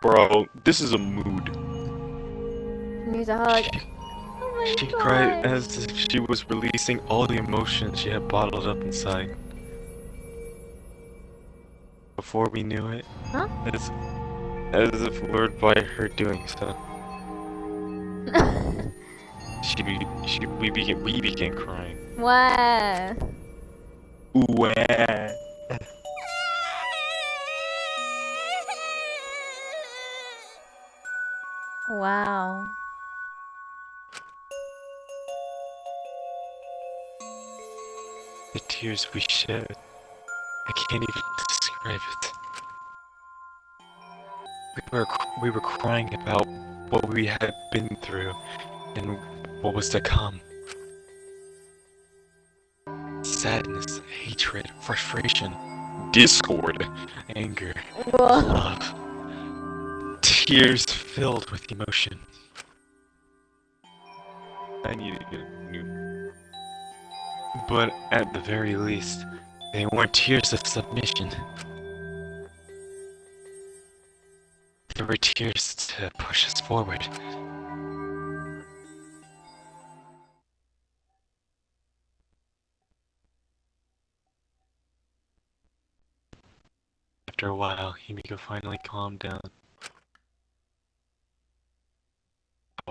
Speaker 4: Bro, this is a mood.
Speaker 3: He needs a hug.
Speaker 4: She cried as if she was releasing all the emotions she had bottled up inside. Before we knew it,
Speaker 3: Huh?
Speaker 4: as if lured by her doing so, we began crying.
Speaker 3: Wow.
Speaker 4: Ooh,
Speaker 3: Wow.
Speaker 4: the tears we shed, I can't even describe it. We were crying about what we had been through and what was to come. Sadness, hatred, frustration, discord, anger, love. Tears filled with emotion. I needed to get a new. But at the very least, they weren't tears of submission. They were tears to push us forward. After a while, Himiko finally calmed down.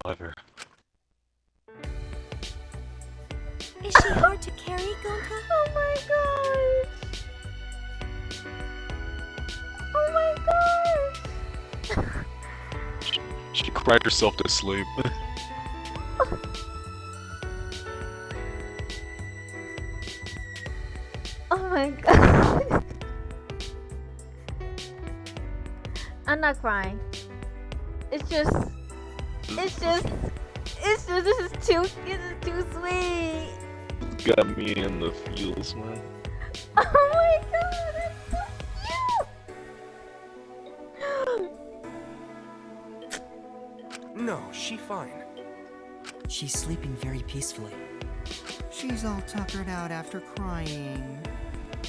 Speaker 4: However,
Speaker 10: Is she hard to carry, Gonka?
Speaker 1: Oh my gosh. Oh my gosh.
Speaker 4: she cried herself to sleep.
Speaker 3: Oh my god. I'm not crying. It's just this is too sweet.
Speaker 4: Got me in the feels, man.
Speaker 3: Oh my god, that's so cute.
Speaker 5: No, she fine.
Speaker 8: She's sleeping very peacefully.
Speaker 11: She's all tuckered out after crying.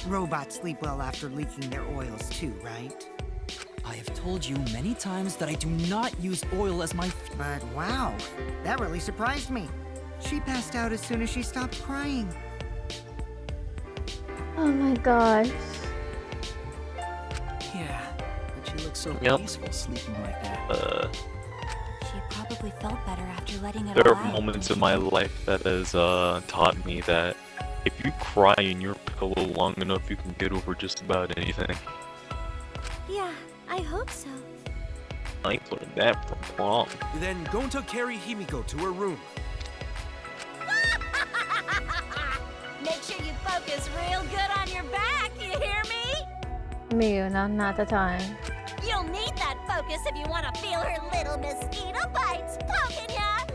Speaker 11: Robots sleep well after leaking their oils too, right?
Speaker 8: I have told you many times that I do not use oil as my
Speaker 11: But wow, that really surprised me. She passed out as soon as she stopped crying.
Speaker 3: Oh my gosh.
Speaker 7: Yeah, but she looks so
Speaker 2: Yep.
Speaker 7: peaceful sleeping like that.
Speaker 14: She probably felt better after letting it
Speaker 4: There
Speaker 14: all
Speaker 4: are
Speaker 14: out.
Speaker 4: moments in my life that has taught me that if you cry in your pillow long enough, you can get over just about anything.
Speaker 10: Yeah, I hope so.
Speaker 4: I learned that from Mom.
Speaker 5: Then Gonta carry Himiko to her room.
Speaker 10: Make sure you focus real good on your back, you hear me?
Speaker 3: Miyu, now not the time.
Speaker 10: You'll need that focus if you want to feel her little mosquito bites poking ya!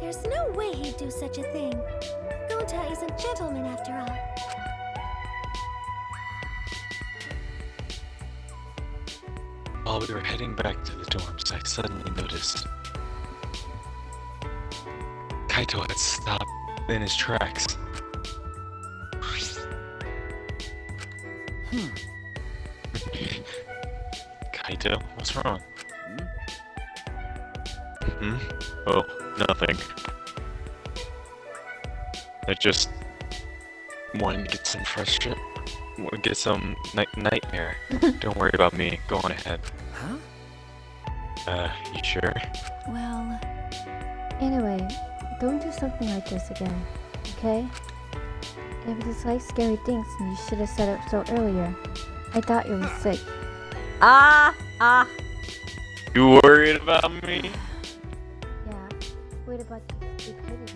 Speaker 10: There's no way he'd do such a thing. Gonta is a gentleman after all.
Speaker 4: While we were heading back to the dorms, I suddenly noticed Kaito had stopped in his tracks. Kaito, what's wrong? Oh, nothing. I just wanted to get some fresh shit. Get some nightmare. Don't worry about me. Go on ahead.
Speaker 7: Huh?
Speaker 4: You sure?
Speaker 14: Well,
Speaker 3: Anyway, don't do something like this again, okay? If you dislike scary things, then you should have said it so earlier. I thought you were sick.
Speaker 4: You worried about me?
Speaker 3: Yeah, worried about your stupidity.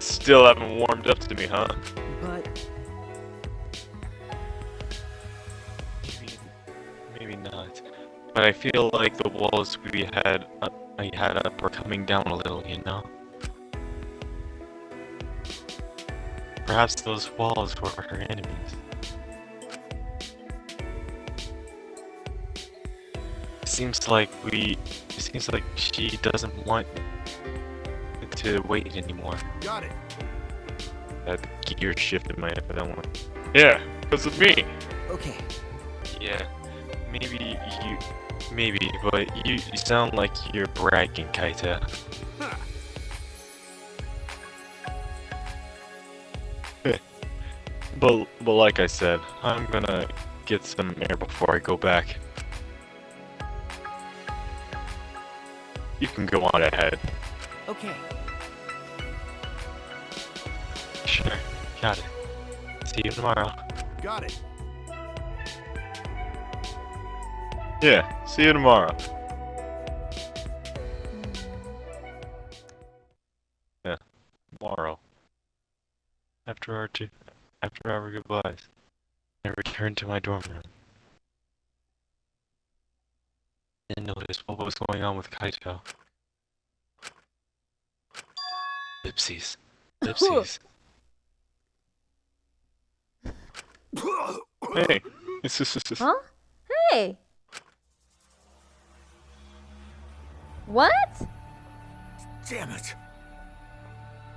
Speaker 4: Still haven't warmed up to me, huh?
Speaker 7: But
Speaker 4: Maybe not. But I feel like the walls I had up are coming down a little, you know? Perhaps those walls were her enemies. It seems like she doesn't want to wait anymore.
Speaker 9: Got it.
Speaker 4: That gear shift in my head for that one. Yeah, because of me.
Speaker 7: okay,
Speaker 4: Yeah, but you sound like you're bragging, Kaita.
Speaker 9: Huh.
Speaker 4: But like I said, I'm gonna get some air before I go back. You can go on ahead.
Speaker 7: okay.
Speaker 4: Sure, got it. See you tomorrow.
Speaker 9: Got it.
Speaker 4: Yeah, see you tomorrow. Yeah, tomorrow. After our goodbyes, I returned to my dorm room. Then noticed what was going on with Kaito. Lipsies. Hey!
Speaker 3: Huh? Hey! What?
Speaker 9: Damn it.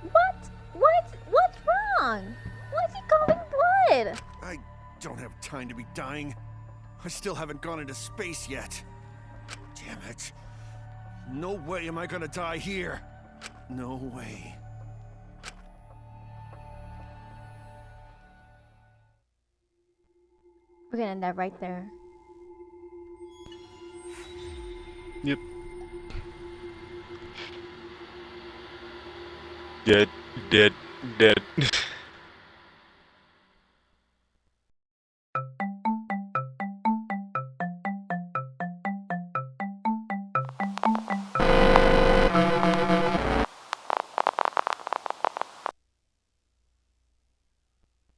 Speaker 3: What's wrong? Why is he calling blood?
Speaker 9: I don't have time to be dying. I still haven't gone into space yet. Damn it. No way am I gonna die here. No way.
Speaker 3: We're gonna end that right there.
Speaker 4: Yep. Dead.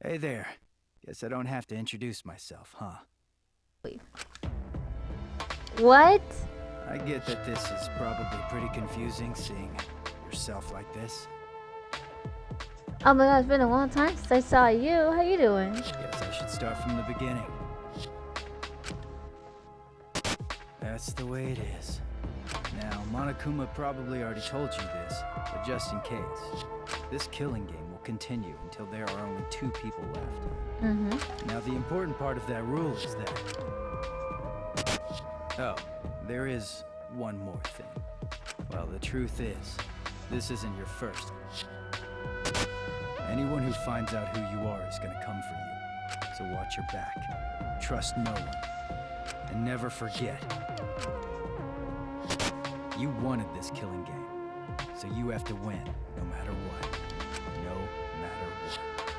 Speaker 8: Hey there. Guess I don't have to introduce myself, huh?
Speaker 3: What?
Speaker 8: I get that this is probably pretty confusing seeing yourself like this.
Speaker 3: Oh my god, it's been a long time since I saw you. How you doing?
Speaker 8: Guess I should start from the beginning. That's the way it is. Now, Monokuma probably already told you this, but just in case, this killing game will continue until there are only 2 people left.
Speaker 3: Mm-hmm.
Speaker 8: Now, the important part of that rule is that... Oh, there is one more thing. Well, the truth is, This isn't your first. Anyone who finds out who you are is gonna come for you. So watch your back. Trust no one. And never forget. You wanted this killing game. So you have to win, no matter what. No matter what.